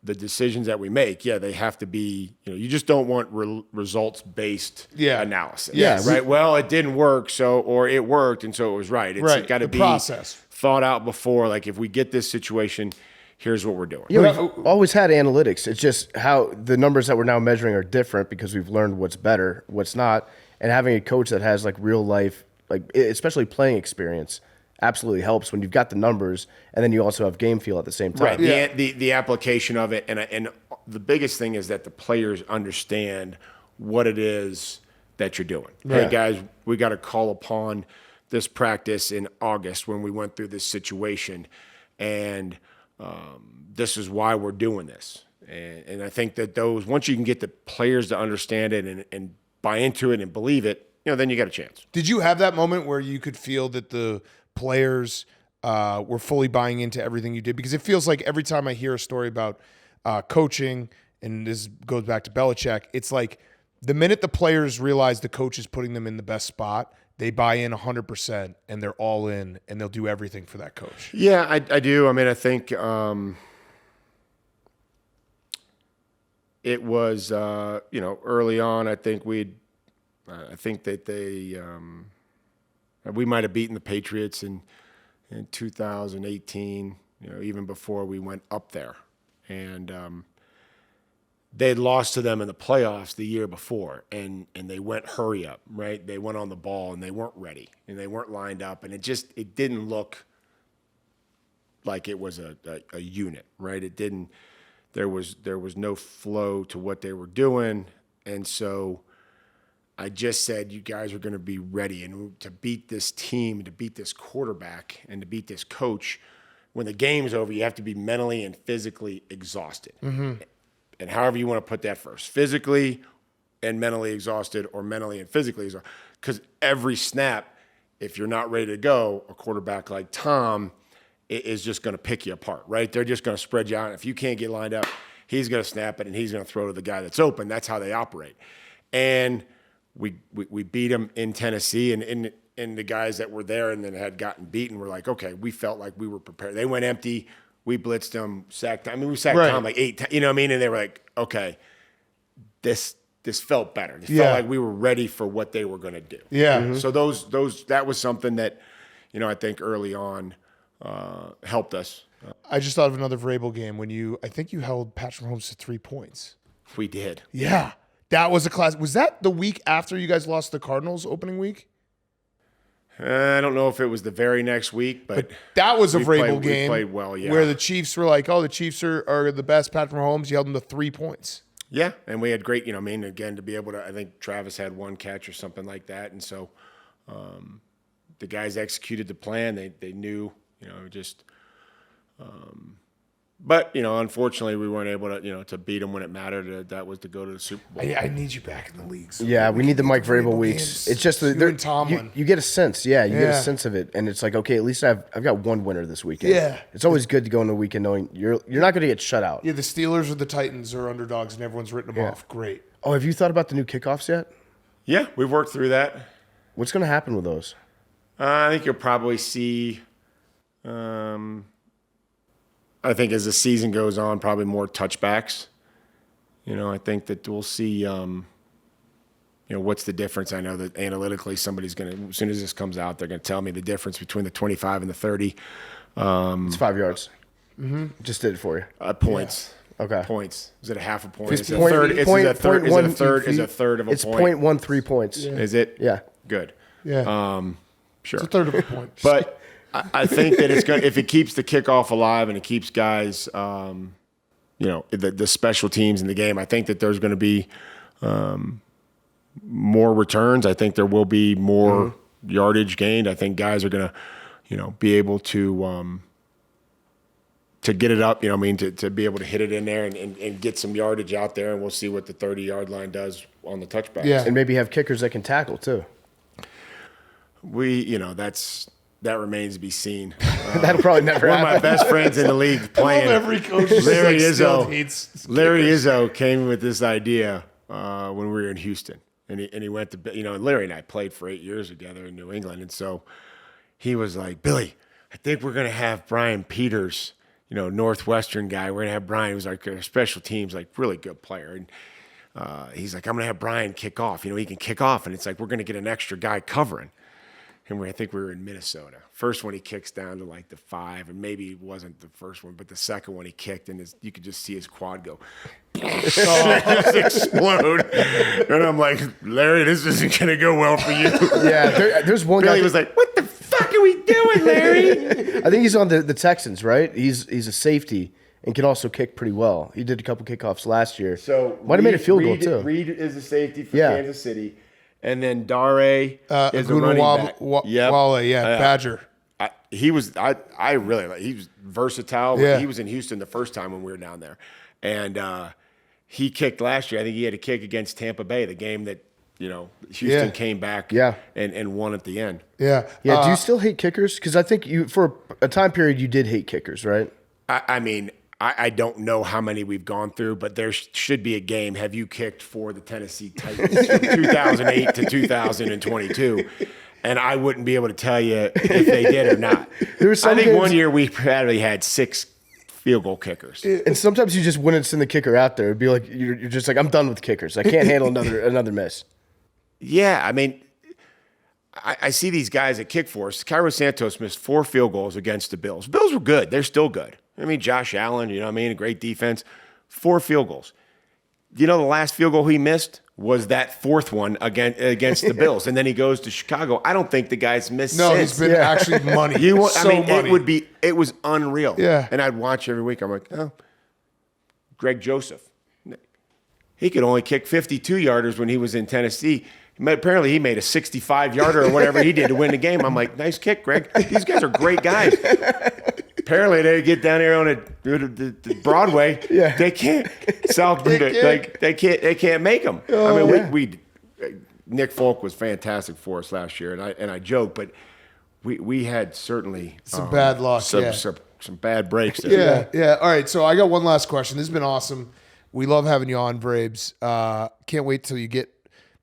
the decisions that we make, they have to be, you just don't want results-based analysis.
Yeah.
Right? Well, it didn't work, or it worked, and so it was right. It's got to be
process.
Thought out before, like if we get this situation, here's what we're doing.
Yeah, we've always had analytics. It's just how the numbers that we're now measuring are different because we've learned what's better, what's not, and having a coach that has like real life, like especially playing experience, absolutely helps when you've got the numbers and then you also have game feel at the same time.
Right. Yeah. The application of it, and the biggest thing is that the players understand what it is that you're doing.
Right.
Hey guys, we got to call upon this practice in August when we went through this situation, and this is why we're doing this. And I think that once you can get the players to understand it and buy into it and believe it, then you got a chance.
Did you have that moment where you could feel that the players were fully buying into everything you did? Because it feels like every time I hear a story about coaching, and this goes back to Belichick, it's like the minute the players realize the coach is putting them in the best spot, they buy in 100% and they're all in and they'll do everything for that coach.
Yeah, I do. I mean, I think it was, early on, I think we might have beaten the Patriots in 2018, even before we went up there. And they'd lost to them in the playoffs the year before, and they went hurry up, right? They went on the ball, and they weren't ready, and they weren't lined up, and it didn't look like it was a unit, right? It didn't. There was no flow to what they were doing, and so I just said, you guys are going to be ready, and to beat this team, to beat this quarterback, and to beat this coach, when the game's over, you have to be mentally and physically exhausted. Mm-hmm. And however you want to put that first, physically and mentally exhausted, or mentally and physically exhausted. Because every snap, if you're not ready to go, a quarterback like Tom is just going to pick you apart, right? They're just going to spread you out. If you can't get lined up, he's going to snap it, and he's going to throw to the guy that's open. That's how they operate. And we beat them in Tennessee, and the guys that were there and then had gotten beaten were like, okay, we felt like we were prepared. They went empty. We blitzed them, sacked. I mean, we sacked Tom like 8 times. You know what I mean? And they were like, okay, this felt better. It felt like we were ready for what they were going to do.
Yeah. Mm-hmm.
So that was something that, I think early on helped us.
I just thought of another Vrabel game when I think you held Patrick Mahomes to 3 points.
We did.
Yeah. That was a class. Was that the week after you guys lost the Cardinals opening week?
I don't know if it was the very next week, but
that was a Vrabel game.
We played well, yeah.
Where the Chiefs were like, oh, the Chiefs are the best. Patrick Mahomes, you held them to 3 points.
Yeah, and we had great, again, to be able to, I think Travis had one catch or something like that. And so the guys executed the plan. They knew, but, unfortunately, we weren't able to, to beat them when it mattered. That was to go to the Super Bowl.
I need you back in the league. So
yeah, we need the Mike Vrabel weeks.
Games.
It's just
you and Tomlin.
You get a sense. Yeah, you get a sense of it, and it's like, okay, at least I've got one winner this weekend.
Yeah,
it's always good to go into the weekend knowing you're not going to get shut out.
Yeah, the Steelers or the Titans are underdogs, and everyone's written them off. Great.
Oh, have you thought about the new kickoffs yet?
Yeah, we've worked through that.
What's going to happen with those?
I think you'll probably see. I think as the season goes on, probably more touchbacks. I think that we'll see, what's the difference. I know that analytically somebody's going to, as soon as this comes out, they're going to tell me the difference between the 25 and the 30.
It's 5 yards. Mm-hmm. Just did it for you.
Points.
Yeah. Okay.
Points. Is it a half a point? Is it
Point-
a third? Is
point-
it a third?
point
Is it a
one
third?
feet.
Is a third of a
It's
point?
0.13 points.
Is it?
Yeah.
Good.
Yeah.
Sure.
It's a third of a point.
But I think that it's going if it keeps the kickoff alive and it keeps guys, the special teams in the game. I think that there's going to be more returns. I think there will be more yardage gained. I think guys are going to, be able to get it up. To be able to hit it in there and get some yardage out there, and we'll see what the 30-yard line does on the touchback.
Yeah, and maybe have kickers that can tackle too.
That remains to be seen.
That'll probably never happen.
One of my best friends in the league playing.
Every coach
Larry Izzo came with this idea when we were in Houston, and he went to Larry and I played for 8 years together in New England, and so he was like, Billy, I think we're gonna have Brian Peters, Northwestern guy. We're gonna have Brian, who's like our special teams, like really good player, and he's like, I'm gonna have Brian kick off. He can kick off, and it's like we're gonna get an extra guy covering. And I think we were in Minnesota. First one he kicks down to like the 5, and maybe it wasn't the first one, but the second one he kicked, and you could just see his quad go, just explode. And I'm like, Larry, this isn't going to go well for you.
Yeah, there's one
Billy
guy.
was like, what the fuck are we doing, Larry?
I think he's on the Texans, right? He's a safety and can also kick pretty well. He did a couple kickoffs last year.
So
might have made a field goal too.
Reed is a safety for Kansas City. And then Dare is a running back.
Badger.
He was versatile.
Yeah.
He was in Houston the first time when we were down there. And he kicked last year. I think he had a kick against Tampa Bay, the game that, Houston came back and won at the end.
Yeah.
Yeah. Do you still hate kickers? Because I think for a time period you did hate kickers, right?
I don't know how many we've gone through, but there should be a game. Have you kicked for the Tennessee Titans from 2008 to 2022? And I wouldn't be able to tell you if they did or not. I think one year we probably had 6 field goal kickers.
And sometimes you just wouldn't send the kicker out there. It'd be like you're just like, I'm done with kickers. I can't handle another miss.
Yeah, I see these guys that kick for us. Cairo Santos missed 4 field goals against the Bills. Bills were good. They're still good. Josh Allen, a great defense. 4 field goals. The last field goal he missed was that 4th one against the Bills. And then he goes to Chicago. I don't think the guy's missed since.
He's been actually money.
Money. It was unreal.
Yeah.
And I'd watch every week. I'm like, Greg Joseph. He could only kick 52-yarders when he was in Tennessee. Apparently, he made a 65-yarder or whatever he did to win the game. I'm like, nice kick, Greg. These guys are great guys. Apparently, they get down here on the Broadway. Yeah. They can't. They can't make them. Nick Folk was fantastic for us last year, and I joke, but we had certainly
some bad luck,
some bad breaks there.
Yeah. All right, so I got one last question. This has been awesome. We love having you on, Vrabes. Can't wait till you get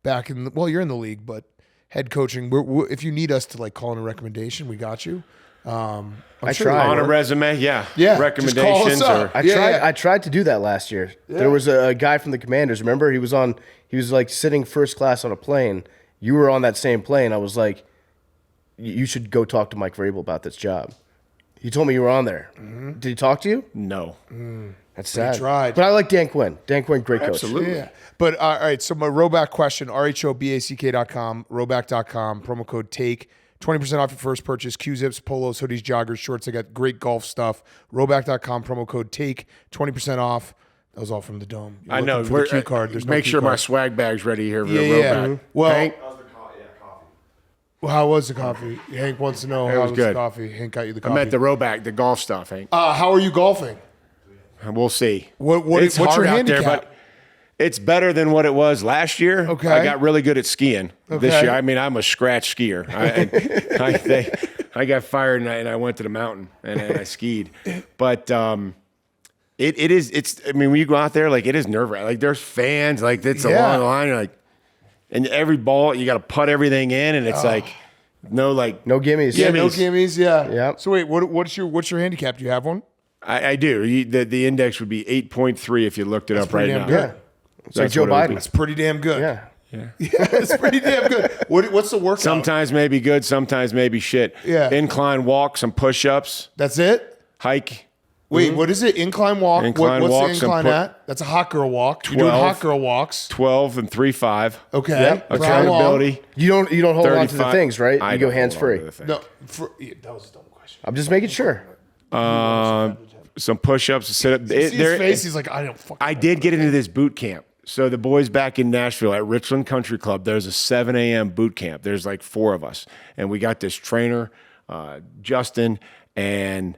back in. You're in the league, but head coaching. If you need us to call in a recommendation, we got you.
I tried
on a resume, yeah.
Just
Recommendations.
call us up.
I tried to do that last year. Yeah. There was a guy from the Commanders. Remember, he was like sitting first class on a plane. You were on that same plane. I was like, you should go talk to Mike Vrabel about this job. He told me you were on there. Mm-hmm. Did he talk to you?
No.
That's sad.
He tried.
But I like Dan Quinn. Dan Quinn, great coach.
Absolutely.
Yeah. But all right, so my Roback question, rhoback.com, roback.com, promo code TAKE. 20% off your first purchase. Q-zips, polos, hoodies, joggers, shorts. I got great golf stuff. Roback.com, promo code TAKE. 20% off. That was all from the Dome.
I know.
For the Q card. There's
make
no
sure
Q
my
card.
swag bag's ready here for the
Yeah.
Roback.
Well,
Hank?
how was the coffee? Hank wants to know
It
how
was
was
good.
the coffee. Hank got you the
I
coffee.
meant the Roback, the golf stuff, Hank.
How are you golfing?
We'll see.
What's
It's
your
hard out
handicap?
there, but it's better than what it was last year.
Okay.
I got really good at skiing this
Okay.
year. I'm a scratch skier. I got fired and I went to the mountain and I skied. But it's when you go out there, it is nerve-wracking. There's fans, it's a long line. You're and every ball, you got to putt everything in, and it's no
gimmies.
Yeah, no gimmies. Yeah.
Yep.
So wait, what's your handicap? Do you have one?
I do. The index would be 8.3 if you looked it up right now.
Good.
Yeah. It's like Joe
what it would
Biden.
be.
That's pretty damn good.
Yeah.
Yeah.
It's pretty damn good. What's the workout?
Sometimes maybe good, sometimes maybe shit.
Yeah.
Incline walk, some push-ups,
That's it?
hike.
Wait, what is it? Incline walk.
Incline
what's
walk,
the
some
incline at? That's a hot girl walk. You're doing
12.
hot girl walks.
12 and 3.5.
Okay.
Yep.
For how long?
Accountability.
You don't hold on to the
35.
things, right?
I
You go
don't
hands
hold on
free.
to the thing.
No, that was a dumb question.
I'm just making sure.
Some push-ups, sit up.
You see his face. He's like, I don't fucking.
I did get into this boot camp. So the boys back in Nashville at Richland Country Club, there's a 7 a.m. boot camp. There's like 4 of us. And we got this trainer, Justin, and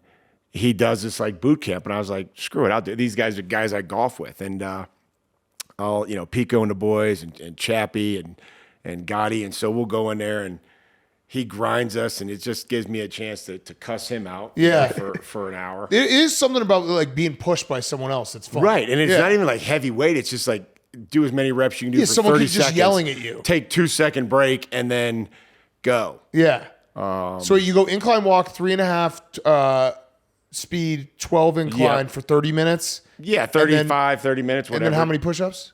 he does this like boot camp. And I was like, screw it. These guys are guys I golf with. And I'll, Pico and the boys and Chappie and Gotti. And so we'll go in there and he grinds us, and it just gives me a chance to cuss him out for an hour.
There is something about like being pushed by someone else that's fun.
Right. And it's not even like heavy weight. It's just like do as many reps you can do for
someone
30
keeps
seconds.
just yelling at you.
Take 2-second break and then go.
Yeah. So you go incline walk 3.5 speed, 12 incline for 30 minutes.
Yeah, 35, 30 minutes, whatever.
And then how many push-ups?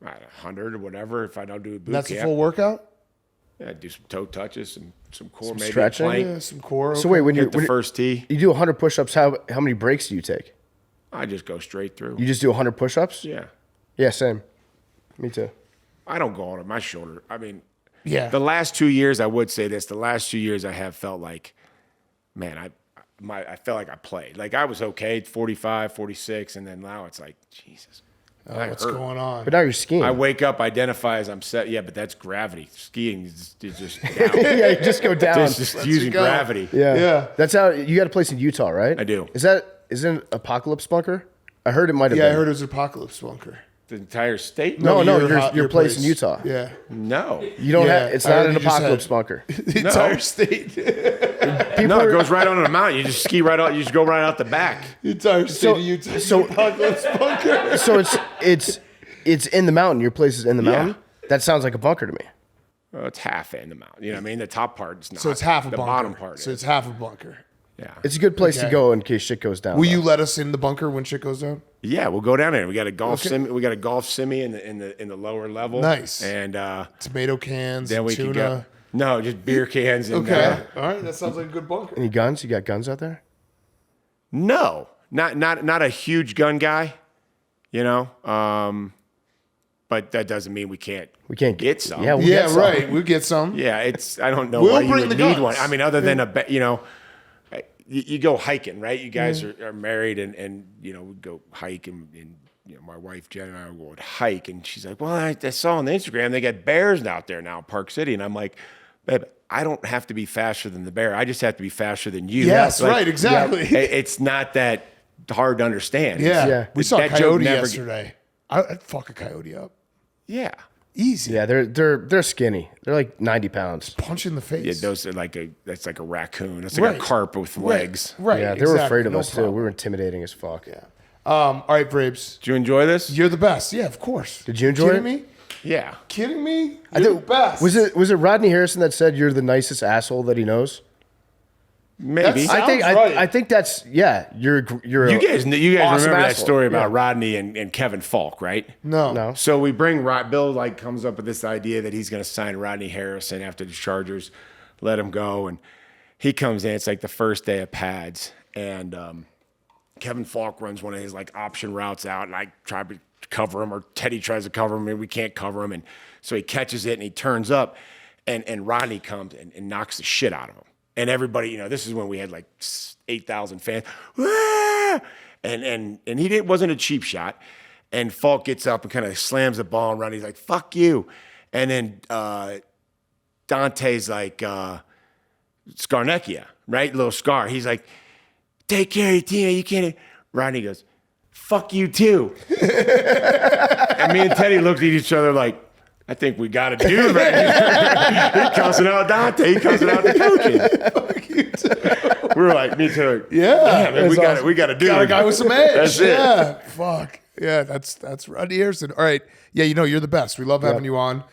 100 or whatever if I don't do a boot
That's
camp.
the full workout?
Yeah, do some toe touches, some core, maybe
stretching?
a plank.
Yeah, some core.
So wait, when
Hit the first tee.
you do 100 push-ups, how many breaks do you take?
I just go straight through.
You just do 100 push-ups?
Yeah.
Yeah, same. Me too.
I don't go on my shoulder. I mean,
Yeah.
the last 2 years, I would say this. The last 2 years, I have felt like, man, I felt like I played. Like I was okay, 45, 46, and then now it's like, Jesus.
What's going on?
But now you're skiing.
I wake up, identify as I'm set. Yeah, but that's gravity. Skiing is just down.
yeah, you just go down.
It's just using gravity.
Yeah. That's how you got a place in Utah, right?
I do.
Isn't it Apocalypse Bunker? I heard it might have been.
Yeah, I heard it was Apocalypse Bunker.
The entire state?
No,
your
your place in Utah.
Yeah.
No.
You don't
Yeah,
have it's
I
not
heard
an
you just
Apocalypse
had-
Bunker.
The entire state.
No, it goes right on the mountain. You just ski right out. You just go right out the back.
The entire state of Utah.
so-
Apocalypse Bunker.
So it's in the mountain. Your place is in the mountain? That sounds like a bunker to me.
Well, it's half in the mountain. You know what I mean? The top part is not.
So it's half a
the
bunker.
bottom part.
So
is.
it's half a bunker.
Yeah.
It's a good place to
Okay.
go in case shit goes down.
Will
though.
you let us in the bunker when shit goes down?
Yeah, we'll go down there. We got a golf sim. We got a golf simi in the lower level.
Nice.
And
Tomato cans,
then we
tuna.
can go. No, just beer cans. And,
Okay. All right. That sounds like a good bunker.
Any guns? You got guns out there?
No, not a huge gun guy. You know. But that doesn't mean we can't get some.
Yeah, we'll
Yeah,
get some.
right. We'll get some.
Yeah, it's. I don't know
We'll
why you
bring
would
the
need
guns.
one. I mean, other than you go hiking, right? You guys are married, and we go hike, and my wife Jen and I would hike, and she's like, "Well, I saw on the Instagram they got bears out there now in Park City," and I'm like, "Babe, I don't have to be faster than the bear. I just have to be faster than you."
Yes,
Like,
right. Exactly.
It's not that hard to understand.
Yeah.
Yeah.
We saw a
That joke
coyote
never
yesterday. I'd fuck a coyote up.
Yeah.
Easy.
Yeah, they're skinny. They're like 90 pounds.
Punch in the face.
Yeah, those are that's like a raccoon. That's like
Right.
a carp with legs.
Right.
Yeah, they were
exactly.
afraid of
No
us too.
problem.
We were intimidating as fuck.
Yeah. All right, Vrabes.
Did you enjoy this?
You're the best. Yeah, of course.
Did you enjoy
Kidding
it?
me?
Yeah.
Kidding me? You're the best.
Was it Rodney Harrison that said you're the nicest asshole that he knows?
Maybe.
That's-
I think
Sounds right.
I think that's you're
You guys
awesome
remember that
asshole.
story about
Yeah.
Rodney and Kevin Falk, right?
No.
No.
So we bring Bill comes up with this idea that he's going to sign Rodney Harrison after the Chargers let him go, and he comes in. It's like the first day of pads, and Kevin Falk runs one of his like option routes out, and I try to cover him, or Teddy tries to cover him, and we can't cover him, and so he catches it and he turns up, and Rodney comes and knocks the shit out of him. And everybody, this is when we had like 8,000 fans. Ah! And he wasn't a cheap shot. And Falk gets up and kind of slams the ball around. He's like, fuck you. And then Dante's like, Scarnecchia, right? Little Scar. He's like, take care of your team. You can't. Rodney goes, fuck you too. And me and Teddy looked at each other like, I think we got to do right here. He cussing out Dante. He cussing out the coaches.
Fuck you too.
We were like, me too.
Yeah.
Man, we got to do
Got
it.
a guy with some edge.
That's it.
Yeah. Fuck. Yeah, that's Rodney Harrison. All right. Yeah, you're the best. We love having you on.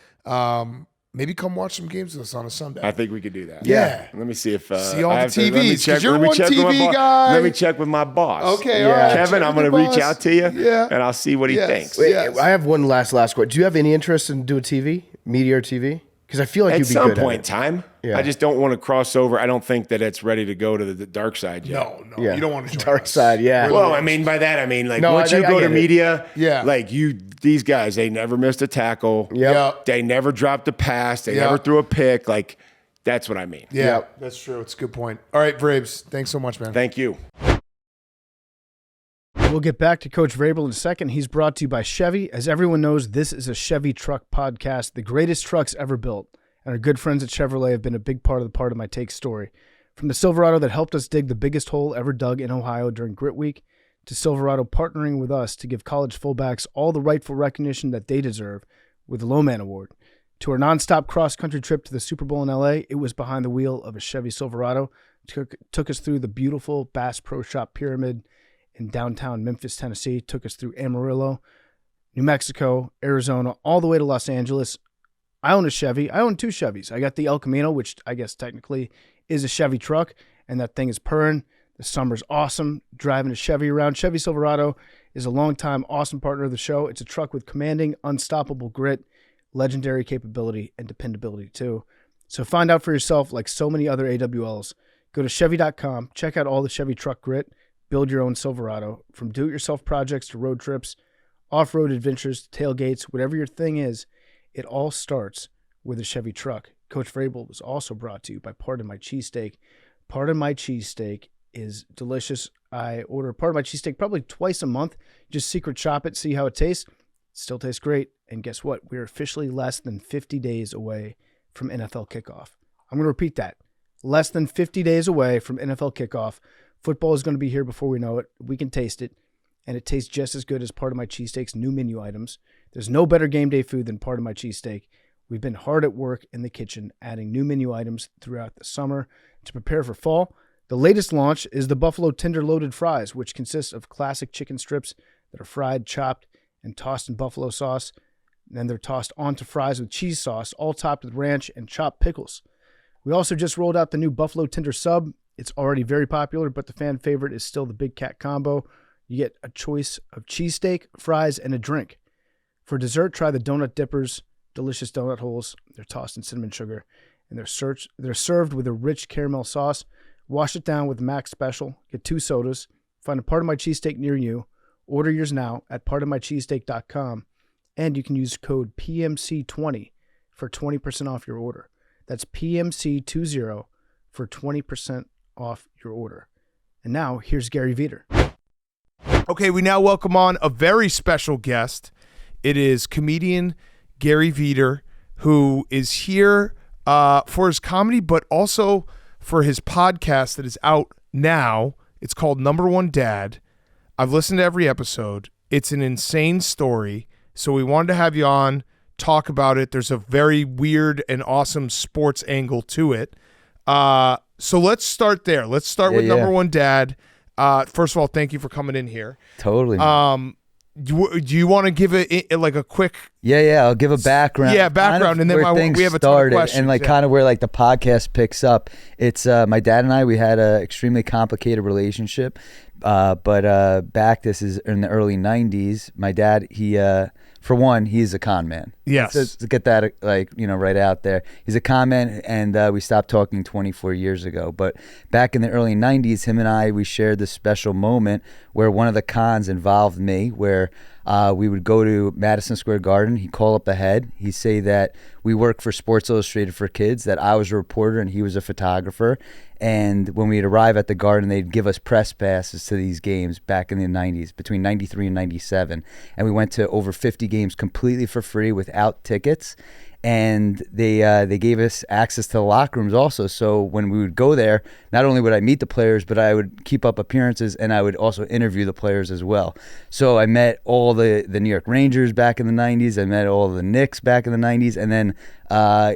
Maybe come watch some games with us on a Sunday.
I think we could do that.
Yeah.
Let me see if
See all
I
the
have to- let me
TVs, 'cause
check-
you're
let me
one
check with my
TV
boss.
guy.
Let me check with my boss.
Okay,
all right.
Kevin,
Check
I'm
with
going to
the
reach
boss.
out to you,
Yeah.
and I'll see what he
Yes.
thinks.
Wait,
Wait, I have one last question. Do you have any interest in doing TV, media or TV? Because I feel like
At
you'd be
some
good
point in
at it.
time,
Yeah.
I just don't want to cross over. I don't think that it's ready to go to the dark side yet.
No,
Yeah.
you don't want to join
Dark
us.
side, yeah.
Well, I mean, by that, I mean, like,
No,
once
I
you go
get
to
it.
media,
Yeah.
like, these guys, they never missed a tackle.
Yep.
Yep.
They never dropped a pass. They
Yeah.
never threw a pick. Like, That's what I mean.
Yeah, that's true. It's a good point. All right, Vrabes, thanks so much, man.
Thank you.
We'll get back to Coach Vrabel in a second. He's brought to you by Chevy. As everyone knows, this is a Chevy truck podcast, the greatest trucks ever built. And our good friends at Chevrolet have been a big part of my take story. From the Silverado that helped us dig the biggest hole ever dug in Ohio during Grit Week, to Silverado partnering with us to give college fullbacks all the rightful recognition that they deserve with the Lowman Award. To our nonstop cross-country trip to the Super Bowl in L.A., it was behind the wheel of a Chevy Silverado. Took us through the beautiful Bass Pro Shop Pyramid in downtown Memphis, Tennessee. Took us through Amarillo, New Mexico, Arizona, all the way to Los Angeles. I own a Chevy. I own 2 Chevys. I got the El Camino, which I guess technically is a Chevy truck, and that thing is purring. The summer's awesome. Driving a Chevy around. Chevy Silverado is a longtime awesome partner of the show. It's a truck with commanding, unstoppable grit, legendary capability, and dependability too. So find out for yourself, like so many other AWLs. Go to Chevy.com, check out all the Chevy truck grit, build your own Silverado. From do-it-yourself projects to road trips, off-road adventures, to tailgates, whatever your thing is, it all starts with a Chevy truck. Coach Vrabel was also brought to you by Pardon My Cheesesteak. Pardon My Cheesesteak is delicious. I order Pardon My Cheesesteak probably twice a month. Just secret shop it, see how it tastes. It still tastes great. And guess what? We're officially less than 50 days away from NFL kickoff. I'm going to repeat that. Less than 50 days away from NFL kickoff. Football is going to be here before we know it. We can taste it, and it tastes just as good as Pardon My Cheesesteak's new menu items. There's no better game day food than Pardon My Cheesesteak. We've been hard at work in the kitchen, adding new menu items throughout the summer to prepare for fall. The latest launch is the Buffalo Tender Loaded Fries, which consists of classic chicken strips that are fried, chopped, and tossed in buffalo sauce. Then they're tossed onto fries with cheese sauce, all topped with ranch and chopped pickles. We also just rolled out the new Buffalo Tender Sub. It's already very popular, but the fan favorite is still the Big Cat Combo. You get a choice of cheesesteak, fries, and a drink. For dessert, try the Donut Dippers, delicious donut holes. They're tossed in cinnamon sugar, and they're served with a rich caramel sauce. Wash it down with Max Special. Get 2 sodas. Find a Pardon My Cheesesteak near you. Order yours now at pardonmycheesesteak.com, and you can use code PMC20 for 20% off your order. That's PMC20 for 20% off your order. And now, here's Gary Vider.
Okay, we now welcome on a very special guest. It is comedian Gary Vider, who is here for his comedy, but also for his podcast that is out now. It's called Number One Dad. I've listened to every episode. It's an insane story. So we wanted to have you on, talk about it. There's a very weird and awesome sports angle to it. So let's start there. Let's start with Number One Dad. First of all, thank you for coming in here.
Totally.
Do you want to give it like a quick?
Yeah. I'll give a background.
Yeah, background, and then we have a ton of questions.
And kind of where like the podcast picks up. It's my dad and I. We had an extremely complicated relationship, but back this is in the early '90s. My dad, for one, he's a con man.
Yes.
Let's get that right out there. He's a con man, and we stopped talking 24 years ago. But back in the early 90s, him and I, we shared this special moment where one of the cons involved me, where we would go to Madison Square Garden. He'd call up ahead. He'd say that we work for Sports Illustrated for Kids, that I was a reporter and he was a photographer. And when we'd arrive at the Garden, they'd give us press passes to these games back in the 90s, between 93 and 97. And we went to over 50 games completely for free without tickets. And they gave us access to the locker rooms also. So when we would go there, not only would I meet the players, but I would keep up appearances, and I would also interview the players as well. So I met all the New York Rangers back in the 90s. I met all the Knicks back in the 90s. And then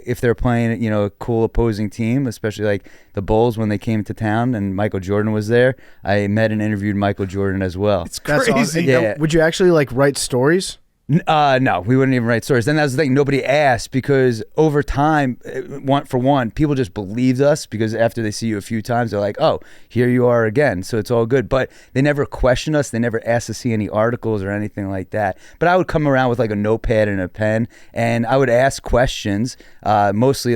if they're playing, a cool opposing team, especially like the Bulls when they came to town and Michael Jordan was there, I met and interviewed Michael Jordan as well.
It's crazy.
Awesome. Yeah. Would you actually write stories?
No, we wouldn't even write stories. Then that's the thing, nobody asked, because over time, for one, people just believed us, because after they see you a few times, they're like, oh, here you are again. So it's all good. But they never questioned us. They never asked to see any articles or anything like that. But I would come around with like a notepad and a pen, and I would ask questions, mostly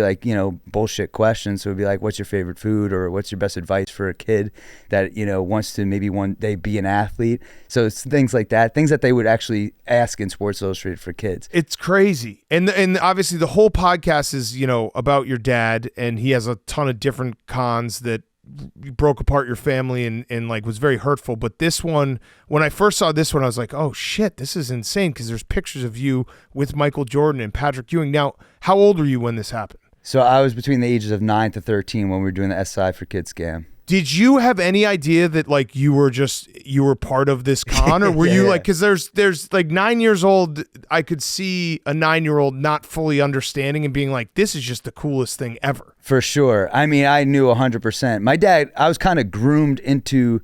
bullshit questions. So it would be like, what's your favorite food, or what's your best advice for a kid that, wants to maybe one day be an athlete. So it's things like that, things that they would actually ask in sports Sports Illustrated for Kids.
It's crazy. And obviously the whole podcast is, about your dad, and he has a ton of different cons that broke apart your family and like was very hurtful. But this one, when I first saw this one, I was like, oh shit, this is insane, because there's pictures of you with Michael Jordan and Patrick Ewing. Now, how old were you when this happened?
So I was between the ages of 9 to 13 when we were doing the SI for Kids scam.
Did you have any idea that like you were part of this con, or were you like, because there's like 9 years old, I could see a 9-year-old not fully understanding and being like, this is just the coolest thing ever.
For sure. I mean, I knew 100%. My dad, I was kind of groomed into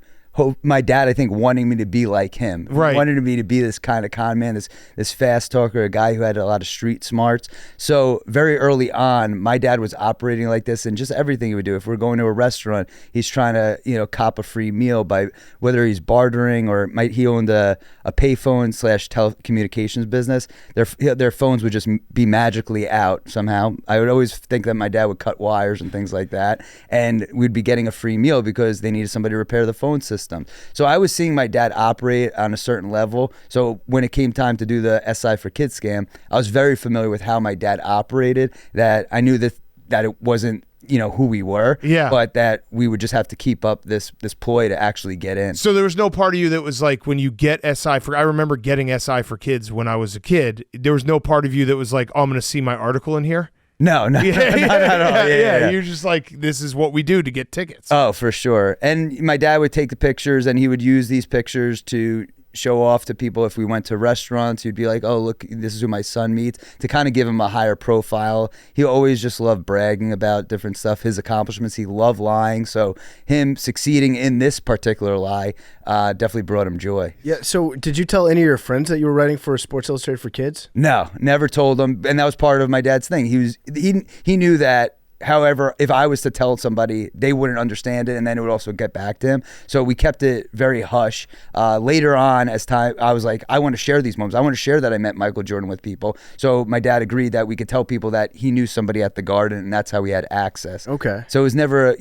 my dad, I think, wanting me to be like him.
Right.
Wanted me to be this kind of con man, this fast talker, a guy who had a lot of street smarts. So very early on, my dad was operating like this, and just everything he would do. If we're going to a restaurant, he's trying to, cop a free meal by whether he's bartering or he owned a payphone / telecommunications business. Their phones would just be magically out somehow. I would always think that my dad would cut wires and things like that, and we'd be getting a free meal because they needed somebody to repair the phone system. So I was seeing my dad operate on a certain level. So when it came time to do the SI for Kids scam, I was very familiar with how my dad operated, that I knew that it wasn't, who we were, but that we would just have to keep up this ploy to actually get in.
So there was no part of you that was like, when you get SI for, I remember getting SI for Kids when I was a kid, there was no part of you that was like, oh, I'm going to see my article in here?
No, not at all. Yeah.
You're just like, this is what we do to get tickets.
Oh, for sure. And my dad would take the pictures, and he would use these pictures to show off to people. If we went to restaurants, he'd be like, oh, look, this is who my son meets, to kind of give him a higher profile. He always just loved bragging about different stuff, his accomplishments. He loved lying. So him succeeding in this particular lie definitely brought him joy.
Yeah. So did you tell any of your friends that you were writing for Sports Illustrated for Kids?
No, never told them. And that was part of my dad's thing. He knew that. However, if I was to tell somebody, they wouldn't understand it, and then it would also get back to him. So we kept it very hush. Later on, as time, I was like, I want to share these moments. I want to share that I met Michael Jordan with people. So my dad agreed that we could tell people that he knew somebody at the Garden, and that's how we had access.
Okay.
So it was never,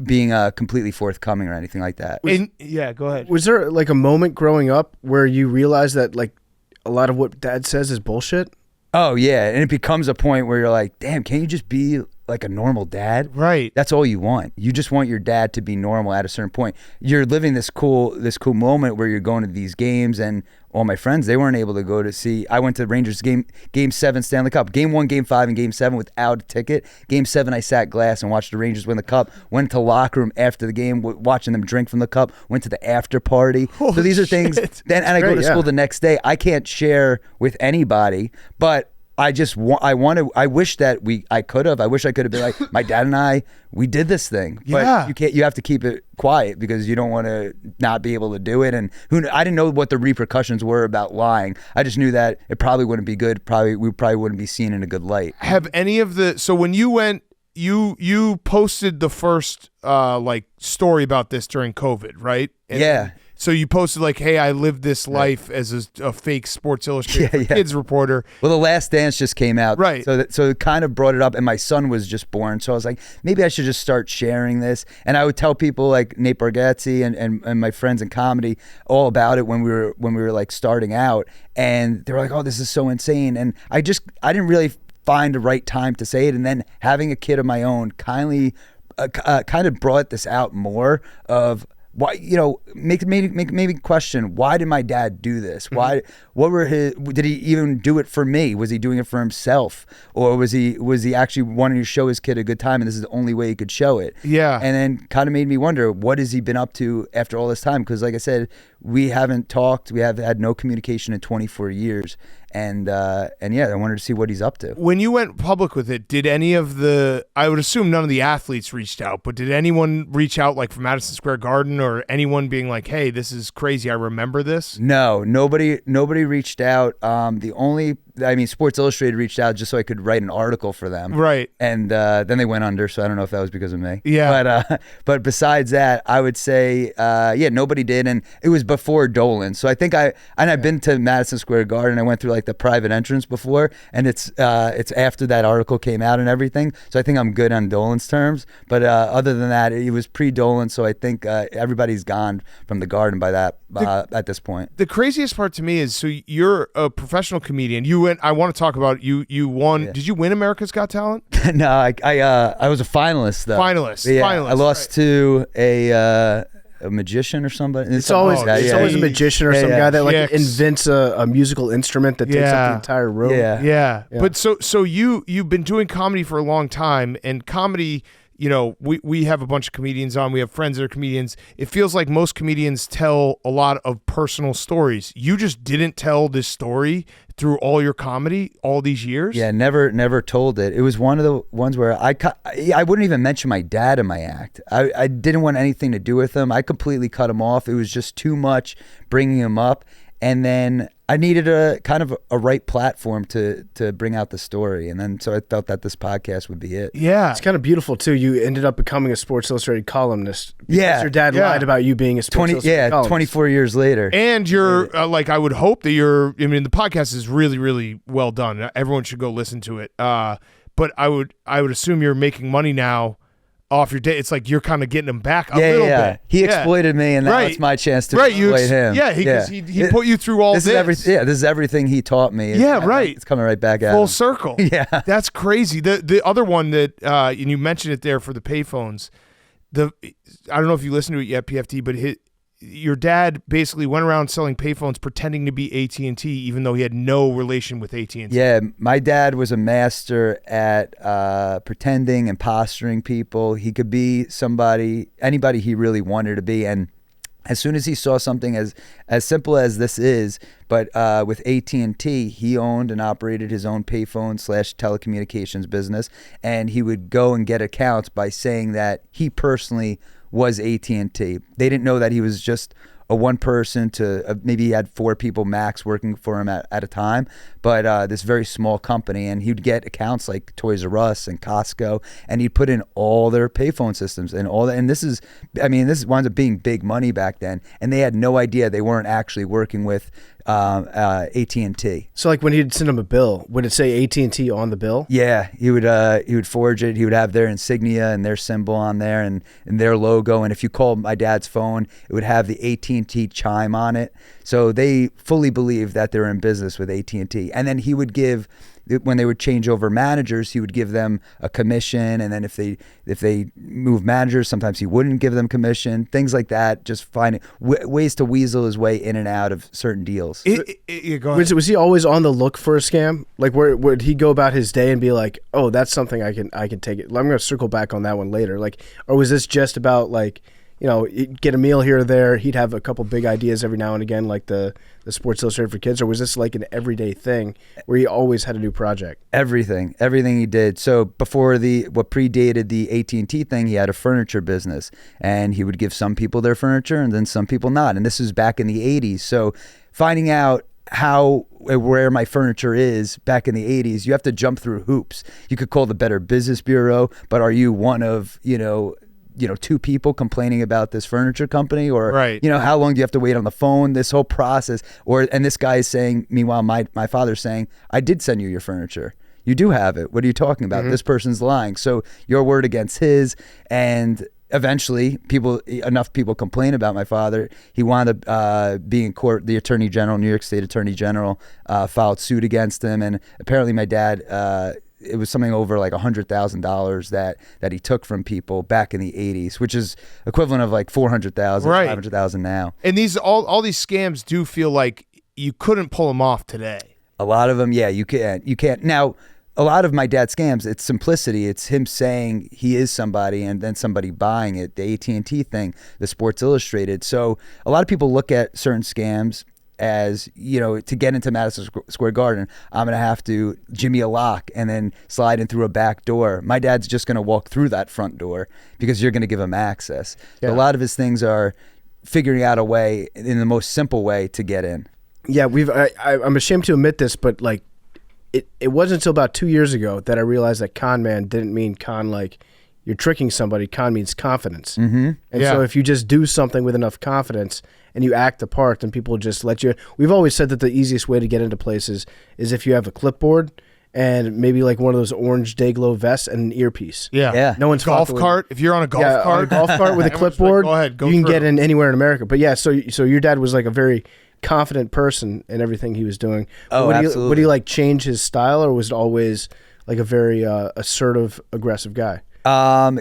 being completely forthcoming or anything like that.
Yeah, go ahead.
Was there like a moment growing up where you realized that like a lot of what dad says is bullshit?
Oh, yeah. And it becomes a point where you're like, damn, can't you just be like a normal dad?
Right.
That's all you want. You just want your dad to be normal at a certain point. You're living this cool moment where you're going to these games, and all my friends, they weren't able to go to see. I went to Rangers game 7 Stanley Cup. Game 1, Game 5, and Game 7 without a ticket. Game 7, I sat glass and watched the Rangers win the cup. Went to the locker room after the game, watching them drink from the cup. Went to the after party. So these are things. And I go to school the next day. I can't share with anybody, but I wish that I could have. I wish I could have been like, my dad and we did this thing. But you have to keep it quiet because you don't want to not be able to do it. And I didn't know what the repercussions were about lying. I just knew that it probably wouldn't be good. We probably wouldn't be seen in a good light.
Have any of so when you went, you posted the first story about this during COVID, right?
Yeah.
So you posted like, hey, I lived this life as a fake Sports Illustrated Kids reporter.
Well, The Last Dance just came out.
Right.
So it kind of brought it up, and my son was just born. So I was like, maybe I should just start sharing this. And I would tell people like Nate Bargatze and my friends in comedy all about it when we were like starting out. And they were like, oh, this is so insane. And I didn't really find the right time to say it. And then having a kid of my own kind of brought this out more of, why, made me question, why did my dad do this? Why? Did he even do it for me? Was he doing it for himself, or was he actually wanting to show his kid a good time, and this is the only way he could show it?
Yeah.
And then kind of made me wonder, what has he been up to after all this time? Because like I said, we haven't talked. We have had no communication in 24 years. And I wanted to see what he's up to.
When you went public with it, did any of I would assume none of the athletes reached out, but did anyone reach out like from Madison Square Garden, or anyone being like, hey, this is crazy, I remember this?
No, nobody reached out. Sports Illustrated reached out just so I could write an article for them. Right. And then they went under, so I don't know if that was because of me. Yeah. But besides that, I would say, nobody did. And it was before Dolan. So I think I've been to Madison Square Garden. I went through like like the private entrance before, and it's after that article came out and everything. So I think I'm good on Dolan's terms. But other than that, it was pre-Dolan, so I think everybody's gone from the Garden by that at this point.
The craziest part to me is, so you're a professional comedian. You went. I want to talk about you. You won.
Yeah.
Did you win America's Got Talent?
No, I was a finalist though.
Finalist.
Yeah,
Finalist.
I lost to a magician or somebody.
It's always a magician or some guy that like invents a musical instrument that takes up the entire room.
Yeah. But so you've been doing comedy for a long time, and comedy, you know, we have a bunch of comedians on. We have friends that are comedians. It feels like most comedians tell a lot of personal stories. You just didn't tell this story through all your comedy all these years?
Yeah, never told it. It was one of the ones where I wouldn't even mention my dad in my act. I didn't want anything to do with him. I completely cut him off. It was just too much bringing him up. And then I needed a kind of a right platform to bring out the story. And then so I felt that this podcast would be it.
Yeah.
It's kind of beautiful too. You ended up becoming a Sports Illustrated columnist.
Yeah.
Your dad lied about you being a Sports Illustrated columnist.
24 years later.
And you're like, I would hope that I mean, the podcast is really, really well done. Everyone should go listen to it. But I would assume you're making money now off your day. It's like you're kind of getting him back a little bit.
He exploited me, and now it's my chance to exploit him.
Yeah, because he put you through all this.
This is everything he taught me. It's coming right back at
full
him.
circle.
Yeah,
that's crazy. The other one that and you mentioned it there for the payphones. I don't know if you listened to it yet, PFT, but your dad basically went around selling payphones pretending to be AT&T, even though he had no relation with AT&T.
Yeah, my dad was a master at pretending and posturing people. He could be anybody he really wanted to be. And as soon as he saw something as simple as this is, but with AT&T, he owned and operated his own payphone / telecommunications business, and he would go and get accounts by saying that he personally was AT&T. They didn't know that he was just a one person to maybe he had 4 people max working for him at a time, but this very small company, and he'd get accounts like Toys R Us and Costco, and he'd put in all their payphone systems and all that. And this winds up being big money back then, and they had no idea they weren't actually working with AT&T.
So like when he'd send him a bill, would it say AT&T on the bill?
Yeah, he would forge it. He would have their insignia and their symbol on there and their logo. And if you called my dad's phone, it would have the AT&T chime on it. So they fully believed that they were in business with AT&T. And then he would give, when they would change over managers, he would give them a commission. And then if they move managers, sometimes he wouldn't give them commission, things like that. Just finding ways to weasel his way in and out of certain deals.
Go ahead.
Was he always on the look for a scam? Like, where would he go about his day and be like, "Oh, that's something I can take it." I'm going to circle back on that one later. Like, or was this just about like, you know, get a meal here or there? He'd have a couple big ideas every now and again, like the Sports Illustrated for Kids, or was this like an everyday thing where he always had a new project? Everything
he did. So before what predated the AT&T thing, he had a furniture business, and he would give some people their furniture and then some people not. And this was back in the 80s. So finding out where my furniture is back in the 80s, you have to jump through hoops. You could call the Better Business Bureau, but are you one of, 2 people complaining about this furniture company, or how long do you have to wait on the phone, this whole process? And this guy is saying, meanwhile, my father's saying, I did send you your furniture. You do have it. What are you talking about? Mm-hmm. This person's lying. So your word against his. And eventually enough people complain about my father. He wound up being in court. The Attorney General, New York State Attorney General, filed suit against him. And apparently my dad, it was something over like $100,000 that he took from people back in the 80s, which is equivalent of like $400,000, $500,000 now.
And these all these scams do feel like you couldn't pull them off today.
A lot of them, yeah, you can't. Now, a lot of my dad's scams, it's simplicity. It's him saying he is somebody and then somebody buying it. The AT&T thing, the Sports Illustrated. So a lot of people look at certain scams as, to get into Madison Square Garden, I'm going to have to jimmy a lock and then slide in through a back door. My dad's just going to walk through that front door because you're going to give him access. Yeah. A lot of his things are figuring out a way, in the most simple way, to get in.
Yeah, I'm ashamed to admit this, but like it wasn't until about 2 years ago that I realized that con man didn't mean con like, you're tricking somebody. Con means confidence.
Mm-hmm.
And
Yeah.
so if you just do something with enough confidence and you act the part, then people just let you. We've always said that the easiest way to get into places is if you have a clipboard and maybe like one of those orange Dayglow vests and an earpiece.
Yeah.
Yeah.
No one's
Golf
fucking with-
cart. If you're on a golf
yeah,
cart.
on a golf cart with a
Everyone's like,
clipboard,
go ahead, go
you can
through.
get in anywhere in America. But yeah, so your dad was like a very confident person in everything he was doing.
Oh,
would
absolutely.
he like change his style, or was it always like a very assertive, aggressive guy?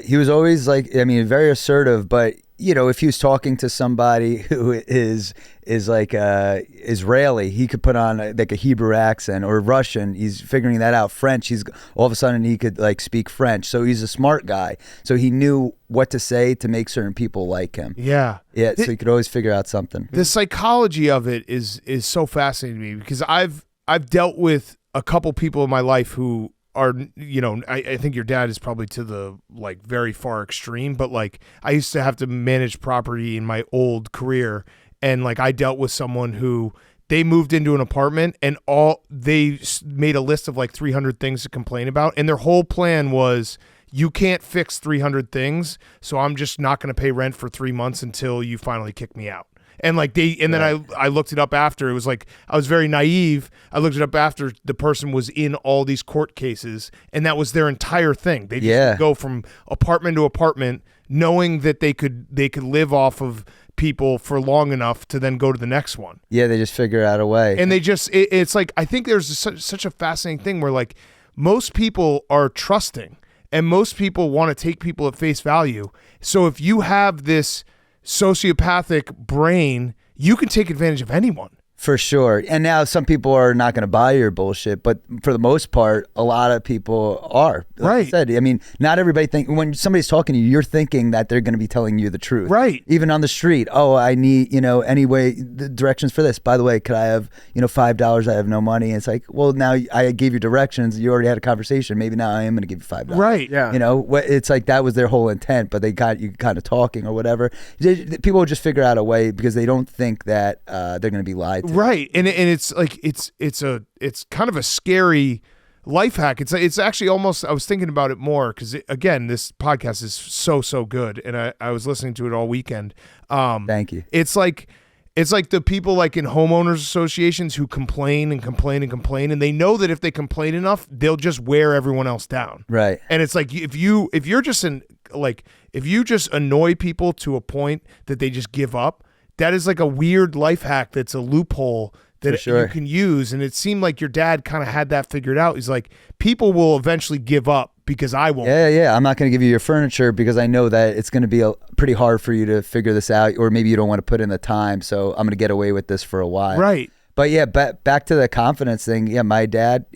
He was always like, I mean, very assertive, but if he was talking to somebody who is like Israeli, he could put on like a Hebrew accent, or Russian. He's figuring that out. French, he's all of a sudden he could like speak French. So he's a smart guy. So he knew what to say to make certain people like him.
Yeah.
Yeah. So he could always figure out something.
The psychology of it is so fascinating to me, because I've dealt with a couple people in my life who are, I think your dad is probably to the like very far extreme, but like I used to have to manage property in my old career, and like I dealt with someone who they moved into an apartment and they made a list of like 300 things to complain about, and their whole plan was, you can't fix 300 things, so I'm just not going to pay rent for 3 months until you finally kick me out. And like then I looked it up after. It was like, I was very naive. I looked it up after the person was in all these court cases, and that was their entire thing. They just would go from apartment to apartment, knowing that they could live off of people for long enough to then go to the next one.
Yeah, they just figure out a way.
And they just it's like, I think there's such a fascinating thing where like most people are trusting, and most people want to take people at face value. So if you have this sociopathic brain, you can take advantage of anyone.
For sure. And now some people are not going to buy your bullshit, but for the most part, a lot of people are. Like I
Right.
said, I mean, not everybody when somebody's talking to you, you're thinking that they're going to be telling you the truth.
Right.
Even on the street. Oh, I need, anyway, the directions for this. By the way, could I have, $5? I have no money. And it's like, well, now I gave you directions. You already had a conversation. Maybe now I am going to give you $5.
Right.
Yeah.
It's like that was their whole intent, but they got you kind of talking or whatever. People will just figure out a way because they don't think that they're going to be lied to.
Right. And it's like it's kind of a scary life hack. It's actually almost, I was thinking about it more because again, this podcast is so good, and I was listening to it all weekend.
Thank you.
It's like the people like in homeowners associations who complain and complain and complain, and they know that if they complain enough, they'll just wear everyone else down.
Right.
And it's like if you just annoy people to a point that they just give up, that is like a weird life hack that's a loophole that
sure.
you can use. And it seemed like your dad kind of had that figured out. He's like, people will eventually give up because I won't.
Yeah. I'm not going to give you your furniture because I know that it's going to be pretty hard for you to figure this out, or maybe you don't want to put in the time. So I'm going to get away with this for a while.
Right.
But yeah, back to the confidence thing. Yeah, my dad,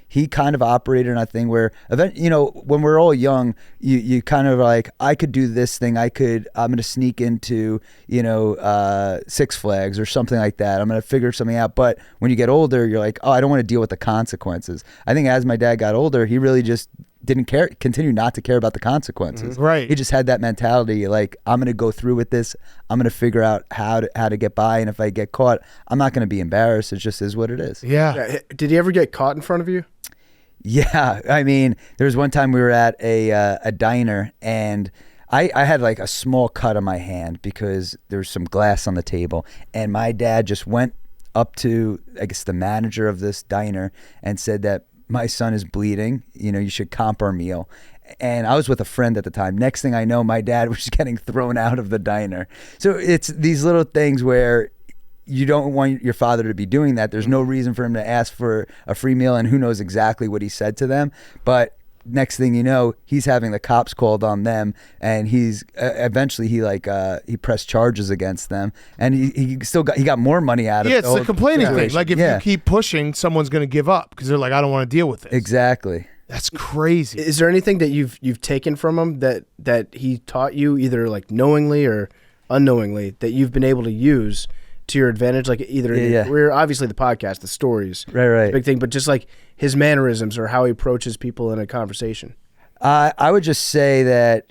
he kind of operated on a thing where, when we're all young, you kind of like, I could do this thing. I'm going to sneak into, Six Flags or something like that. I'm going to figure something out. But when you get older, you're like, oh, I don't want to deal with the consequences. I think as my dad got older, he really just didn't continue not to care about the consequences.
Right.
He just had that mentality, like, I'm going to go through with this. I'm going to figure out how to get by. And if I get caught, I'm not going to be embarrassed. It just is what it is.
Yeah.
Did he ever get caught in front of you?
Yeah. I mean, there was one time we were at a diner, and I had like a small cut on my hand because there was some glass on the table. And my dad just went up to, I guess, the manager of this diner and said that my son is bleeding. You should comp our meal. And I was with a friend at the time. Next thing I know, my dad was getting thrown out of the diner. So it's these little things where you don't want your father to be doing that. There's no reason for him to ask for a free meal, and who knows exactly what he said to them. But next thing you know, he's having the cops called on them, and he's eventually he pressed charges against them, and he got more money out of it.
Yeah, it's the complaining thing.
situation.
Like if you keep pushing, someone's going to give up because they're like, I don't want to deal with this.
Exactly.
That's crazy.
Is there anything that you've taken from him that he taught you, either like knowingly or unknowingly, that you've been able to use to your advantage? Like either in your career, obviously the podcast, the stories,
right,
big thing, but just like his mannerisms or how he approaches people in a conversation.
I would just say that,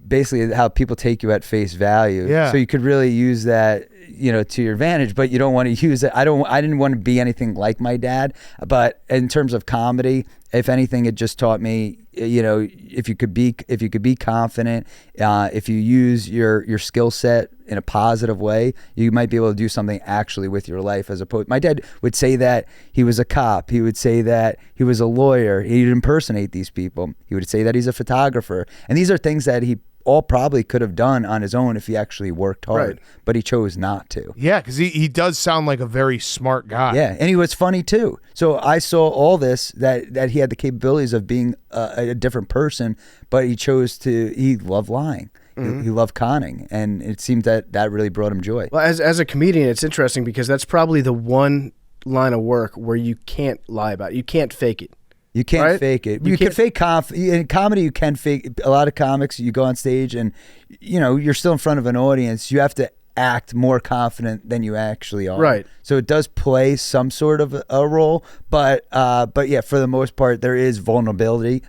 basically how people take you at face value.
Yeah.
So you could really use that, to your advantage, but you don't want to use it. I didn't want to be anything like my dad, but in terms of comedy, if anything, it just taught me, if you could be confident, if you use your skill set in a positive way, you might be able to do something actually with your life. As opposed, my dad would say that he was a cop. He would say that he was a lawyer. He'd impersonate these people. He would say that he's a photographer, and these are things that he all probably could have done on his own if he actually worked hard,
Right.
but he chose not to.
Yeah, because he does sound like a very smart guy.
Yeah, and he was funny too. So I saw all this, that he had the capabilities of being a different person, but he loved lying. He loved conning, and it seemed that really brought him joy.
Well, as a comedian, it's interesting because that's probably the one line of work where you can't lie about it. You can't fake it.
You can't
right?
fake it. You can fake in comedy. You can fake. A lot of comics, you go on stage and you're still in front of an audience. You have to act more confident than you actually are.
Right.
So it does play some sort of a role, but yeah, for the most part, there is vulnerability,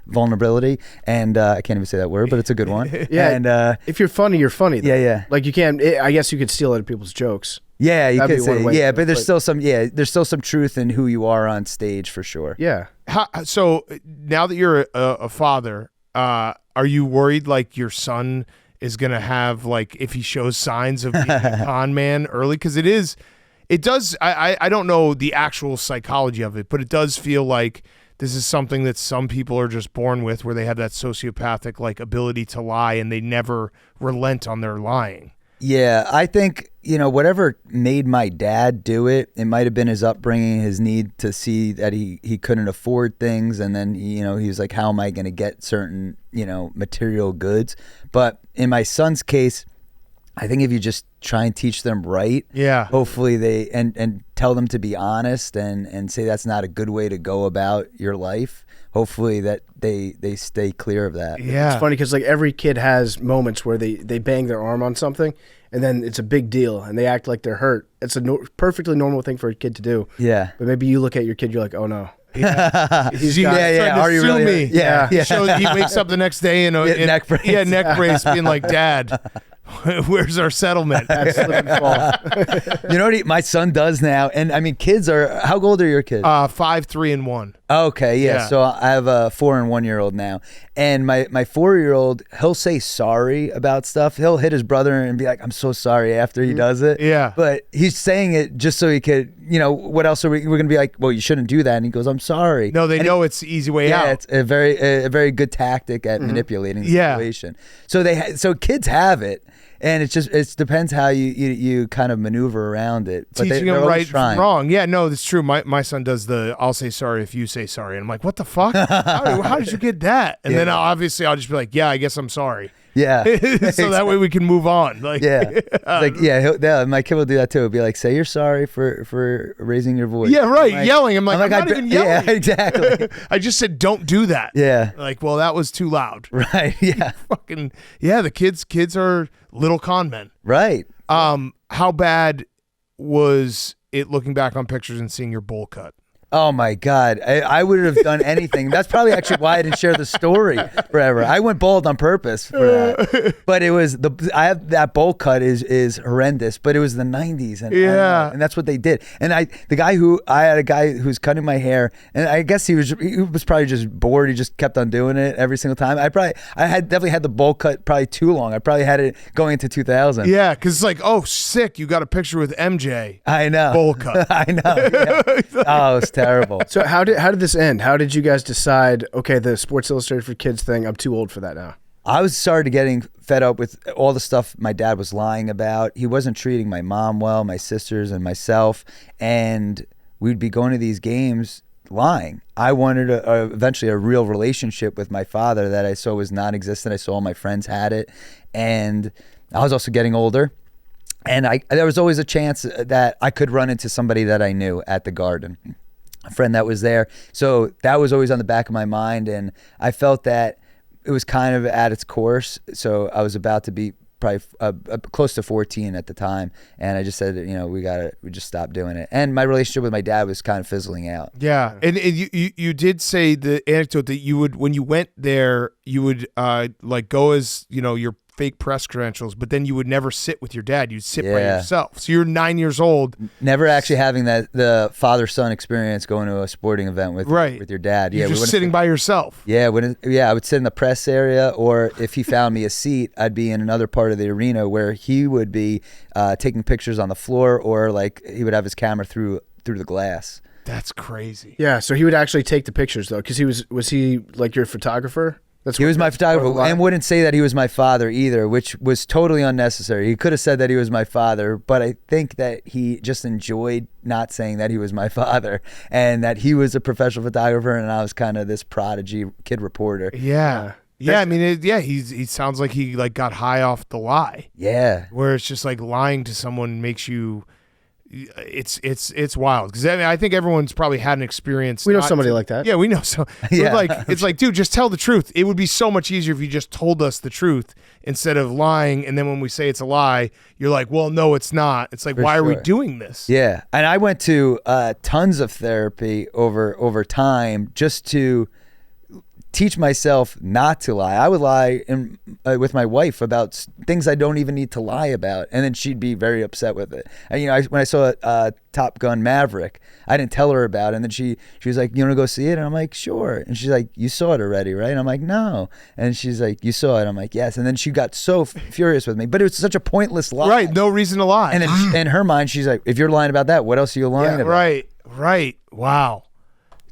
and I can't even say that word, but it's a good one.
Yeah.
And
if you're funny, you're funny. Though.
Yeah.
Like you can't. I guess you could steal other people's jokes.
Yeah, you
That'd
could
be one
say,
way to
yeah,
do
but
it,
there's still some truth in who you are on stage for sure.
Yeah.
So now that you're a father, are you worried like your son is gonna have, like, if he shows signs of being a con man early? Because it does. I don't know the actual psychology of it, but it does feel like this is something that some people are just born with, where they have that sociopathic like ability to lie and they never relent on their lying.
Yeah, I think, whatever made my dad do it, it might have been his upbringing, his need to see that he couldn't afford things. And then, he was like, how am I going to get certain, material goods? But in my son's case, I think if you just try and teach them right, hopefully they, and tell them to be honest and say that's not a good way to go about your life. Hopefully that they stay clear of that.
Yeah.
It's funny because like every kid has moments where they bang their arm on something and then it's a big deal and they act like they're hurt. It's a perfectly normal thing for a kid to do.
Yeah.
But maybe you look at your kid, you're like, oh no.
He's trying to
Are you
sue
really?
me.
Yeah.
So he wakes up the next day in
neck brace.
Yeah, neck brace, being like, Dad, where's our settlement?
That's slip and fall.
You know what my son does now? And I mean, kids are, how old are your kids?
5, 3, and 1.
Okay, yeah.
Yeah.
So I have a 4 and 1 year old now, and my 4-year-old, he'll say sorry about stuff. He'll hit his brother and be like, "I'm so sorry" after he does it.
Yeah.
But he's saying it just so he could, what else are we're gonna be like? Well, you shouldn't do that. And he goes, "I'm sorry."
No, they know it's the easy way
Yeah,
out.
it's a very good tactic at manipulating the
Yeah.
situation. So so kids have it. And it depends how you kind of maneuver around it. But
Teaching
they're
them
always
right
trying.
from wrong. Yeah, no, that's true. My son does I'll say sorry if you say sorry. And I'm like, what the fuck? How did you get that? And then I'll just be like, yeah, I guess I'm sorry.
Yeah.
So that way we can move on. Like,
Yeah. My kid will do that too. He'll be like, say you're sorry for raising your voice.
Yeah, right.
I'm like,
Yelling. I'm not even yelling.
Yeah, exactly.
I just said don't do that.
Yeah.
Like, well, that was too loud.
Right. Yeah.
Fucking yeah, the kids are little con men.
Right.
How bad was it looking back on pictures and seeing your bowl cut?
Oh my God. I would have done anything. That's probably actually why I didn't share the story forever. I went bald on purpose for that. But it was I have that bowl cut is horrendous, but it was the 90s and that's what they did. And I had a guy who's cutting my hair, and I guess he was probably just bored. He just kept on doing it every single time. I had definitely had the bowl cut probably too long. I probably had it going into 2000.
Yeah, because it's like, oh, sick, you got a picture with MJ.
I know.
Bowl cut.
I know. Yeah. Oh, it's terrible.
So how did this end? How did you guys decide, okay, the Sports Illustrated for Kids thing, I'm too old for that now?
I was started getting fed up with all the stuff my dad was lying about. He wasn't treating my mom well, my sisters, and myself. And we'd be going to these games lying. I wanted eventually a real relationship with my father that I saw was non-existent. I saw all my friends had it. And I was also getting older. And there was always a chance that I could run into somebody that I knew at the Garden, a friend that was there. So that was always on the back of my mind. And I felt that it was kind of at its course. So I was about to be probably close to 14 at the time. And I just said, we just stopped doing it. And my relationship with my dad was kind of fizzling out.
Yeah. And you did say the anecdote that you would, when you went there, you would like go as, your fake press credentials, but then you would never sit with your dad. You'd sit by
Yeah.
yourself. So you're 9 years old.
Never actually having the father-son experience going to a sporting event with your dad.
You're
we
just
wouldn't-
sitting by yourself.
Yeah, I would sit in the press area, or if he found me a seat, I'd be in another part of the arena where he would be taking pictures on the floor, or like he would have his camera through the glass.
That's crazy.
Yeah, so he would actually take the pictures though, because was he like your photographer?
He was my photographer, and wouldn't say that he was my father either, which was totally unnecessary. He could have said that he was my father, but I think that he just enjoyed not saying that he was my father, and that he was a professional photographer, and I was kind of this prodigy kid reporter.
Yeah. Yeah, I mean, he sounds like he like got high off the lie.
Yeah.
Where it's just like lying to someone makes you. It's wild, because I mean, I think everyone's probably had an experience.
We know somebody like that.
Yeah, we know. So
Yeah.
it's like, dude, just tell the truth. It would be so much easier if you just told us the truth instead of lying. And then when we say it's a lie, you're like, well, no, it's not. It's like,
For
why are we
sure.
doing this?
Yeah, and I went to tons of therapy over time just to teach myself not to lie. I would lie with my wife about things I don't even need to lie about, and then she'd be very upset with it. And, when I saw Top Gun Maverick, I didn't tell her about it, and then she was like, "You want to go see it?" And I'm like, "Sure." And she's like, "You saw it already, right?" And I'm like, "No." And she's like, "You saw it?" I'm like, "Yes." And then she got so furious with me, but it was such a pointless lie.
Right, no reason to lie.
And then in her mind, she's like, "If you're lying about that, what else are you lying about?"
Right. Wow.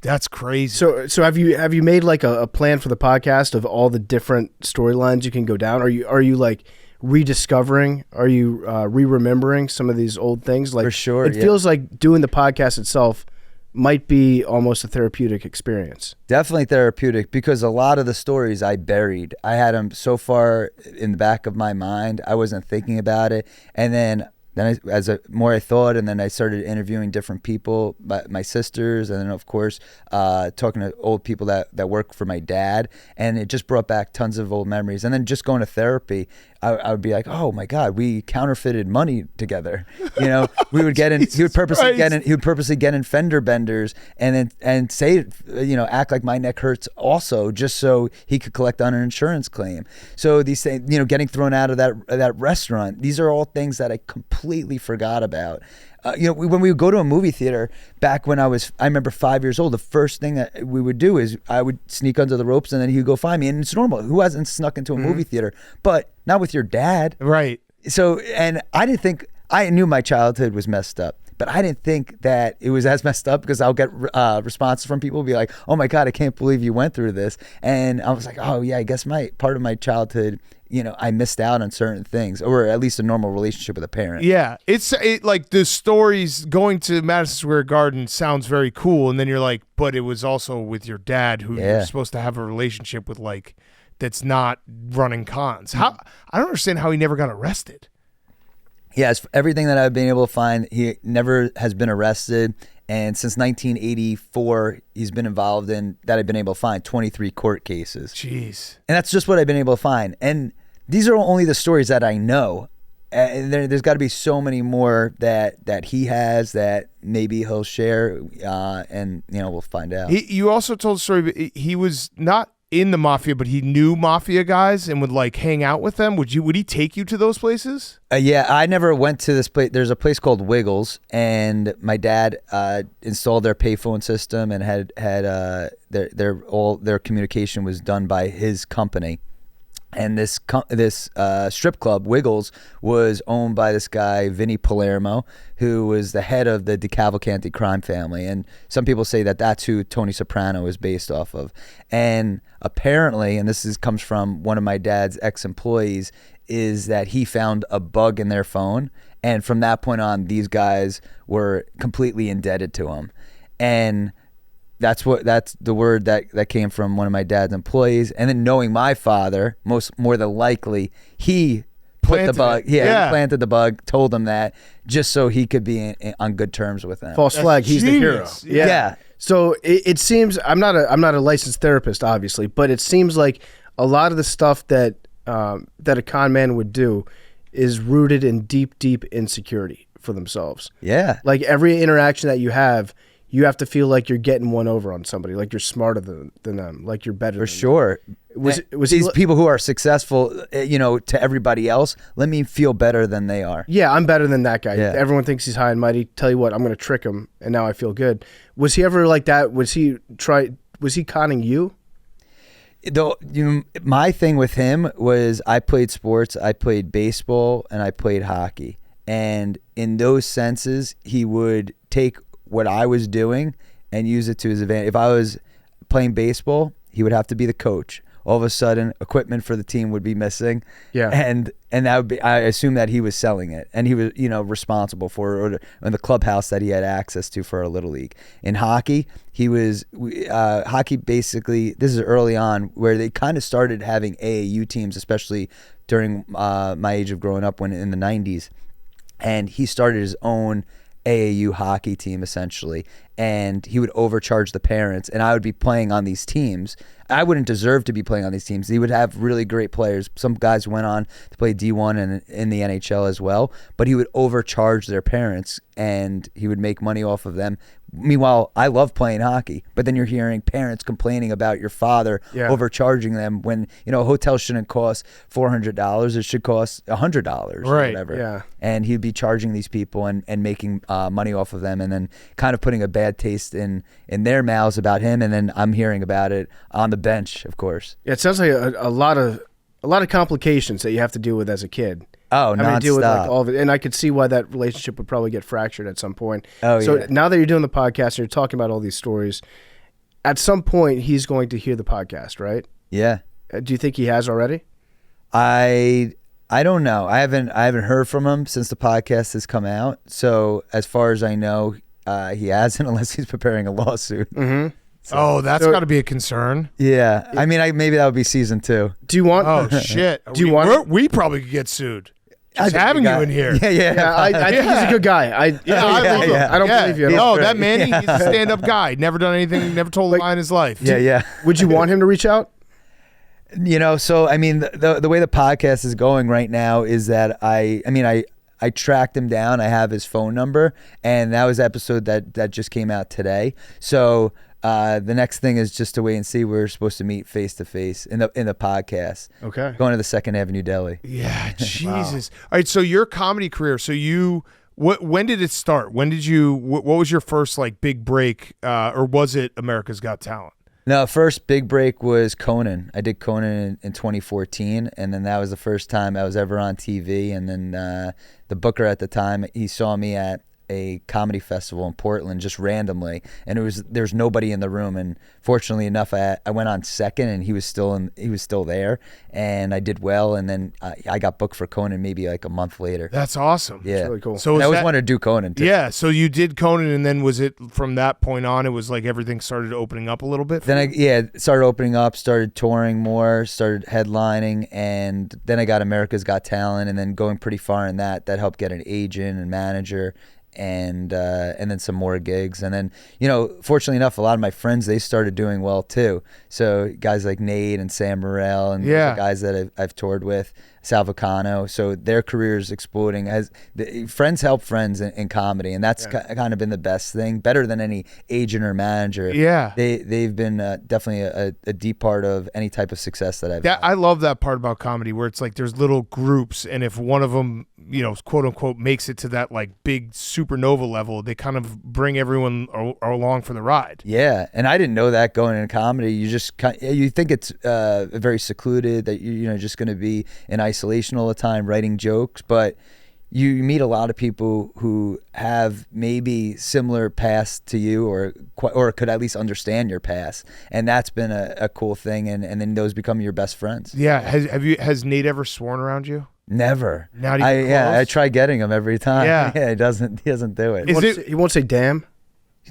That's crazy.
So have you made like a plan for the podcast of all the different storylines you can go down? Are you like rediscovering? Are you re-remembering some of these old things? Like,
For sure,
it
yeah.
feels like doing the podcast itself might be almost a therapeutic experience.
Definitely therapeutic, because a lot of the stories I buried. I had them so far in the back of my mind, I wasn't thinking about it. And then more I thought, and then I started interviewing different people, my sisters, and then of course talking to old people that work for my dad, and it just brought back tons of old memories. And then just going to therapy, I would be like, oh my God, we counterfeited money together. We would get in. He would purposely get in fender benders, and say, act like my neck hurts also, just so he could collect on an insurance claim. So these things, getting thrown out of that restaurant. These are all things that I completely forgot about. When we would go to a movie theater back when I remember 5 years old, the first thing that we would do is I would sneak under the ropes, and then he would go find me. And it's normal. Who hasn't snuck into a movie theater? But not with your dad.
Right.
So, and I knew my childhood was messed up, but I didn't think that it was as messed up, because I'll get responses from people be like, oh my God, I can't believe you went through this. And I was like, oh yeah, I guess part of my childhood, I missed out on certain things, or at least a normal relationship with a parent.
Yeah, it's like the stories going to Madison Square Garden sounds very cool, and then you're like, but it was also with your dad, who you're supposed to have a relationship with, like, that's not running cons. How I don't understand how he never got arrested.
Yes, everything that I've been able to find, he never has been arrested. And since 1984, he's been involved in, that I've been able to find, 23 court cases.
Jeez.
And that's just what I've been able to find. And these are only the stories that I know. And there's got to be so many more that he has that maybe he'll share, and we'll find out.
You also told a story. He was not in the mafia, but he knew mafia guys and would like hang out with them. Would he take you to those places?
Yeah, I never went to this place. There's a place called Wiggles, and my dad installed their payphone system, and had all their communication was done by his company. And this strip club, Wiggles, was owned by this guy, Vinny Palermo, who was the head of the DeCavalcanti crime family. And some people say that that's who Tony Soprano is based off of. And apparently, and this comes from one of my dad's ex-employees, is that he found a bug in their phone. And from that point on, these guys were completely indebted to him. And that's the word that came from one of my dad's employees. And then knowing my father, more than likely, he put the bug. He planted the bug, told him that, just so he could be on good terms with them.
False flag. He's
genius.
the hero.
Yeah.
So it seems, I'm not a licensed therapist, obviously, but it seems like a lot of the stuff that a con man would do is rooted in deep insecurity for themselves.
Yeah.
Like every interaction that you have, you have to feel like you're getting one over on somebody, like you're smarter than them, like you're better.
For sure.
Was
these people who are successful, to everybody else, let me feel better than they are.
Yeah, I'm better than that guy.
Yeah.
Everyone thinks he's high and mighty. Tell you what, I'm going to trick him, and now I feel good. Was he ever like that? Was he conning you?
My thing with him was I played sports. I played baseball and I played hockey. And in those senses, he would take what I was doing and use it to his advantage. If I was playing baseball, he would have to be the coach. All of a sudden, equipment for the team would be missing. Yeah. And that would be, I assume that he was selling it, and he was, responsible for it, or in the clubhouse that he had access to for our little league. In hockey, hockey basically, this is early on where they kind of started having AAU teams, especially during my age of growing up when in the 90s. And he started his own AAU hockey team essentially, and he would overcharge the parents, and I would be playing on these teams. I wouldn't deserve to be playing on these teams. He would have really great players. Some guys went on to play D1 and in the NHL as well, but he would overcharge their parents, and he would make money off of them. Meanwhile, I love playing hockey, but then you're hearing parents complaining about your father overcharging them when, a hotel shouldn't cost $400. It should cost $100 or whatever. Yeah. And he'd be charging these people and making money off of them, and then kind of putting a bad taste in their mouths about him. And then I'm hearing about it on the bench, of course.
Yeah, it sounds like a lot of complications that you have to deal with as a kid.
Oh, nonstop.
Deal with all of it, and I could see why that relationship would probably get fractured at some point.
Oh,
so
yeah.
Now that you're doing the podcast and you're talking about all these stories, at some point he's going to hear the podcast, right?
Yeah.
Do you think he has already?
I don't know. I haven't heard from him since the podcast has come out. So as far as I know, he hasn't, unless he's preparing a lawsuit.
Mm-hmm.
So, that's got to be a concern.
Yeah. I mean, maybe that would be season 2.
Do you want?
Oh shit! We probably could get sued. Just having you in here.
Yeah. I think he's a good guy. I don't believe you.
No, that Manny, he's a stand-up guy. Never done anything. Never told a lie in his life.
Yeah.
Would you want him to reach out?
So I mean, the way the podcast is going right now is that I tracked him down. I have his phone number, and that was the episode that just came out today. So the next thing is just to wait and see. We're supposed to meet face to face in the podcast.
Okay.
Going to the 2nd Avenue Deli.
Yeah, Jesus. Wow. All right, so your comedy career. So when did it start? When did you? What was your first big break, or was it America's Got Talent?
No, first big break was Conan. I did Conan in 2014, and then that was the first time I was ever on TV. And then the booker at the time, he saw me at a comedy festival in Portland just randomly, and there was nobody in the room, and fortunately enough I went on second, and he was still there, and I did well, and then I got booked for Conan maybe a month later.
That's awesome.
Yeah.
That's really cool.
So
I always wanted to do Conan too.
Yeah, so you did Conan, and then was it from that point on it was everything started opening up a little bit?
Then I started opening up, started touring more, started headlining, and then I got America's Got Talent, and then going pretty far in that helped get an agent and manager, and then some more gigs, and then fortunately enough, a lot of my friends, they started doing well too. So guys like Nate and Sam Morrell, and the guys that I've toured with, Sal Vicano, so their careers exploding. As friends help friends in comedy, and that's kind of been the best thing, better than any agent or manager.
Yeah,
they've been definitely a deep part of any type of success that I've had.
I love that part about comedy, where it's there's little groups, and if one of them quote unquote makes it to that big supernova level, they kind of bring everyone along for the ride.
Yeah, and I didn't know that going into comedy. You just you think it's very secluded, that you're just going to be in isolation all the time writing jokes, but you meet a lot of people who have maybe similar past to you, or could at least understand your past, and that's been a cool thing, and then those become your best friends.
Yeah, has Nate ever sworn around you?
Never.
Not even close?
I try getting him every time.
Yeah.
He doesn't do it.
He won't say damn?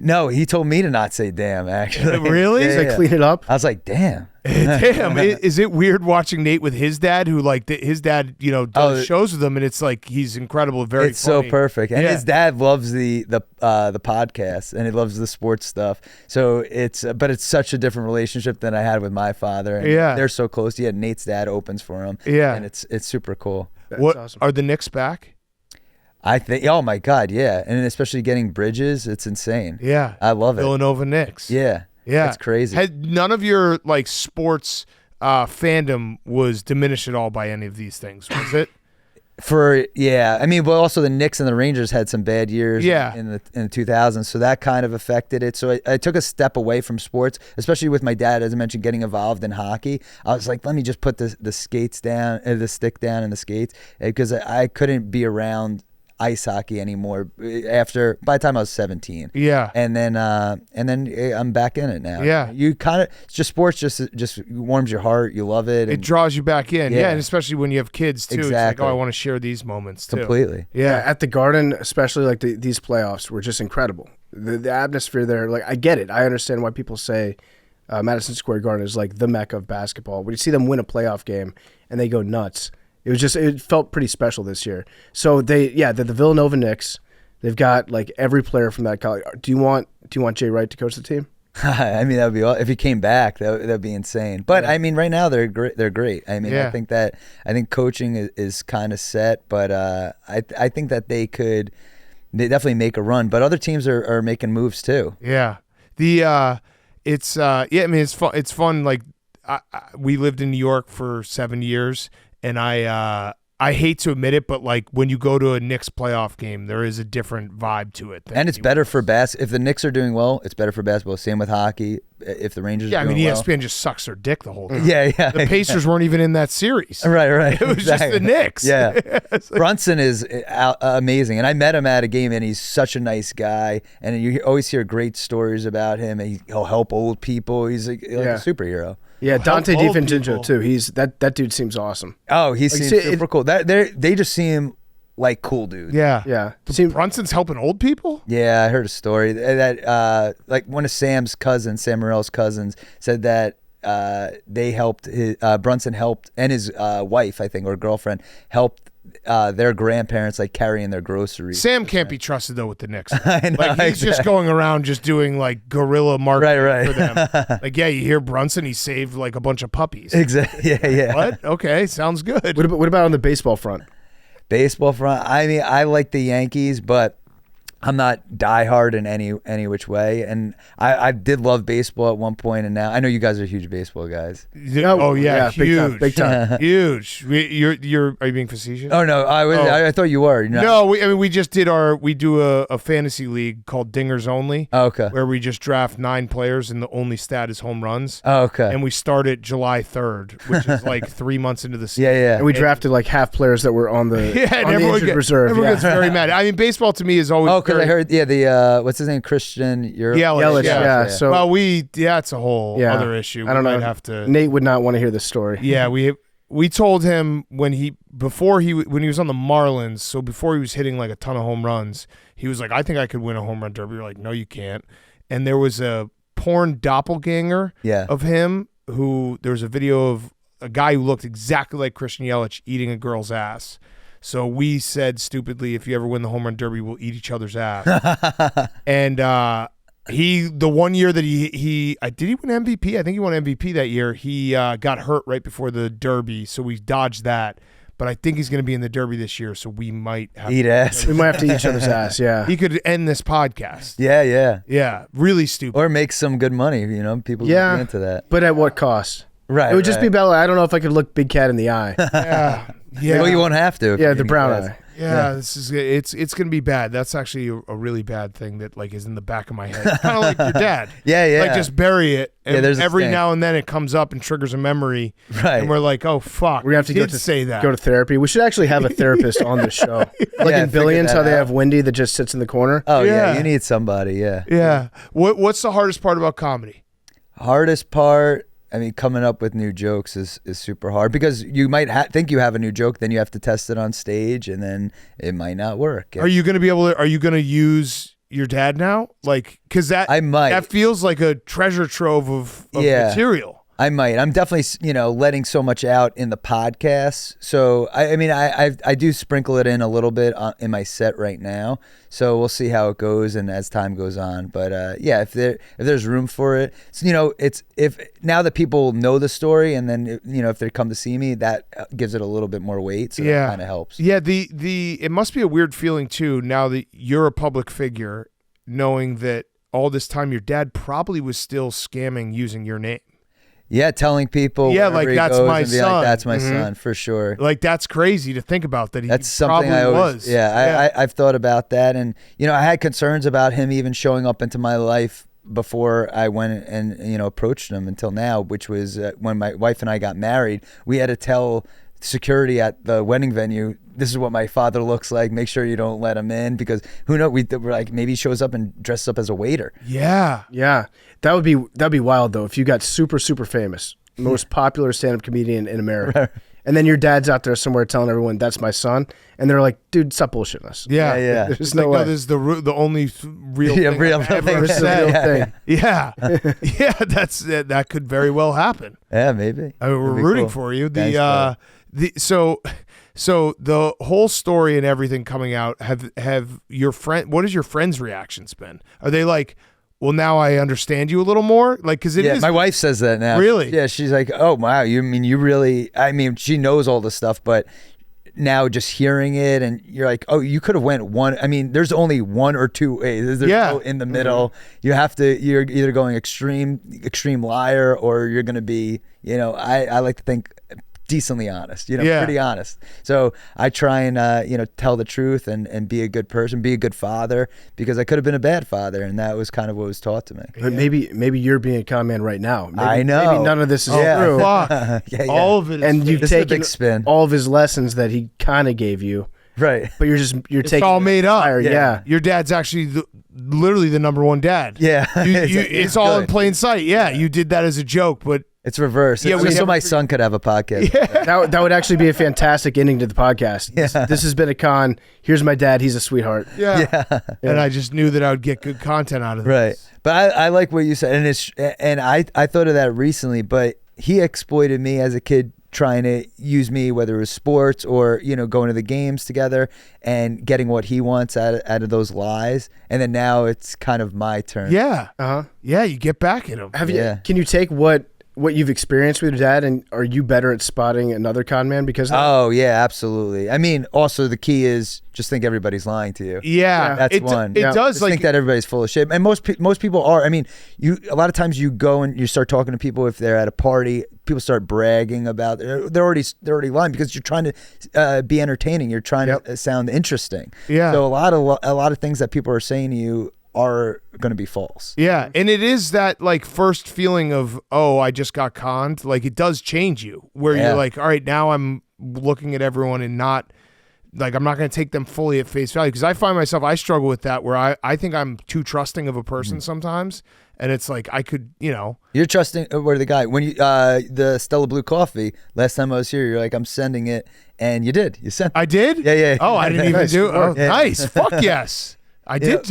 No, he told me to not say damn, actually.
Really?
He's clean it up?
I was like, damn.
Damn. Is it weird watching Nate with his dad, who his dad, does shows with him, and it's he's incredible, very
It's
funny.
so perfect. And his dad loves the podcast, and he loves the sports stuff. So but it's such a different relationship than I had with my father. And they're so close. Yeah, Nate's dad opens for him.
Yeah.
And it's super cool.
That's awesome. Are the Knicks back?
I think. Oh my God, yeah, and especially getting Bridges, it's insane.
Yeah,
I love it.
Villanova Knicks.
Yeah,
yeah,
it's crazy.
Had none of your like sports fandom was diminished at all by any of these things, was it?
I mean, but also the Knicks and the Rangers had some bad years in the 2000s, so that kind of affected it. So I took a step away from sports, especially with my dad, as I mentioned, getting involved in hockey. I was like, let me just put the skates down, the stick down and the skates, because I couldn't be around ice hockey anymore by the time I was 17.
Yeah.
And then I'm back in it now.
Yeah.
You kind of, it's just sports just warms your heart. You love it.
It draws you back in. Yeah. And especially when you have kids too.
Exactly.
It's like, oh, I want to share these moments too.
Completely.
Yeah.
At the Garden, especially like these playoffs were just incredible. The atmosphere there, like I get it. I understand why people say Madison Square Garden is like the mecca of basketball. When you see them win a playoff game and they go nuts, it felt pretty special this year. So the Villanova Knicks. They've got like every player from that college. Do you want Jay Wright to coach the team?
I mean, that would be if he came back. That'd be insane. But I mean, right now they're great. They're great. I mean, I think coaching is kind of set. But I think that they definitely make a run. But other teams are making moves too.
Yeah. I mean, it's fun. It's fun. Like we lived in New York for 7 years. And I hate to admit it, but like when you go to a Knicks playoff game, there is a different vibe to it.
And it's better for if the Knicks are doing well, it's better for basketball. Same with hockey. If the Rangers are doing well.
ESPN just sucks their dick the whole time.
Yeah.
The Pacers weren't even in that series.
Right.
It was just the Knicks.
Yeah. Brunson is amazing. And I met him at a game, and he's such a nice guy. And you always hear great stories about him. And he'll help old people. He's like a superhero.
Yeah, Dante DiVincenzo too. He's that dude seems awesome.
Oh, he seems super cool. They just seem like cool dudes.
Yeah. Brunson's helping old people?
Yeah, I heard a story that like one of Sam Morrell's cousins said that they helped Brunson helped, and his wife, I think, or girlfriend helped their grandparents like carrying their groceries.
Sam can't be trusted though with the Knicks.
I know,
like he's just going around just doing like guerrilla marketing for them. Like you hear Brunson, he saved like a bunch of puppies.
Exactly. Yeah.
What? Okay, sounds good.
What about on the baseball front?
I mean, I like the Yankees, but I'm not diehard in any which way. And I did love baseball at one point, and now I know you guys are huge baseball guys.
Oh yeah, huge,
big time.
Huge. Are you being facetious?
Oh no, I thought you were.
No, we just did we do a fantasy league called Dingers Only.
Oh, okay.
Where we just draft 9 players and the only stat is home runs.
Oh, okay.
And we start it July 3rd, which is like 3 months into the season.
Yeah.
And we drafted like half players that were on the injured reserve.
Everyone gets very mad. I mean, baseball to me is always.
Oh, because I heard the what's his name, Christian
Yelich.
Yeah. So
it's a whole other issue.
I don't know. Nate would not want to hear this story.
Yeah, we told him when he was on the Marlins, so before he was hitting like a ton of home runs, he was like, I think I could win a home run derby. We're like, no, you can't. And there was a porn doppelganger of him who there was a video of a guy who looked exactly like Christian Yelich eating a girl's ass. So we said stupidly, if you ever win the home run derby, we'll eat each other's ass. And the 1 year that he did he win MVP? I think he won MVP that year. He got hurt right before the derby, so we dodged that. But I think he's going to be in the derby this year, so we might have
eat ass.
We might have to eat each other's ass. Yeah,
he could end this podcast.
Yeah.
Really stupid,
or make some good money. People get into that.
But at what cost?
Right.
It would just be Bella. I don't know if I could look Big Cat in the eye.
Yeah.
Well, you won't have to.
Yeah, the brown eye.
Yeah, this is it's gonna be bad. That's actually a really bad thing that like is in the back of my head. Kind of like your dad.
Yeah.
Like just bury it. And
there's
every now and then it comes up and triggers a memory.
Right.
And we're like, oh fuck.
We're gonna have to
say that.
Go to therapy. We should actually have a therapist on the show. Like in Billions, how they have Wendy that just sits in the corner.
Oh yeah, you need somebody. Yeah.
Yeah. What's the hardest part about comedy?
Hardest part. I mean, coming up with new jokes is super hard because you might think you have a new joke, then you have to test it on stage, and then it might not work.
Are you going to be able to? Are you going to use your dad now? Like, because that
I might.
That feels like a treasure trove of material.
I might. I'm definitely, letting so much out in the podcast. So I mean, I do sprinkle it in a little bit in my set right now. So we'll see how it goes and as time goes on. But yeah, if there's room for it, so, it's if now that people know the story and then if they come to see me, that gives it a little bit more weight. So that kind of helps.
Yeah. It must be a weird feeling too now that you're a public figure, knowing that all this time your dad probably was still scamming using your name.
Yeah, telling people.
Yeah, like that's my son.
Like, that's my son for sure.
Like that's crazy to think about that.
That's something I always.
Was.
Yeah, I've thought about that, and I had concerns about him even showing up into my life before I went and approached him until now, which was when my wife and I got married. We had to tell security at the wedding venue, this is what my father looks like. Make sure you don't let him in, because who knows? We're like, maybe he shows up and dresses up as a waiter.
Yeah.
That'd be wild though. If you got super famous, most popular stand-up comedian in America, and then your dad's out there somewhere telling everyone that's my son, and they're like, dude, stop bullshitting us.
Yeah.
There's no way.
No, this is the only real thing
real
I've ever
thing.
said. Yeah. That could very well happen.
Yeah, maybe.
I mean, we're rooting for you. So the whole story and everything coming out, have your friend, what has your friends' reactions been? Are they like, well, now I understand you a little more? Like, because it is.
My wife says that now.
Really?
Yeah, she's like, oh, wow, you really, she knows all the stuff, but now just hearing it and you're like, oh, you could have went one. I mean, there's only one or two ways. There's no in the middle. You're either going extreme liar, or you're going to be, I like to think decently honest, pretty honest. So I try and, tell the truth and be a good person, be a good father, because I could have been a bad father. And that was kind of what was taught to me.
But maybe you're being a con man right now.
I know.
Maybe none of this is true.
Yeah.
All of it.
And you've taken
spin.
all of his lessons that he kind of gave you.
Right.
But you're
it's
taking
all made up.
Yeah.
Your dad's actually literally the number one dad.
Yeah.
It's all in plain sight. Yeah. You did that as a joke, but
it's reverse.
Yeah,
so my son could have a podcast.
Yeah. That would actually be a fantastic ending to the podcast.
Yeah.
This has been a con. Here's my dad. He's a sweetheart.
Yeah. And I just knew that I would get good content out of this.
Right. But I like what you said, and I thought of that recently. But he exploited me as a kid, trying to use me, whether it was sports or going to the games together and getting what he wants out of those lies. And then now it's kind of my turn.
Yeah. Yeah. You get back at him.
Can you take what you've experienced with your dad, and are you better at spotting another con man because of that?
Oh yeah, absolutely. I mean, also the key is just think everybody's lying to you.
Yeah,
that's one.
It does
just think that everybody's full of shit, and most people are. I mean, a lot of times you go and you start talking to people if they're at a party. People start bragging about they're already lying because you're trying to be entertaining. You're trying to sound interesting.
Yeah.
So a lot of things that people are saying to you are going to be false.
Yeah, and it is that like first feeling of, oh, I just got conned. Like it does change you, where you're like, all right, now I'm looking at everyone and not like, I'm not going to take them fully at face value, because I find myself, I struggle with that, where I think I'm too trusting of a person sometimes, and it's like I could,
You're trusting where the guy when you the Stella Blue coffee last time I was here, you're like, I'm sending it, and you did. You sent.
I did.
Yeah.
Oh, I didn't even do. Oh, nice. Fuck yes. I did.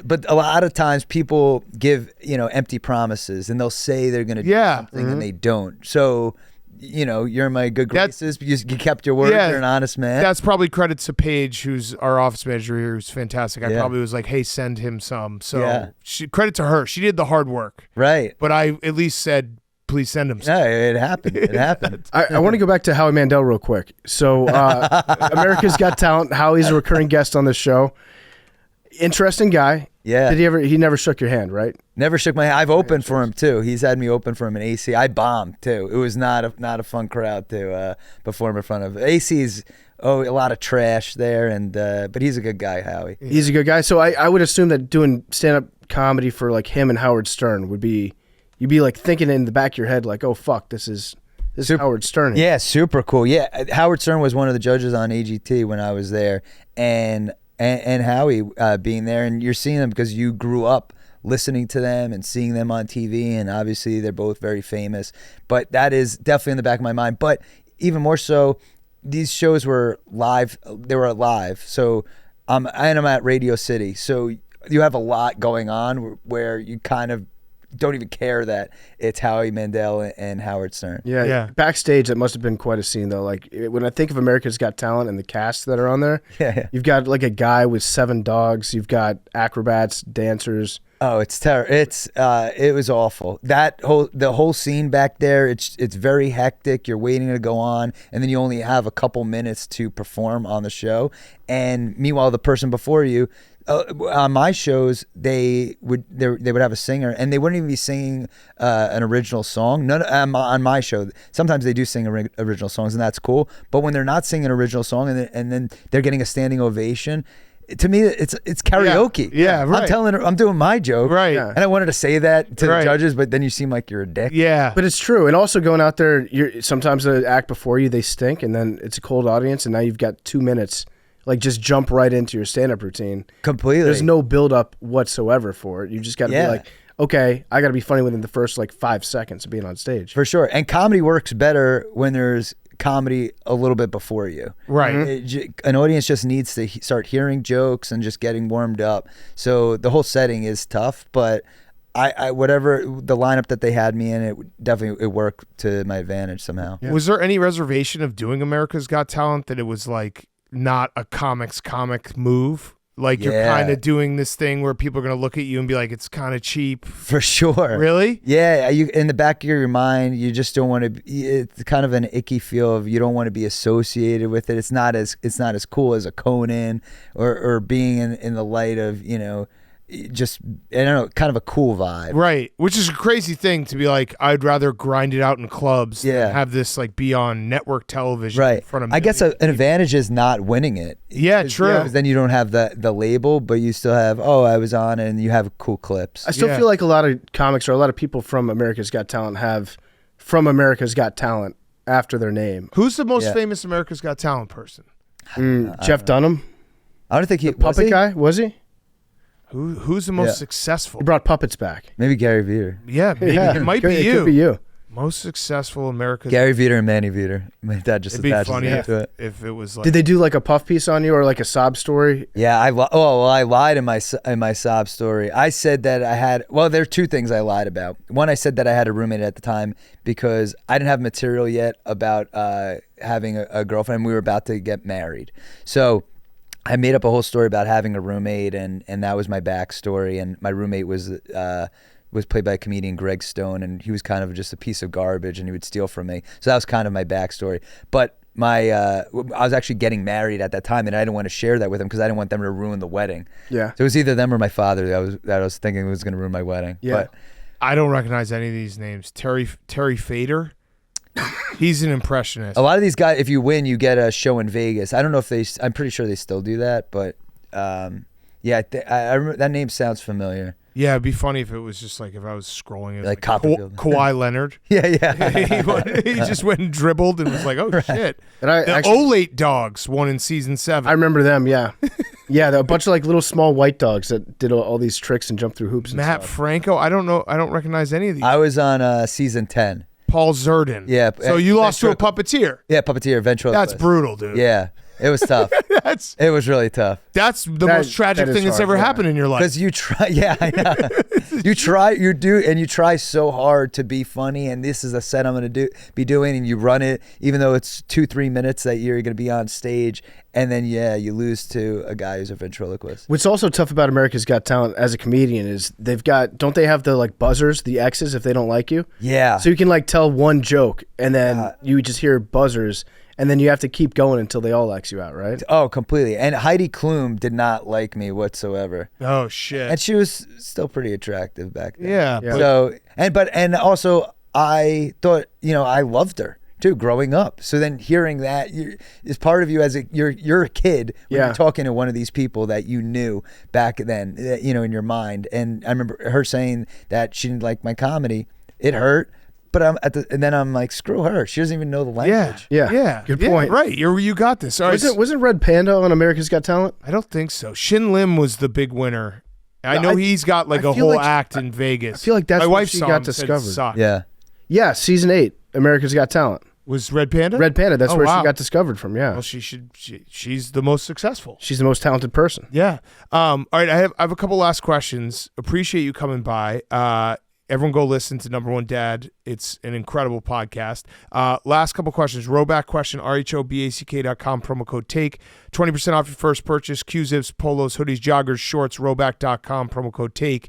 But a lot of times people give empty promises, and they'll say they're going to do something and they don't. So you're in my good graces because you kept your word. You're an honest man.
That's probably credits to Paige, who's our office manager here, who's fantastic. I probably was like, hey, send him some. So credit to her. She did the hard work.
Right.
But I at least said, please send him some.
No, it happened. It happened.
I want to go back to Howie Mandel real quick. So America's Got Talent. Howie's a recurring guest on this show. Interesting guy.
Yeah.
He never shook your hand, right?
Never shook my hand. I've opened for him too. He's had me open for him in AC. I bombed too. It was not a fun crowd to perform in front of. AC's a lot of trash there, and but he's a good guy, Howie.
He's a good guy. So I would assume that doing stand-up comedy for like him and Howard Stern would be, you'd be like thinking in the back of your head like, oh fuck, this is Howard Stern.
Yeah, super cool. Yeah, Howard Stern was one of the judges on AGT when I was there, and Howie being there, and you're seeing them because you grew up listening to them and seeing them on TV, and obviously they're both very famous. But that is definitely in the back of my mind. But even more so, these shows were live. They were live. So I'm at Radio City. So you have a lot going on where you kind of don't even care that it's Howie Mandel and Howard Stern.
Yeah. Backstage, that must have been quite a scene, though. Like, when I think of America's Got Talent and the cast that are on there, you've got like a guy with 7 dogs. You've got acrobats, dancers.
Oh, it's terrible. It was awful. The whole scene back there. It's very hectic. You're waiting to go on, and then you only have a couple minutes to perform on the show. And meanwhile, the person before you, on my shows, they would have a singer, and they wouldn't even be singing an original song. None on my show. Sometimes they do sing original songs, and that's cool. But when they're not singing an original song, and then they're getting a standing ovation. To me, it's karaoke.
Yeah, right.
I'm doing my joke.
Right. Yeah.
And I wanted to say that to the judges, but then you seem like you're a dick.
Yeah.
But it's true. And also going out there, sometimes the act before you, they stink, and then it's a cold audience, and now you've got 2 minutes. Like, just jump right into your stand-up routine.
Completely.
There's no build-up whatsoever for it. You just got to be like, okay, I got to be funny within the first, 5 seconds of being on stage.
For sure. And comedy works better when there's comedy a little bit before you.
Right.
An audience just needs to start hearing jokes and just getting warmed up. So the whole setting is tough, but I whatever the lineup that they had me in, it worked to my advantage somehow.
Yeah. Was there any reservation of doing America's Got Talent that it was like not a comic move? Like you're kind of doing this thing where people are going to look at you and be like, it's kind of cheap.
For sure.
Really?
Yeah. You in the back of your mind, you just don't want to. It's kind of an icky feel of you don't want to be associated with it. It's not as cool as a Conan or being in the light of just I don't know, kind of a cool vibe.
Right. Which is a crazy thing to be like, I'd rather grind it out in clubs than have this like be on network television in front of me.
I guess an advantage is not winning it.
Yeah, true.
Because then you don't have the label, but you still have, I was on it, and you have cool clips.
I still feel like a lot of comics or a lot of people from America's Got Talent have from America's Got Talent after their name.
Who's the most famous America's Got Talent person?
Jeff Dunham.
I don't think he
the puppet guy, was he?
Who's the most successful?
He brought puppets back.
Maybe Gary Vider.
Yeah, maybe it might be you.
It could be you.
Most successful America's.
Gary Vider and Manny Vider. My dad just
It'd be funny
to it.
if it was like.
Did they do like a puff piece on you or like a sob story?
Yeah, I lied in my sob story. I said that I had. Well, there are 2 things I lied about. One, I said that I had a roommate at the time because I didn't have material yet about having a girlfriend. We were about to get married, so. I made up a whole story about having a roommate, and that was my backstory. And my roommate was played by comedian Greg Stone, and he was kind of just a piece of garbage, and he would steal from me. So that was kind of my backstory. But I was actually getting married at that time, and I didn't want to share that with them because I didn't want them to ruin the wedding. Yeah. So it was either them or my father that I was thinking was going to ruin my wedding.
Yeah. But I don't recognize any of these names. Terry Fader. He's an impressionist.
A lot of these guys, if you win, you get a show in Vegas. I don't know if I'm pretty sure they still do that, but I remember, that name sounds familiar.
Yeah, it'd be funny if it was just like if I was scrolling it,
like
Kawhi Leonard.
Yeah.
he just went and dribbled and was like, oh shit.
And
the Olate Dogs won in season 7.
I remember them. Yeah, yeah, a bunch of like little small white dogs that did all these tricks and jumped through hoops. And
Matt
stuff.
Franco. I don't know. I don't recognize any of these.
I was on season 10.
Paul Zerdin.
Yeah.
So you lost to a puppeteer.
Yeah, puppeteer, ventriloquist.
That's brutal, dude.
Yeah. It was tough. It was really tough.
That's the most tragic thing that's ever happened in your life.
Because you try, I know. you try so hard to be funny, and this is a set I'm going to be doing, and you run it, even though it's 2-3 minutes that you're going to be on stage, and then you lose to a guy who's a ventriloquist.
What's also tough about America's Got Talent as a comedian is don't they have the like buzzers, the X's if they don't like you?
Yeah.
So you can like tell one joke, and then you just hear buzzers. And then you have to keep going until they all X you out, right?
Oh, completely. And Heidi Klum did not like me whatsoever.
Oh shit!
And she was still pretty attractive back then.
Yeah.
So and also I thought I loved her too growing up. So then hearing that is part of you as you're a kid when you're talking to one of these people that you knew back then, in your mind. And I remember her saying that she didn't like my comedy. It hurt. But and then I'm like, screw her. She doesn't even know the language.
Yeah. Good point.
Right. You got this. All right.
Wasn't Red Panda on America's Got Talent?
I don't think so. Shin Lim was the big winner. I know he's got like a whole act in Vegas.
I feel like that's
my
where
wife
she
saw
got
him,
discovered.
Yeah.
Season 8, America's Got Talent.
Was Red Panda?
Red Panda. That's where she got discovered from. Yeah.
Well, she's the most successful.
She's the most talented person.
Yeah. All right. I have a couple last questions. Appreciate you coming by. everyone go listen to Number One Dad. It's an incredible podcast. Last couple questions. Rowback question, rhoback.com, promo code TAKE. 20% off your first purchase. Q-zips, polos, hoodies, joggers, shorts, rowback.com, promo code TAKE.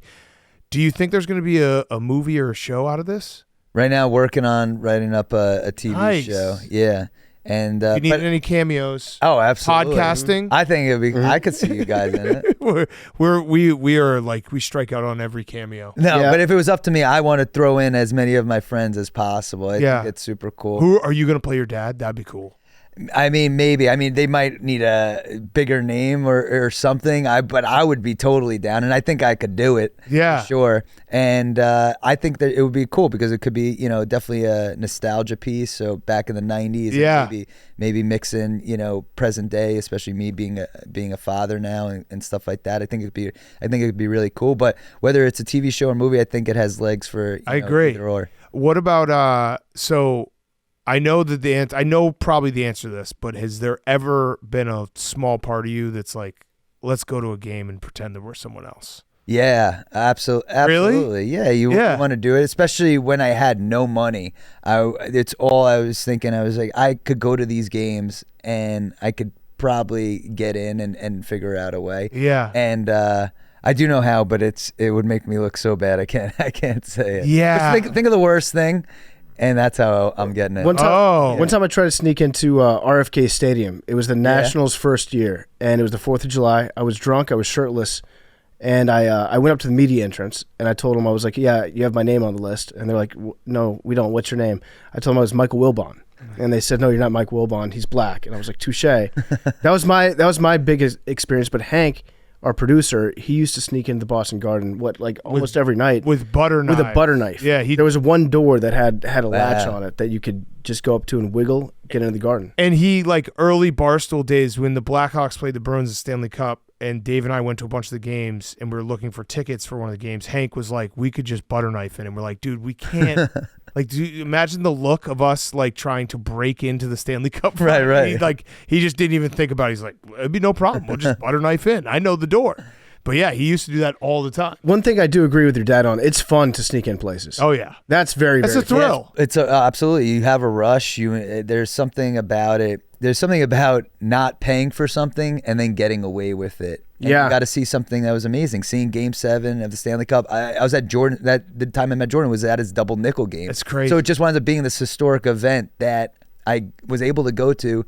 Do you think there's going to be a movie or a show out of this?
Right now, working on writing up a TV show. Yeah. And
you need any cameos?
Oh, absolutely.
Podcasting?
I think it'd be. I could see you guys in it.
we are like, we strike out on every cameo.
No, but if it was up to me, I want to throw in as many of my friends as possible. I think it's super cool.
Who are you going to play your dad? That'd be cool.
I mean, maybe. I mean, they might need a bigger name or something. But I would be totally down, and I think I could do it.
Yeah,
for sure. And I think that it would be cool because it could be, definitely a nostalgia piece. So back in the '90s, and maybe mix in, present day, especially me being a father now and stuff like that. I think it'd be really cool. But whether it's a TV show or movie, I think it has legs for.
I agree.
Either or.
What about so? I know that I know probably the answer to this, but has there ever been a small part of you that's like, let's go to a game and pretend that we're someone else?
Yeah, absolutely.
Really?
Yeah, you want to do it, especially when I had no money. It's all I was thinking. I was like, I could go to these games and I could probably get in and figure out a way.
Yeah.
And I do know how, but it would make me look so bad. I can't say it.
Yeah.
Just think of the worst thing. And that's how I'm getting it.
One time I tried to sneak into RFK Stadium. It was the Nationals' first year, and it was the 4th of July. I was drunk. I was shirtless. And I went up to the media entrance, and I told them, I was like, yeah, you have my name on the list. And they're like, no, we don't. What's your name? I told them I was Michael Wilbon. And they said, no, you're not Mike Wilbon. He's black. And I was like, touche. That was my biggest experience. But Hank, our producer, he used to sneak into the Boston Garden, almost every night.
With butter knife.
With a butter knife.
Yeah.
There was one door that had a latch on it that you could just go up to and wiggle, get into the garden.
And he, like early Barstool days when the Blackhawks played the Bruins in Stanley Cup, and Dave and I went to a bunch of the games, and we were looking for tickets for one of the games. Hank was like, we could just butter knife in. And we're like, dude, we can't. Like, do you imagine the look of us like trying to break into the Stanley Cup?
Right.
He just didn't even think about it. He's like, it'd be no problem. We'll just butter knife in. I know the door. But yeah, he used to do that all the time.
One thing I do agree with your dad on, it's fun to sneak in places.
Oh yeah.
That's very
a thrill.
Fun.
It's absolutely. You have a rush. There's something about it. There's something about not paying for something and then getting away with it. And you got to see something that was amazing. Seeing Game 7 of the Stanley Cup. I was at Jordan. The time I met Jordan was at his double nickel game.
It's crazy.
So it just winds up being this historic event that I was able to go to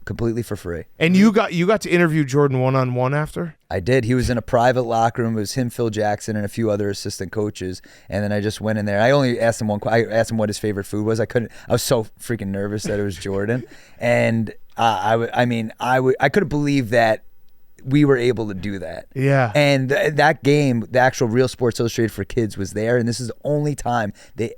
completely for free.
And you got to interview Jordan one-on-one after?
I did. He was in a private locker room. It was him, Phil Jackson, and a few other assistant coaches. And then I just went in there. I only asked him I asked him what his favorite food was. I was so freaking nervous that it was Jordan. And I couldn't believe that we were able to do that.
Yeah.
And that game, the actual Real Sports Illustrated for Kids was there, and this is the only time they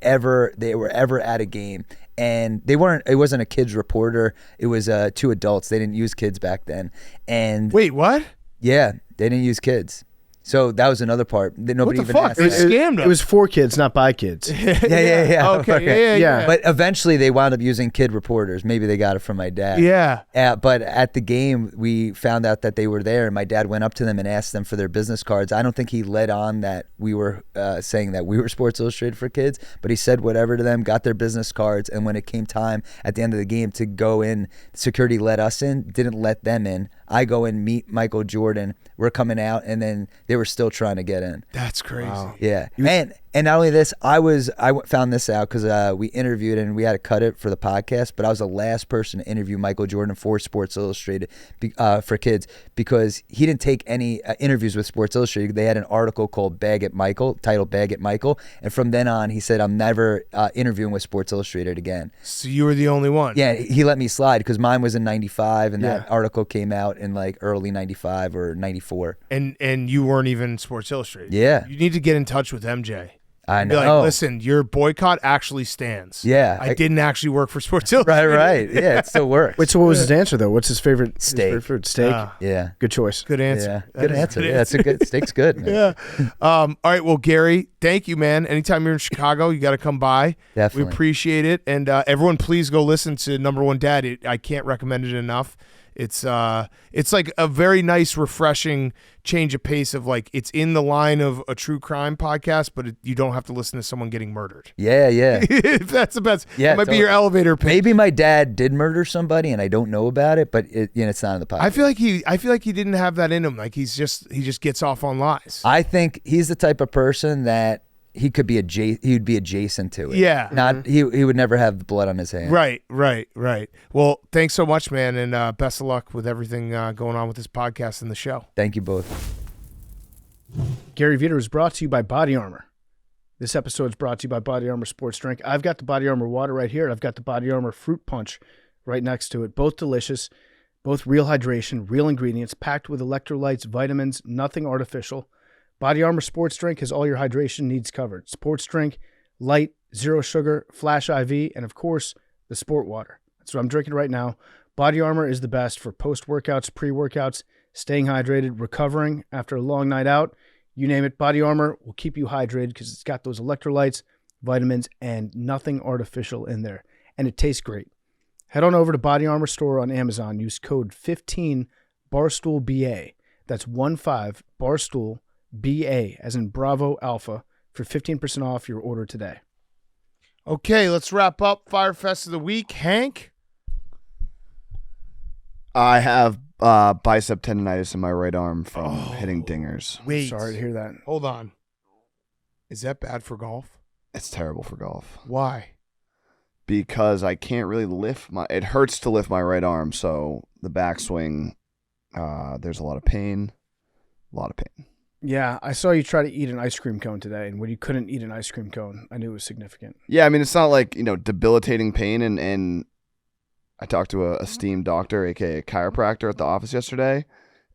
were ever at a game. And it wasn't a kids reporter. It was 2 adults. They didn't use kids back then. And
wait, what?
Yeah, they didn't use kids. So that was another part that nobody
what the
even
fuck?
asked.
They scammed us.
It was for kids, not by kids.
Yeah.
Okay, yeah.
But eventually they wound up using kid reporters. Maybe they got it from my dad.
Yeah.
But at the game, we found out that they were there, and my dad went up to them and asked them for their business cards. I don't think he led on that we were saying that we were Sports Illustrated for Kids, but he said whatever to them, got their business cards, and when it came time at the end of the game to go in, security let us in, didn't let them in. I go in, meet Michael Jordan. We're coming out, and then they were still trying to get in.
That's crazy. Wow.
Yeah. And not only this, I found this out because we interviewed and we had to cut it for the podcast, but I was the last person to interview Michael Jordan for Sports Illustrated for Kids because he didn't take any interviews with Sports Illustrated. They had an article called titled Bag at Michael. And from then on, he said, I'm never interviewing with Sports Illustrated again.
So you were the only one?
Yeah, he let me slide because mine was in 95 and that article came out in like early 95 or 94.
And you weren't even Sports Illustrated.
Yeah.
You need to get in touch with MJ.
I know.
Be like, listen, your boycott actually stands.
Yeah.
I didn't actually work for Sports Illustrated.
Right. Yeah, it still works.
Wait, so what was his answer, though? What's his favorite
steak?
His favorite food? Steak?
Yeah.
Good choice.
Good answer.
Yeah. Good answer. Yeah, that's a good steak's good, man.
Yeah. All right, well, Gary, thank you, man. Anytime you're in Chicago, you got to come by.
Definitely.
We appreciate it. And everyone, please go listen to Number One Dad. I can't recommend it enough. It's like a very nice, refreshing change of pace of like it's in the line of a true crime podcast, but you don't have to listen to someone getting murdered.
Yeah, yeah.
If that's the best.
Yeah,
It might be your elevator pitch.
Maybe my dad did murder somebody and I don't know about it, but it's not in the podcast.
I feel like he didn't have that in him. Like he just gets off on lies.
I think he's the type of person that he could be he would be adjacent to it.
Yeah.
Not he would never have the blood on his hands.
Right. Well, thanks so much, man, and best of luck with everything going on with this podcast and the show.
Thank you both.
Gary Vider is brought to you by Body Armor. This episode is brought to you by Body Armor Sports Drink. I've got the Body Armor water right here. I've got the Body Armor Fruit Punch right next to it. Both delicious, both real hydration, real ingredients, packed with electrolytes, vitamins, nothing artificial. Body Armor Sports Drink has all your hydration needs covered. Sports Drink, light, zero sugar, Flash IV, and of course, the Sport Water. That's what I'm drinking right now. Body Armor is the best for post-workouts, pre-workouts, staying hydrated, recovering after a long night out. You name it, Body Armor will keep you hydrated because it's got those electrolytes, vitamins, and nothing artificial in there. And it tastes great. Head on over to Body Armor store on Amazon. Use code 15 BARSTOOLBA. That's 15 BARSTOOL BA, as in Bravo Alpha, for 15% off your order today.
Okay, let's wrap up Fyre Fest of the week. Hank?
I have bicep tendonitis in my right arm from hitting dingers.
Wait.
Sorry to hear that.
Hold on. Is that bad for golf?
It's terrible for golf.
Why?
Because I can't really it hurts to lift my right arm, so the backswing, there's a lot of pain.
Yeah, I saw you try to eat an ice cream cone today, and when you couldn't eat an ice cream cone, I knew it was significant.
Yeah, I mean, it's not like, debilitating pain, and I talked to a esteemed doctor, aka chiropractor, at the office yesterday,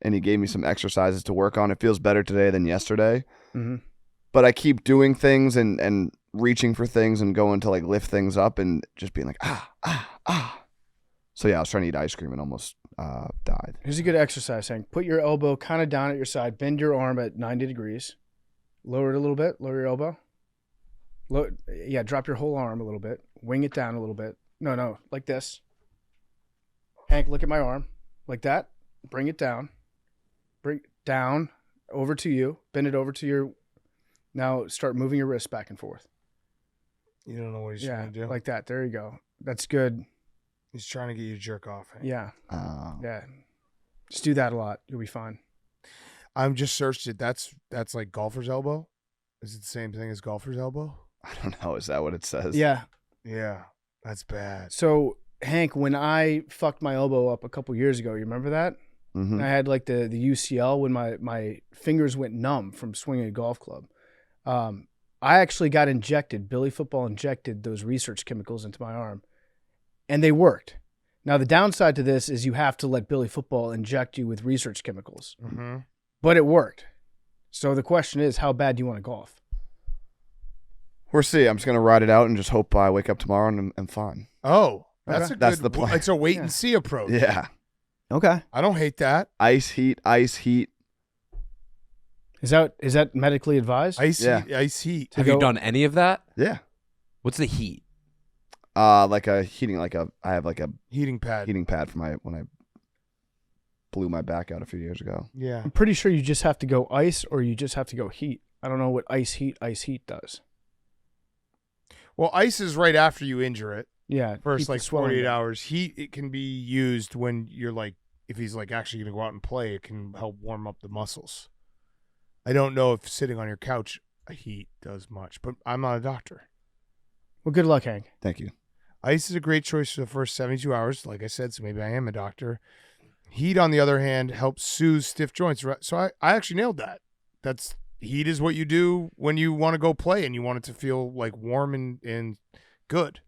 and he gave me some exercises to work on. It feels better today than yesterday.
Mm-hmm.
But I keep doing things and reaching for things and going to like lift things up and just being like, So yeah, I was trying to eat ice cream and almost died.
Here's a good exercise, Hank. Put your elbow kind of down at your side. Bend your arm at 90 degrees. Lower it a little bit. Lower your elbow. Drop your whole arm a little bit. Wing it down a little bit. No, like this. Hank, look at my arm. Like that. Bring it down. Bring it down over to you. Bend it over to your... Now start moving your wrist back and forth.
You don't know what he's trying to do?
Like that. There you go. That's good.
He's trying to get you to jerk off. Hank.
Yeah. Yeah. Just do that a lot. You'll be fine.
I'm just searched it. That's like golfer's elbow? Is it the same thing as golfer's elbow?
I don't know. Is that what it says?
Yeah.
Yeah. That's bad.
So, Hank, when I fucked my elbow up a couple years ago, you remember that?
Mm-hmm.
I had like the UCL when my fingers went numb from swinging a golf club. I actually got injected. Billy Football injected those research chemicals into my arm, and they worked. Now, the downside to this is you have to let Billy Football inject you with research chemicals.
Mm-hmm.
But it worked. So the question is, how bad do you want to golf?
We'll see. I'm just going to ride it out and just hope I wake up tomorrow and I'm fine.
Oh, that's
Okay.
That's the plan.
It's a wait and see approach.
Yeah.
Okay.
I don't hate that.
Ice, heat.
Is that medically advised?
Ice heat.
Have you done any of that?
Yeah.
What's the heat?
Like a heating, I have like a
Heating pad.
for when I blew my back out a few years ago.
Yeah.
I'm pretty sure you just have to go ice or you just have to go heat. I don't know what ice heat does.
Well, ice is right after you injure it.
Yeah.
First,
keep the
like
swelling
48
down.
hours. Heat, it can be used when you're like, if he's like actually going to go out and play, it can help warm up the muscles. I don't know if sitting on your couch, heat does much, but I'm not a doctor.
Well, good luck, Hank.
Thank you.
Ice is a great choice for the first 72 hours, like I said, so maybe I am a doctor. Heat, on the other hand, helps soothe stiff joints. So I actually nailed that. Heat is what you do when you want to go play and you want it to feel like warm and good.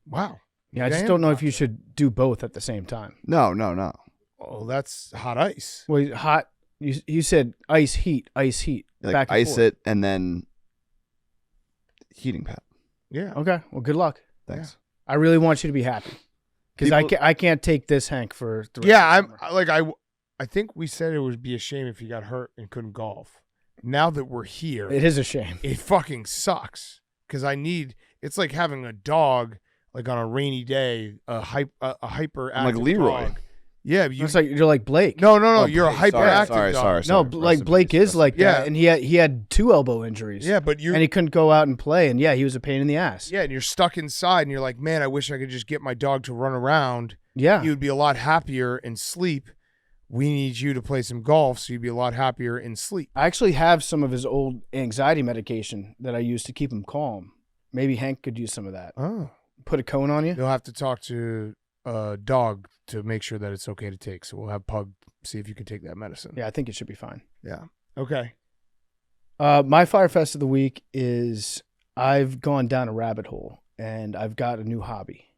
Wow.
Yeah, I
Maybe
just
am
don't
a
know if you
doctor.
should do both at the same time.
No.
Oh, that's hot ice.
Well, hot. You said ice heat.
Like
back and
ice
forth.
it and then heating pad.
Yeah.
Okay. Well, good luck.
Thanks.
I really want you to be happy because I can't take this, Hank, for the rest
Yeah,
of the summer.
I think we said it would be a shame if he got hurt and couldn't golf. Now that we're here,
It is a shame.
it fucking sucks because it's like having a dog like on a rainy day, a hyperactive
Like Leroy.
dog Yeah,
It's like you're like Blake.
no,
Oh,
you're a
Blake,
hyperactive
sorry,
dog.
No,
Rest
like
in
Blake
peace,
is
rest in
like
peace.
that, and he had 2 elbow injuries.
Yeah, but you're
and he couldn't go out and play, and he was a pain in the ass.
and you're stuck inside, and you're like, man, I wish I could just get my dog to run around.
Yeah.
You would be a lot happier in sleep. We need you to play some golf, so you'd be a lot happier in sleep.
I actually have some of his old anxiety medication that I use to keep him calm. Maybe Hank could use some of that.
Oh,
Put a cone on you.
you'll have to talk to a dog to make sure that it's okay to take. So we'll have Pug see if you can take that medicine.
Yeah, I think it should be fine.
Yeah. Okay.
My Fyre Fest of the week is I've gone down a rabbit hole, and I've got a new hobby.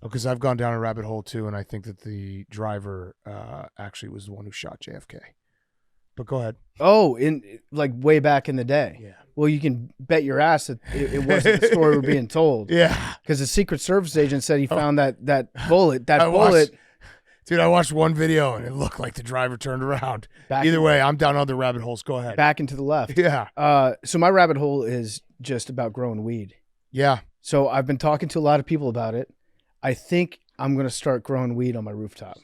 Because I've gone down a rabbit hole too, and I think that the driver actually was the one who shot JFK. But go ahead.
Oh, in like way back in the day.
Yeah.
Well, you can bet your ass that it wasn't the story we're being told.
Yeah.
Because the Secret Service agent said he found that bullet. That
I
bullet.
Dude, I watched one video and it looked like the driver turned around.
Back
Either way, I'm down other rabbit holes. Go ahead.
back into the left.
Yeah.
So my rabbit hole is just about growing weed.
Yeah.
So I've been talking to a lot of people about it. I think I'm going to start growing weed on my rooftop,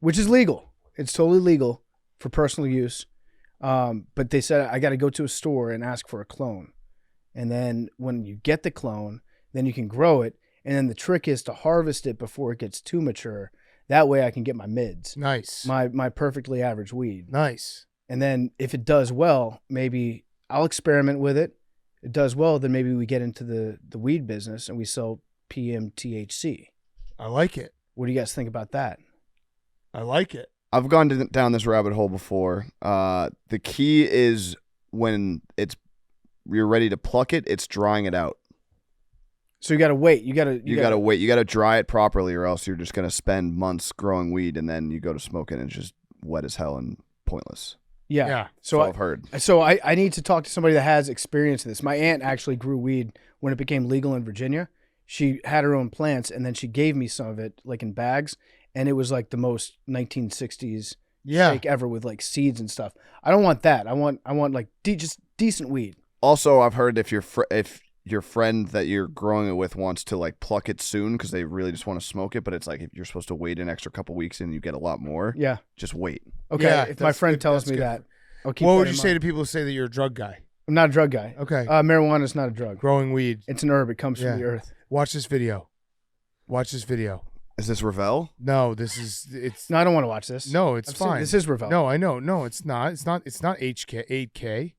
which is legal. It's totally legal for personal use. But they said I got to go to a store and ask for a clone. And then when you get the clone, then you can grow it. And then the trick is to harvest it before it gets too mature. That way I can get my mids,
Nice.
my perfectly average weed.
Nice.
And then if it does well, maybe I'll experiment with it. It does well, then maybe we get into the weed business and we sell PMTHC.
I like it.
What do you guys think about that?
I like it.
I've gone down this rabbit hole before. The key is when you're ready to pluck it, it's drying it out.
So you got to wait. You got
to wait. You got to dry it properly, or else you're just gonna spend months growing weed, and then you go to smoke it, and it's just wet as hell and pointless.
Yeah.
Yeah.
So
I've heard.
So I need to talk to somebody that has experience in this. My aunt actually grew weed when it became legal in Virginia. She had her own plants, and then she gave me some of it, like in bags, and it was like the most 1960s shake ever with like seeds and stuff. I don't want that. I want like just decent weed.
Also, I've heard if your friend that you're growing it with wants to like pluck it soon because they really just want to smoke it, but it's like if you're supposed to wait an extra couple weeks and you get a lot more.
Yeah.
Just wait.
Okay.
Yeah,
if my
that's
friend
good.
tells
That's
me
good.
that, I'll keep
What
that
would
in
you say
mind.
to people who say that you're a drug guy?
I'm not a drug guy.
Okay.
Marijuana is not a drug.
Growing weed.
It's an herb. It comes
Yeah.
from the earth.
Watch this video. Watch this video.
Is this Ravel?
No, it's
No, I don't want to watch this.
no, it's
I've seen-
fine.
this is Ravel.
No, I know. No, it's not. It's not 8K.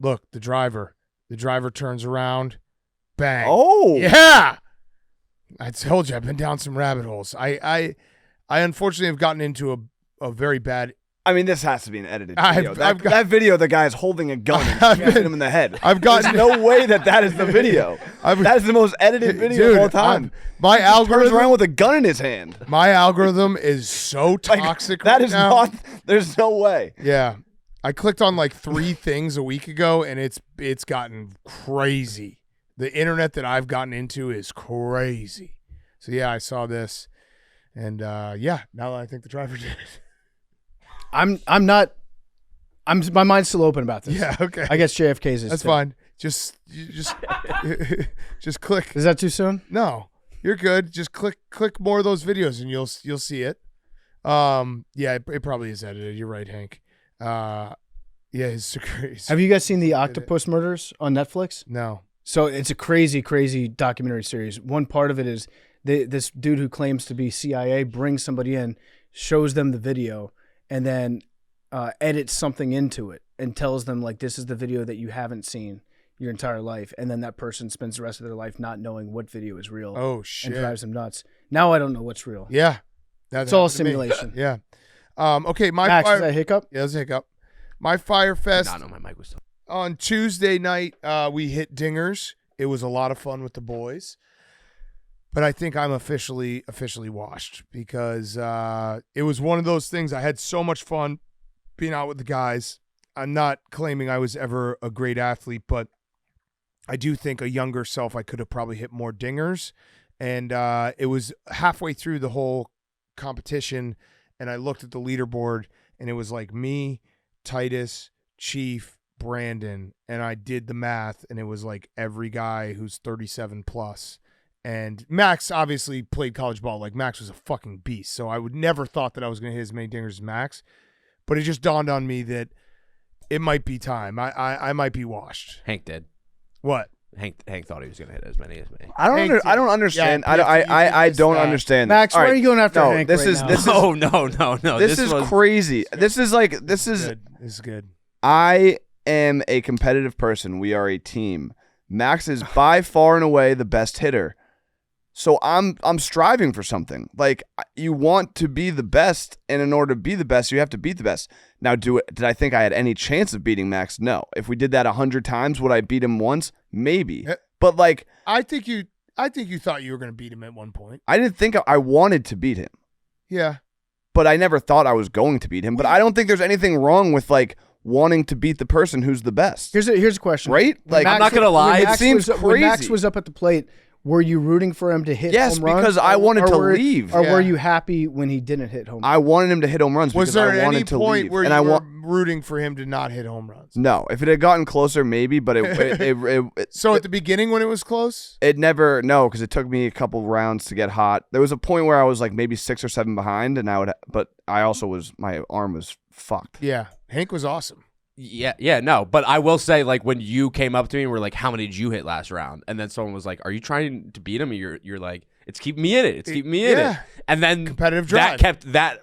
Look, the driver. The driver turns around. Bang.
Oh.
Yeah. I told you I've been down some rabbit holes. I unfortunately have gotten into a very bad.
I mean, this has to be an edited
I've-
video.
I've got-
that video, the guy is holding a gun and shooting him in the head.
I've gotten
There's no way that is the video. That is the most edited video
Dude,
of all time.
my
He just turns
algorithm
around with a gun in his hand.
My algorithm is so
Like,
toxic.
that
right
is
now.
not. There's no way.
Yeah. I clicked on like 3 things a week ago, and it's gotten crazy. The internet that I've gotten into is crazy. So yeah, I saw this, and now that I think the driver did it.
I'm my mind's still open about this.
Yeah, okay.
I guess JFK's is
That's
too.
fine. Just click.
Is that too soon?
No, you're good. Just click more of those videos, and you'll see it. It probably is edited. You're right, Hank. It's crazy.
Have you guys seen the Octopus Murders on Netflix?
No.
So it's a crazy, crazy documentary series. One part of it is this dude who claims to be CIA brings somebody in, shows them the video, and then edits something into it and tells them, like, this is the video that you haven't seen your entire life. And then that person spends the rest of their life not knowing what video is real.
Oh, shit.
And drives them nuts. Now I don't know what's real.
Yeah.
It's all a simulation.
Yeah. Okay,
Max, is that a hiccup?
Yeah, it's a hiccup. My Fyre Fest.
I know my mic was still.
On Tuesday night, we hit dingers. It was a lot of fun with the boys. But I think I'm officially washed because it was one of those things. I had so much fun being out with the guys. I'm not claiming I was ever a great athlete, but I do think a younger self, I could have probably hit more dingers. And it was halfway through the whole competition, and I looked at the leaderboard, and it was like me, Titus, Chief, Brandon, and I did the math, and it was like every guy who's 37 plus. And Max obviously played college ball. Like, Max was a fucking beast. So I would never thought that I was going to hit as many dingers as Max. But it just dawned on me that it might be time. I might be washed.
Hank did.
What?
Hank thought he was going to hit as many as me.
I don't understand.
Yeah,
I don't understand.
Max,
All
why
right.
are you going after
No,
Hank
this
right
is
now?
this is
No.
this is
was-
crazy. This is
Good. This is good.
I am a competitive person. We are a team. Max is by far and away the best hitter. So I'm striving for something. Like, you want to be the best, and in order to be the best, you have to beat the best. Now, did I think I had any chance of beating Max? No. If we did that 100 times, would I beat him once? Maybe. But like,
I think you thought you were going to beat him at one point.
I didn't think I wanted to beat him.
Yeah.
But I never thought I was going to beat him. But I don't think there's anything wrong with like wanting to beat the person who's the best.
Here's a question.
Right? Like,
Max
I'm not gonna
was-
lie,
when
it
Max
seems
was- When Max
crazy.
was up at the plate, were you rooting for him to hit
Yes,
home runs?
because I wanted to leave.
Or
Yeah.
were you happy when he didn't hit home runs?
I wanted him to hit home runs
Was
because
there
I
at
wanted
any
to
point
leave.
where
And
you
I
were rooting for him to not hit home runs?
No, if it had gotten closer, maybe, but
So at the beginning when it was close?
it never, no, because it took me a couple rounds to get hot. There was a point where I was like maybe 6 or 7 behind, and but I also my arm was fucked.
Yeah. Hank was awesome.
Yeah, no. But I will say, like, when you came up to me and were like, how many did you hit last round? And then someone was like, are you trying to beat him? And you're like, it's keeping me in it. It's keeping me in it. And then
Competitive
that
drive.
kept that,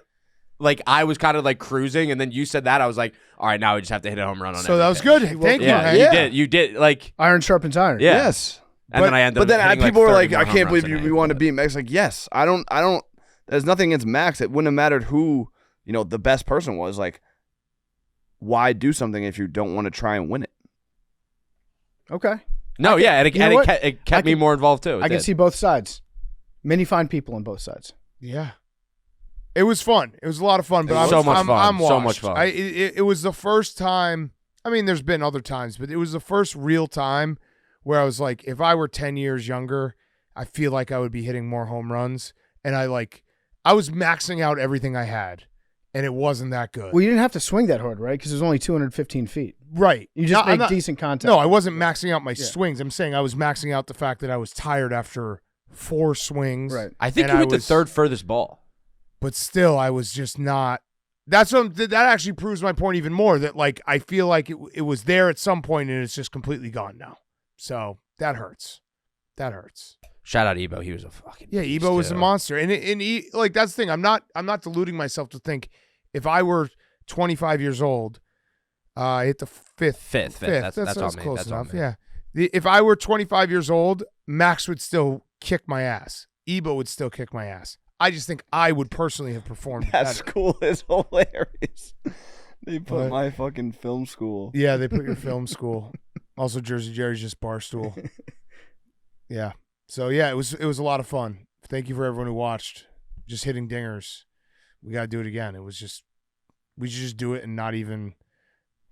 like, I was kind of like cruising. And then you said that. I was like, all right, now we just have to hit a home run on
So that was
everything.
good. Thank you,
Yeah,
Hank.
you did. Like,
Iron sharpens iron.
yeah.
Yes.
And then I ended
But then
up hitting,
people were
30
like,
more
I
home
can't
runs
believe
than
you
Hank,
want to
but-
beat Max. Like, yes, I don't. There's nothing against Max. It wouldn't have mattered who the best person was. Like, why do something if you don't want to try and win it?
Okay.
No, yeah, and
you know what?
it kept me more involved too. It
I can
did.
see both sides. Many fine people on both sides.
Yeah. It was fun. It was a lot of fun. But
It was
I'm,
so much
I'm,
fun.
I'm
So
washed.
much fun.
It was the first time. I mean, there's been other times, but it was the first real time where I was like, if I were 10 years younger, I feel like I would be hitting more home runs. And I was maxing out everything I had, and it wasn't that good.
Well, you didn't have to swing that hard, right? Because it was only 215 feet.
Right.
You just
No, I'm
make
not-
decent contact.
No, I wasn't maxing out my swings. I'm saying I was maxing out the fact that I was tired after 4 swings.
Right.
I think
and
you
I
hit the
was-
third furthest ball.
But still, I was just not. That actually proves my point even more. That like I feel like it was there at some point and it's just completely gone now. So that hurts. That hurts.
Shout out Ebo. He was a fucking
Yeah,
beast,
Ebo was
too.
a monster, and like that's the thing. I'm not deluding myself to think if I were 25 years old, I hit the fifth.
Fifth. That's on me.
close
That's on
enough.
me.
Yeah. If I were 25 years old, Max would still kick my ass. Ebo would still kick my ass. I just think I would personally have performed
That
better.
school is hilarious. They put
What?
my fucking film school.
Yeah, they put your film school. Also, Jersey Jerry's just Barstool. Yeah. So yeah, it was a lot of fun. Thank you for everyone who watched. Just hitting dingers. We got to do it again. We should just do it and not even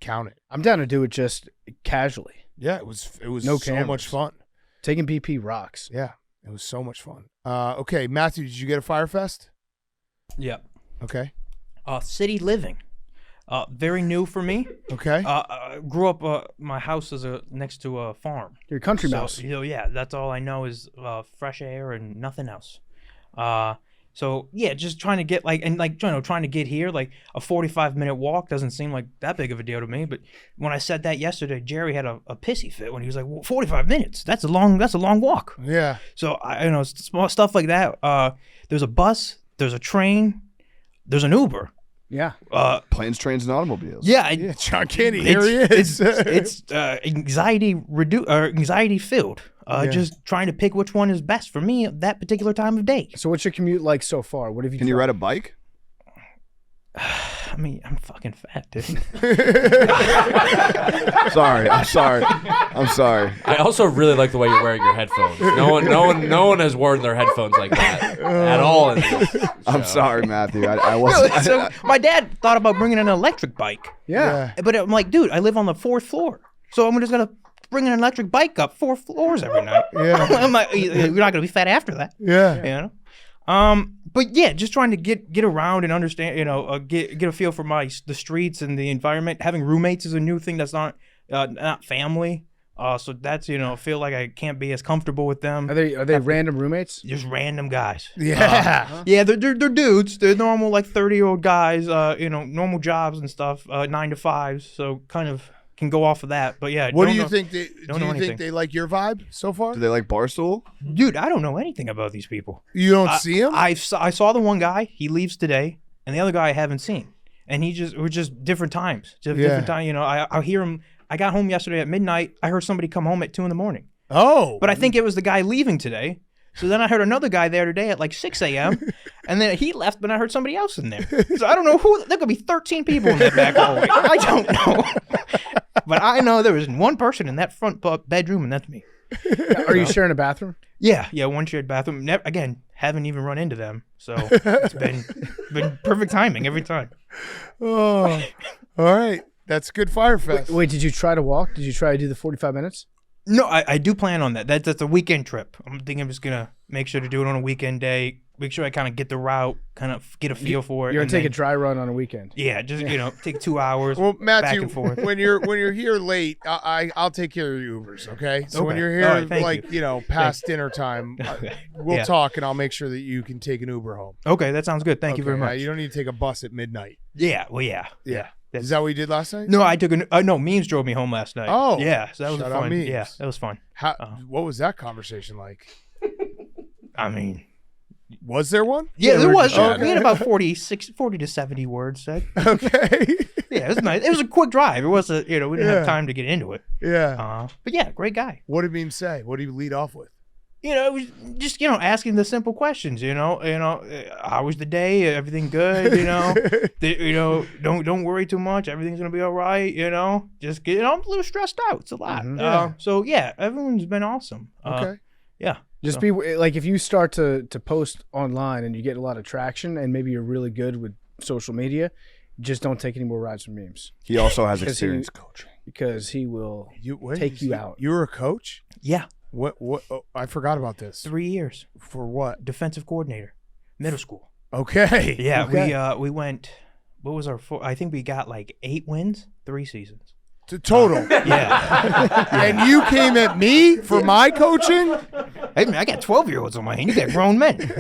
count it.
I'm down to do it just casually.
Yeah, it was
No
so
cameras.
much fun.
Taking BP rocks.
Yeah, it was so much fun. Okay, Matthew, did you get a Fyre Fest?
Yeah.
Okay.
City living. Very new for me.
Okay.
Grew up. My house is next to a farm.
You're a country
So,
mouse.
yeah, that's all I know is fresh air and nothing else. So yeah, just trying to get trying to get here. Like a 45-minute walk doesn't seem like that big of a deal to me. But when I said that yesterday, Jerry had a pissy fit when he was like, well, 45 minutes. That's a long walk.
Yeah.
So I small stuff like that. There's a bus. There's a train. There's an Uber.
Yeah.
Planes, trains, and automobiles.
Yeah.
Yeah, John Candy, here he is.
It's anxiety filled. Just trying to pick which one is best for me at that particular time of day.
So what's your commute like so far? What have you
Can you
tried?
ride a bike?
I mean, I'm fucking fat, dude.
Sorry, I'm sorry. I'm sorry.
I also really like the way you're wearing your headphones. No one has worn their headphones like that at all. In this
I'm
show.
sorry, Matthew. I wasn't.
So my dad thought about bringing an electric bike,
Yeah.
but I'm like, dude, I live on the 4th floor, so I'm just gonna bring an electric bike up 4 floors every night.
Yeah.
I'm like, you're not gonna be fat after that.
Yeah.
You know. But yeah, just trying to get around and understand, get a feel for the streets and the environment. Having roommates is a new thing that's not family. So that's feel like I can't be as comfortable with them.
Are they random roommates?
Just random guys.
Yeah.
Yeah, they're dudes. They're normal 30-year-old guys. Normal jobs and stuff. 9 to 5. So kind of can go off of that. But yeah.
What do you think? Do you think they like your vibe so far?
Do they like Barstool?
Dude, I don't know anything about these people.
You don't see them?
I saw the one guy. He leaves today, and the other guy I haven't seen. And we're just different times. Different time. I hear him. I got home yesterday at midnight. I heard somebody come home at 2 a.m.
Oh.
But I think it was the guy leaving today. So then I heard another guy there today at 6 a.m. And then he left, but I heard somebody else in there. So I don't know who. There could be 13 people in that back hallway. I don't know. But I know there was one person in that front bedroom, and that's me.
Are you sharing a bathroom?
Yeah, one shared bathroom. Again, haven't even run into them. So it's been perfect timing every time.
Oh, all right. That's good Fyre Fest.
Wait, did you try to walk? Did you try to do the 45 minutes?
No, I do plan on that. That's a weekend trip. I'm thinking I'm just going to make sure to do it on a weekend day. Make sure I kind of get the route, kind of get a feel for it.
You're going to take a dry run on a weekend.
Yeah, just, take 2 hours.
Well, Matthew,
back and forth.
when you're here late, I'll take care of your Ubers, okay? So when you're here,
right,
past dinner time, we'll talk, and I'll make sure that you can take an Uber home.
Okay, that sounds good. Thank you very much.
You don't need to take a bus at midnight.
Yeah, well, yeah.
Is that what you did last night?
No, I took no, Memes drove me home last night.
Oh.
Yeah, so that was
Shout
fun.
out Memes.
Yeah, that was fun.
What was that conversation like?
I mean,
was there one?
Yeah, there was.
Okay.
We had about 40 to 70 words said.
Okay.
Yeah, it was nice. It was a quick drive. It was we didn't have time to get into it.
Yeah.
But yeah, great guy.
What did Memes say? What did you lead off with?
It was just asking the simple questions. How was the day? Everything good? Don't worry too much. Everything's gonna be all right. Just get. I'm a little stressed out. It's a lot.
Yeah.
So yeah, everyone's been awesome.
Okay.
Yeah.
Just be like, if you start to post online and you get a lot of traction and maybe you're really good with social media, just don't take any more rides from Memes.
He also has experience coaching.
Because he will take you out.
You were a coach?
Yeah.
What? Oh, I forgot about this.
3 years.
For what?
Defensive coordinator, middle school.
Okay.
Yeah,
okay.
we went. What was our? I think we got 8 wins, 3 seasons.
Total.
Yeah.
And you came at me for my coaching?
Hey man, I got 12-year-olds on my hand. You got grown men.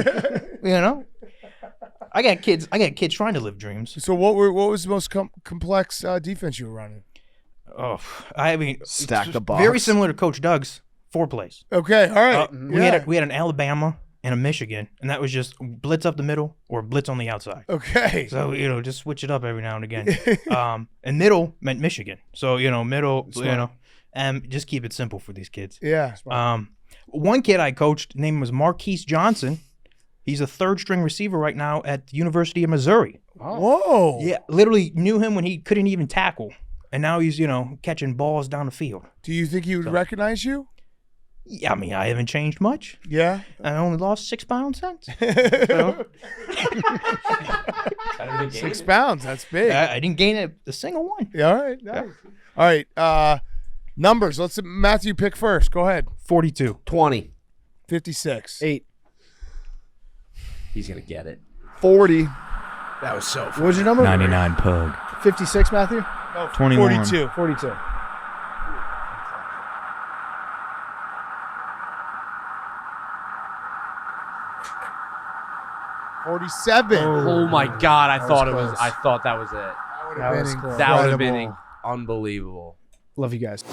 I got kids. Trying to live dreams.
So what was the most complex defense you were running?
Oh, I mean,
stack the box.
Very similar to Coach Doug's 4 plays.
Okay, all right.
We had an Alabama and a Michigan, and that was just blitz up the middle or blitz on the outside.
Okay.
So just switch it up every now and again. And middle meant Michigan. So middle, and just keep it simple for these kids.
Yeah.
One kid I coached, name was Marquise Johnson. He's a 3rd string receiver right now at the University of Missouri.
Oh. Whoa.
Yeah, literally knew him when he couldn't even tackle. And now he's, catching balls down the field.
Do you think he would recognize you?
Yeah, I mean, I haven't changed much.
Yeah?
I only lost 6 pounds since.
6 pounds, that's big.
I didn't gain a single one.
Yeah, all right, nice. Yeah. All right, numbers. Let's Matthew pick first. Go ahead.
42.
20.
56.
8.
He's going to get it.
40.
That was so funny.
What was your number?
99 pug.
56, Matthew?
Oh,
21.
42.
42.
$47.
Oh my God! I thought
close.
I thought that was it.
That would
That
have
was
been
close.
That would have been
incredible.
unbelievable.
Love you guys.